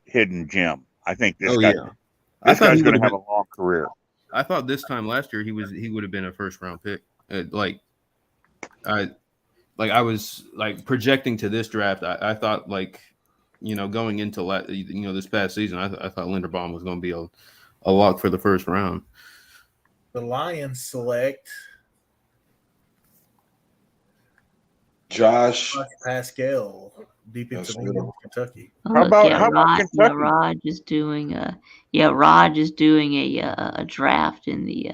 hidden gem. I think this guy's going to have a long career. I thought this time last year he would have been a first round pick. I was projecting to this draft. I thought going into this past season, I thought Linderbaum was going to be a lock for the first round. The Lions select Josh Pascal, defensive end of Kentucky. How about Kentucky? Raj is doing a draft in the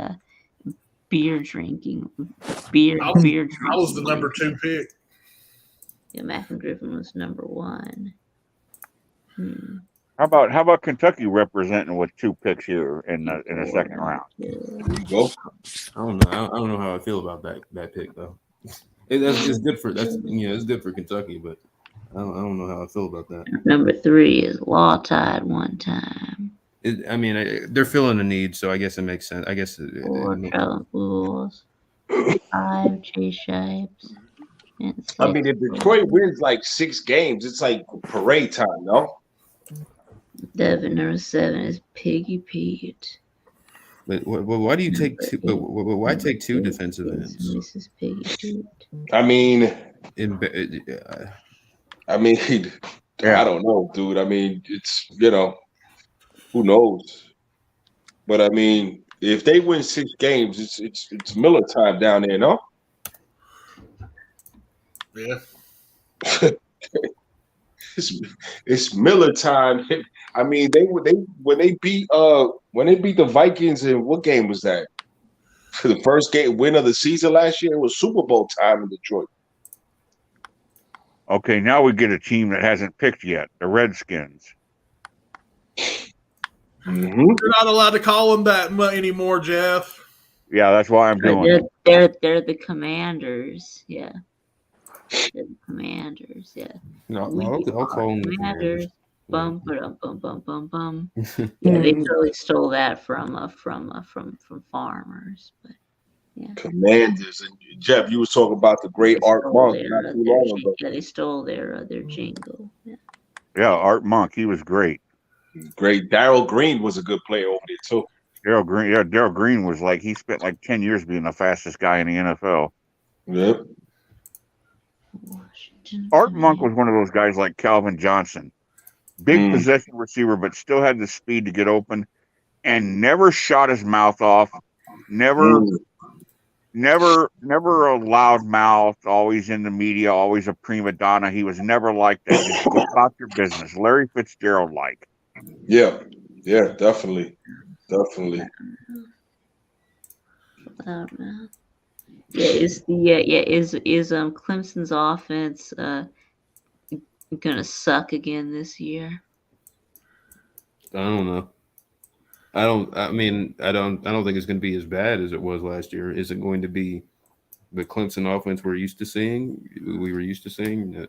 beer drinking. I was the number 2 pick. Yeah, Mac and Griffin was number 1. How about Kentucky representing with 2 picks here in the second round? There you go. I don't know how I feel about that pick though. It's good for it's good for Kentucky, but I don't know how I feel about that. Number 3 is Law Tide one time. They're filling a need, so I guess it makes sense. I guess 4 Charlotte Bulls, 5 J-Shapes. I mean, if Detroit wins 6 games, it's like parade time, no? Number 7 is Piggy Pete. But why do you take 2? But why take 2 defensive ends? This is Piggy Pete. I mean, I don't know, dude. I mean, it's who knows? But I mean, if they win 6 games, it's Miller time down there, no? Yeah. It's Miller time. I mean, when they beat the Vikings, and what game was that? For the first game win of the season last year, it was Super Bowl time in Detroit. Okay, now we get a team that hasn't picked yet, the Redskins. Mm-hmm. You're not allowed to call them that anymore, Jeff. Yeah, that's why I'm doing it. They're the Commanders. Yeah. They're the Commanders. Yeah. No, I'll call them the Commanders. Bum, bum, bum, bum, bum, bum. Yeah, they totally stole that from farmers. But yeah. Commanders. And Jeff, you was talking about the great Art Monk not too long ago. Yeah, they stole their jingle. Yeah. Yeah, Art Monk, he was great. Great. Darryl Green was a good player over there too. Darryl Green was like, he spent like 10 years being the fastest guy in the NFL. Yep. Art Monk was one of those guys like Calvin Johnson. Big possession receiver, but still had the speed to get open and never shot his mouth off. Never a loud mouth, always in the media, always a prima donna. He was never like that. Just go about your business. Larry Fitzgerald like. Yeah. Yeah, definitely. Definitely. Is Clemson's offense gonna suck again this year? I don't know. I don't think it's going to be as bad as it was last year. Is it going to be the Clemson offense we were used to seeing?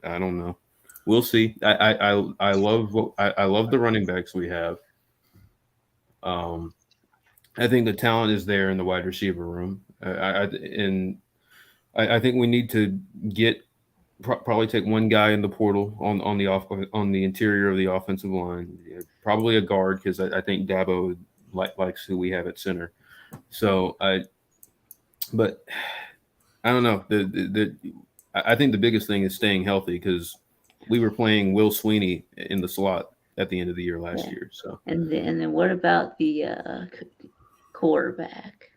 I don't know. We'll see. I love the running backs we have. I think the talent is there in the wide receiver room. I think we need to probably take one guy in the portal on the interior of the offensive line. Yeah, probably a guard, because I think Dabo likes who we have at center. So but I don't know. I think the biggest thing is staying healthy, because we were playing Will Sweeney in the slot at the end of the year last year. So and then what about the quarterback?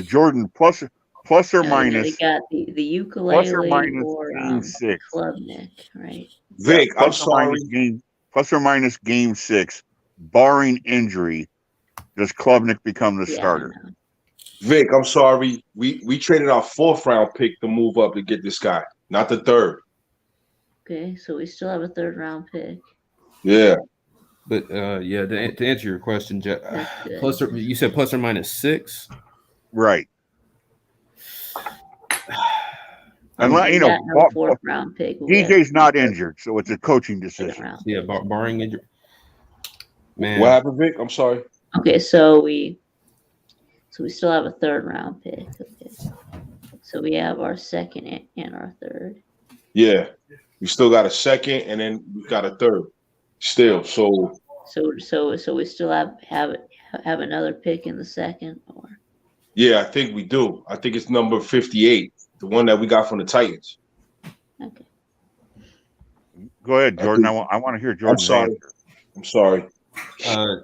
Jordan plus or minus. They got the ukulele plus or minus or game 6. Klubnik, right? Vic, Yeah, I'm sorry. Plus or minus game 6, barring injury, does Klubnik become the starter? Vic, I'm sorry. We traded our 4th round pick to move up to get this guy, not the 3rd. Okay, so we still have a 3rd round pick. Yeah. But to answer your question, Jeff, you said plus or minus 6, right? And no 4th round pick. DJ's not injured, so it's a coaching decision. Yeah, barring injury. Man, what happened, Vic? I'm sorry. Okay, so we still have a 3rd round pick. Okay, so we have our 2nd and our 3rd. Yeah, we still got a 2nd, and then we got a 3rd. Still, so we still have another pick in the 2nd, or? Yeah, I think we do. I think it's number 58, the one that we got from the Titans. Okay. Go ahead, Jordan. I want to hear Jordan's answer. I'm sorry. Sorry,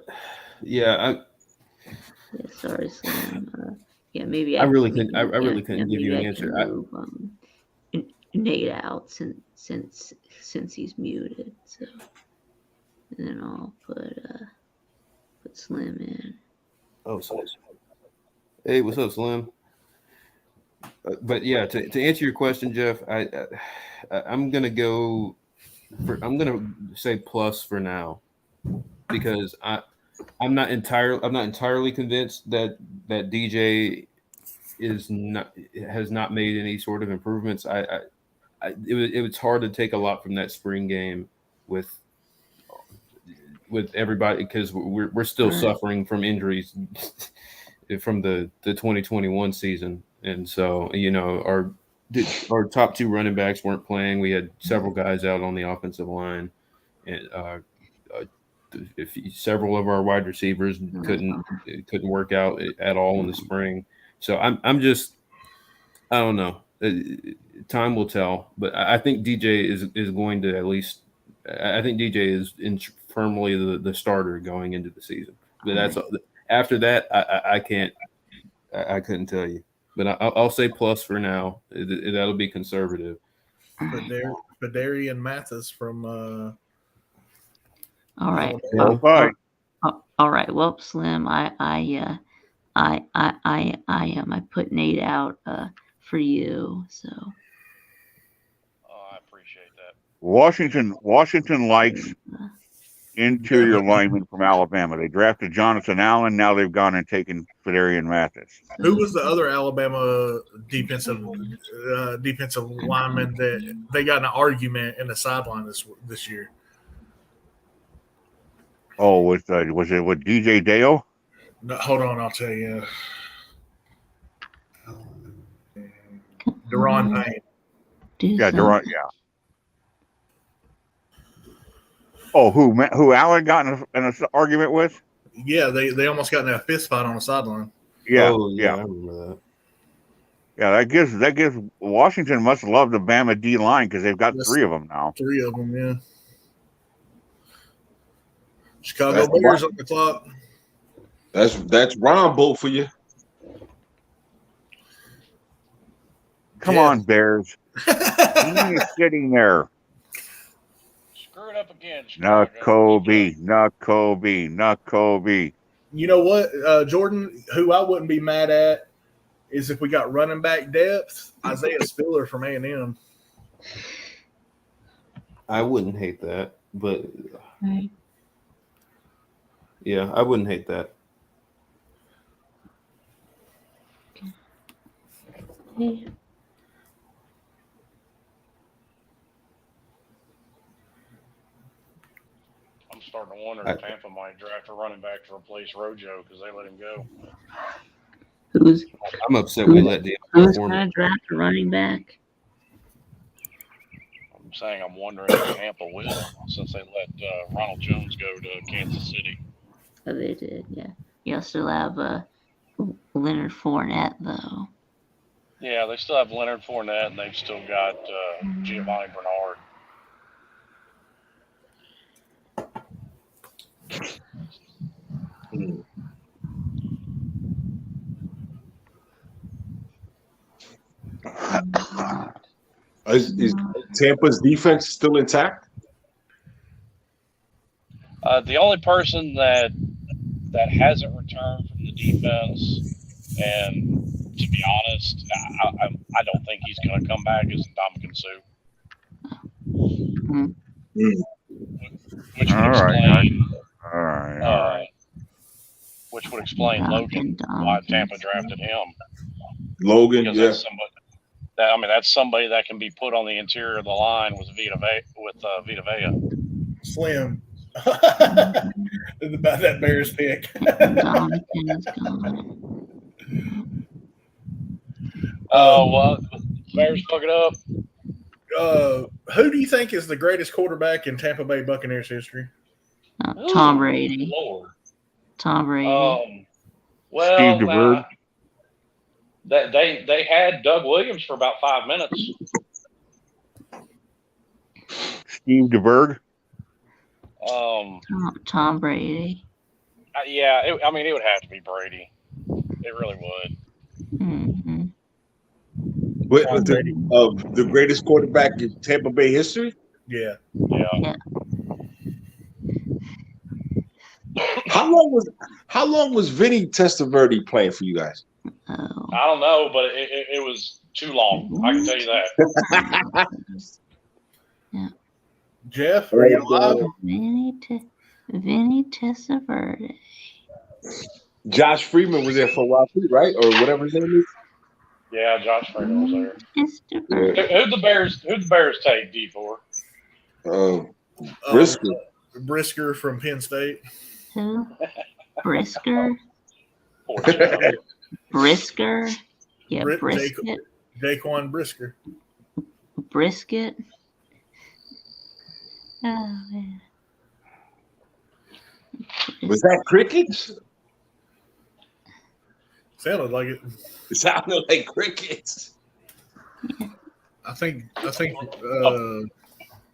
Slim. Maybe I really couldn't give you an answer. Move, Nate out since he's muted. So, and then I'll put Slim in. Oh, Slim. Hey, what's up, Slim? But yeah, to answer your question, Jeff, I'm gonna say plus for now, because I'm not entirely convinced that DJ has not made any sort of improvements. It was hard to take a lot from that spring game with everybody, because we're still suffering from injuries from the 2021 season, and so our top 2 running backs weren't playing. We had several guys out on the offensive line, and several of our wide receivers couldn't work out at all in the spring. So I'm just, I don't know. Time will tell, but I think DJ is going to at least. I think DJ is firmly the starter going into the season. But that's after that. I couldn't tell you, but I'll say plus for now. That'll be conservative. Badarian Mathis from. All right. All right. Well, Slim, I I put Nate out for you. So I appreciate that. Washington likes interior linemen from Alabama. They drafted Jonathan Allen. Now they've gone and taken Fedarian Mathis. Who was the other Alabama defensive lineman that they got in an argument in the sideline this year? Oh, was it with DJ Dale? No, hold on, I'll tell you. Deron Payne. Yeah, Deron. Yeah. Oh, who Allen got in an argument with? Yeah, they almost got in a fist fight on the sideline. Yeah, oh, yeah, I remember that. Yeah, that gives Washington must love the Bama D line because they've got three of them now. Three of them, yeah. Chicago Bears on the clock. That's Rombo for you. Come on, Bears. He is sitting there. Screw it up again. Not Kobe. You know what, Jordan? Who I wouldn't be mad at is if we got running back depth. Isaiah Spiller from A&M. I wouldn't hate that, but right. Yeah, I wouldn't hate that. Okay. I'm starting to wonder if Tampa might draft a running back to replace Rojo because they let him go. I'm upset we let the. Who's going to draft a running back? I'm saying I'm wondering if Tampa will, since they let Ronald Jones go to Kansas City. Oh, they did, yeah. You still have Leonard Fournette, though. Yeah, they still have Leonard Fournette, and they've still got Giovanni Bernard. Is Tampa's defense still intact? The only person that hasn't returned from the defense, and to be honest, I don't think he's going to come back, is Ndamukong Suh. Which would explain. All right. Which would explain Logan why Tampa drafted him. Logan, because that's somebody that can be put on the interior of the line with Vita Vea. Slim. About that Bears pick. Oh, well, Bears fuck it up. Who do you think is the greatest quarterback in Tampa Bay Buccaneers history? Tom Brady. Lord. Tom Brady. Well, Steve DeBerg. They had Doug Williams for about 5 minutes. Steve DeBerg. Tom Brady. Yeah, it would have to be Brady. It really would. Mm-hmm. The greatest quarterback in Tampa Bay history? Yeah. How long was Vinny Testaverde playing for you guys? Oh. I don't know, but it was too long. I can tell you that. Yeah. Jeff, are you alive? Vinny Testaverde. Josh Freeman was there for a while too, right? Or whatever his name is. Yeah, Josh Freeman was there. Who'd the Bears take, D4? Brisker. Brisker from Penn State. Who? Brisker? Brisker? Yeah, Brisket. Daquan Brisker. Brisket? Oh, man. Was that crickets? Sounded like it. It sounded like crickets. Yeah. I think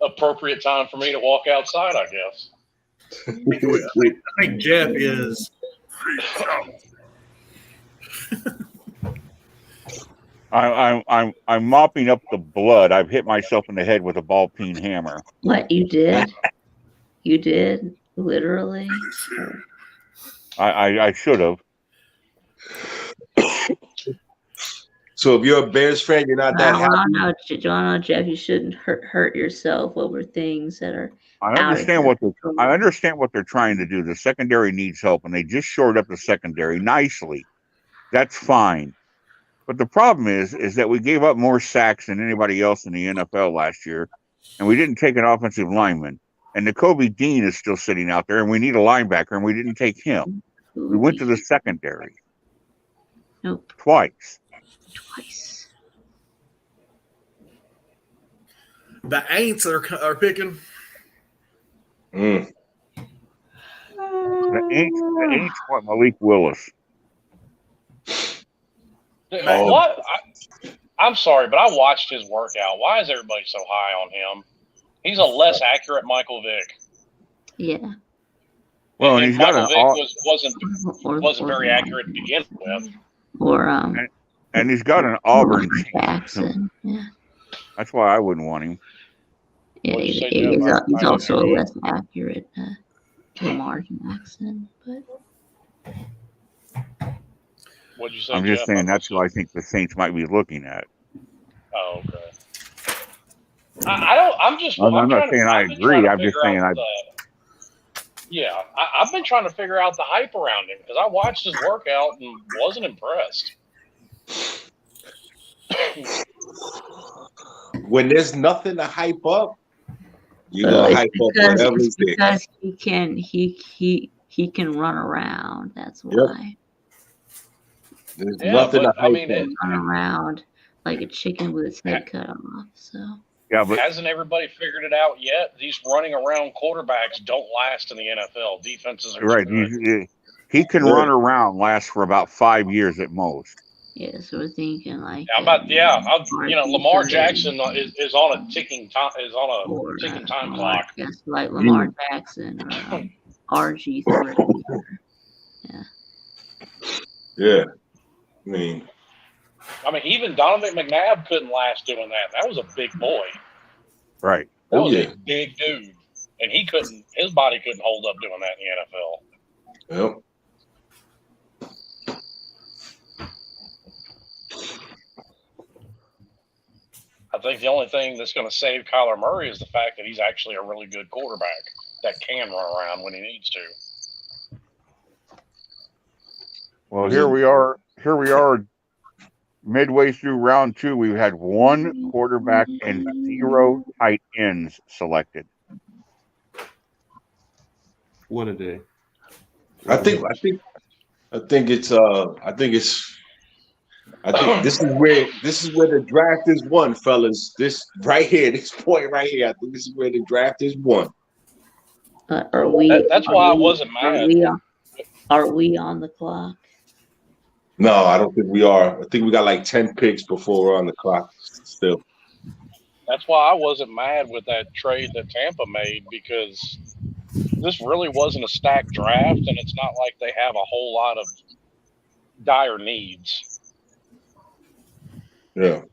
appropriate time for me to walk outside, I guess. I think Jeff is. I'm mopping up the blood. I've hit myself in the head with a ball peen hammer. What, you did? You did? Literally? I should have. So if you're a Bears fan, you're not that happy. No, Jeff, you shouldn't hurt yourself over things that are I out of understand your what they're trying to do. The secondary needs help, and they just shored up the secondary nicely. That's fine. But the problem is that we gave up more sacks than anybody else in the NFL last year, and we didn't take an offensive lineman. And Nakobe Dean is still sitting out there, and we need a linebacker, and we didn't take him. We went to the secondary. Nope. Twice. The Aints are picking. The Aints want Malik Willis. What? I'm sorry, but I watched his workout. Why is everybody so high on him? He's a less accurate Michael Vick. Yeah. Well, and he's Michael got Vick wasn't very accurate to begin with. And he's got an Auburn Jackson. Yeah. That's why I wouldn't want him. Yeah, he's also a less accurate Lamar Jackson, but. What'd you say, I'm just Jeff? saying that's who I think the Saints might be looking at. Oh, okay. I'm not saying I agree. I'm just saying I've been trying to figure out the hype around him because I watched his workout and wasn't impressed. When there's nothing to hype up, you're gonna hype up whatever it's because he can run around. That's why. There's nothing to hype up. Run around like a chicken with its head cut off. So. Yeah, but hasn't everybody figured it out yet? These running around quarterbacks don't last in the NFL. Defenses are right. He can run around, last for about 5 years at most. Yeah, so we're thinking like. Lamar Jackson is on a ticking time clock. Yes, like Lamar Jackson or RG3. Yeah. Yeah. I mean, even Donovan McNabb couldn't last doing that. That was a big boy. Right. That was a big dude. And his body couldn't hold up doing that in the NFL. Yep. I think the only thing that's going to save Kyler Murray is the fact that he's actually a really good quarterback that can run around when he needs to. Well, here we are midway through round 2. We've had one quarterback and 0 tight ends selected. What a day. I think this is where the draft is won, fellas. This right here, this point right here. I think this is where the draft is won. That's why I wasn't mad. Are we on the clock? No, I don't think we are. I think we got like 10 picks before we're on the clock still. That's why I wasn't mad with that trade that Tampa made, because this really wasn't a stacked draft, and it's not like they have a whole lot of dire needs. Yeah.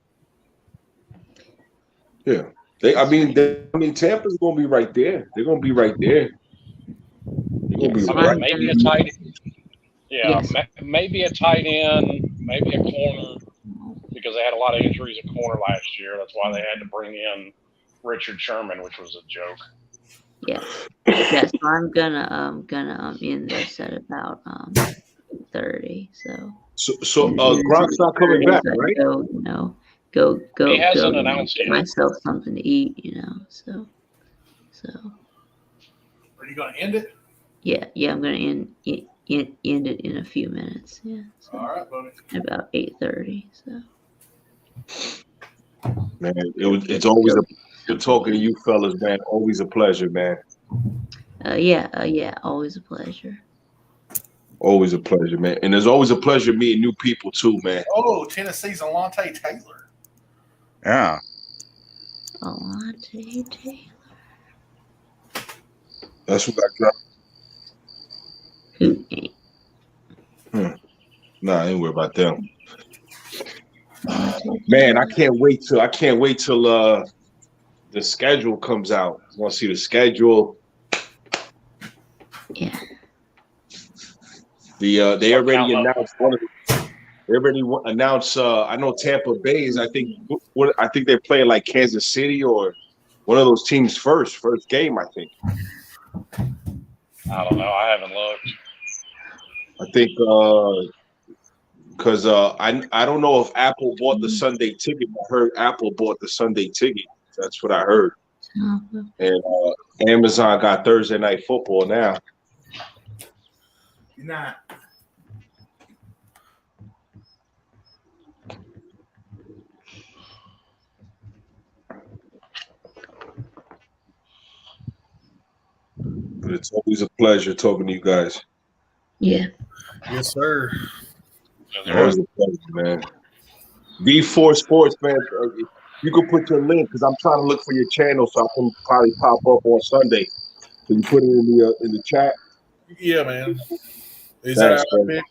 Yeah. Tampa's going to be right there. They're going to be right there. They're going to be right. Maybe a tight end. Yeah, yes. Maybe a tight end, maybe a corner, because they had a lot of injuries at corner last year. That's why they had to bring in Richard Sherman, which was a joke. Yeah. Yes, so I'm gonna end this at about 30. So Gronk's not coming back, right? Go. He hasn't announced get yet. Myself something to eat, So. Are you gonna end it? Yeah. I'm gonna end it in a few minutes. Yeah. So all right, buddy. About 8:30. So. Man, it's always a pleasure talking to you fellas, man. Always a pleasure, man. Yeah. Always a pleasure. Always a pleasure, man. And there's always a pleasure meeting new people too, man. Oh, Tennessee's Alontae Taylor. Yeah. Alontae Taylor. That's what I got. Who ain't? Nah, I ain't worried about them. Man, I can't wait till the schedule comes out. I want to see the schedule. Yeah. They already announced one of They already announced. I know Tampa Bay is. I think they're playing like Kansas City or one of those teams first game. I think. I don't know. I haven't looked. I think because I don't know if Apple bought the Sunday ticket. I heard Apple bought the Sunday ticket. That's what I heard. And Amazon got Thursday Night Football now. Nah. But it's always a pleasure talking to you guys. Yeah. Yes, sir. Always a pleasure, man. B4 Sports, man. You can put your link because I'm trying to look for your channel so I can probably pop up on Sunday. Can you put it in the chat? Yeah, man. Is Thanks, that man.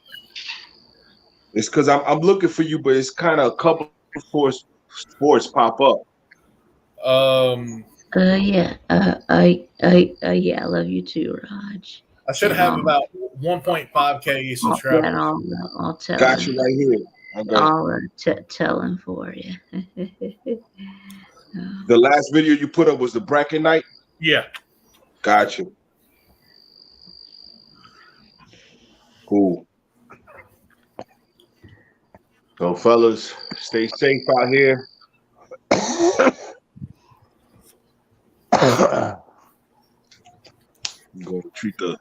It's because I'm looking for you, but it's kind of a couple of sports pop up. Yeah. Yeah. I love you too, Raj. I should have about 1.5K subscribers. Yeah, I'll tell Got him. you right here. Okay. I'll tell him for you. The last video you put up was the bracket night? Yeah. Got you. Cool. So, fellas, stay safe out here. I'm going to treat the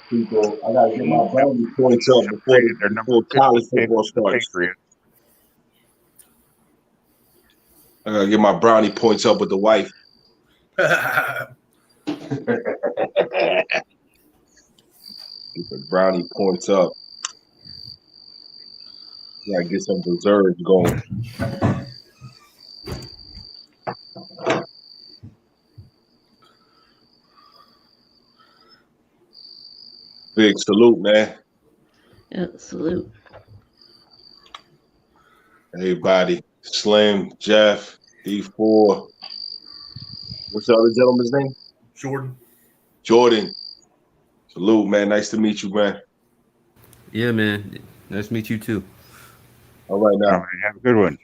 people. I got to get my brownie points up before college football starts. I got to get my brownie points up with the wife. Get the brownie points up. Gotta get some desserts going. Big salute, man. Yeah, salute. Everybody. Slim, Jeff, D4. What's the other gentleman's name? Jordan. Jordan. Salute, man. Nice to meet you, man. Yeah, man. Nice to meet you too. All right, now. All right, have a good one.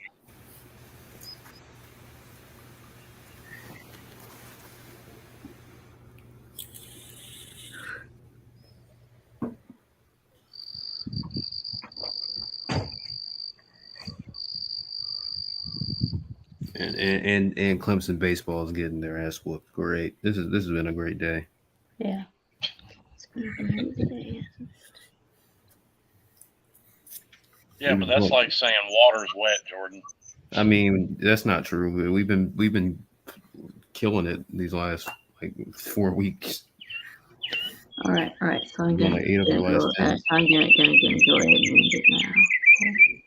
And Clemson baseball is getting their ass whooped. Great. This has been a great day. Yeah. It's been a great day. Yeah, but that's like saying water's wet, Jordan. I mean, that's not true. We've been killing it these last like 4 weeks. All right. So I'm gonna Like 8 of the last 10. I'm gonna go ahead and end it now. Okay.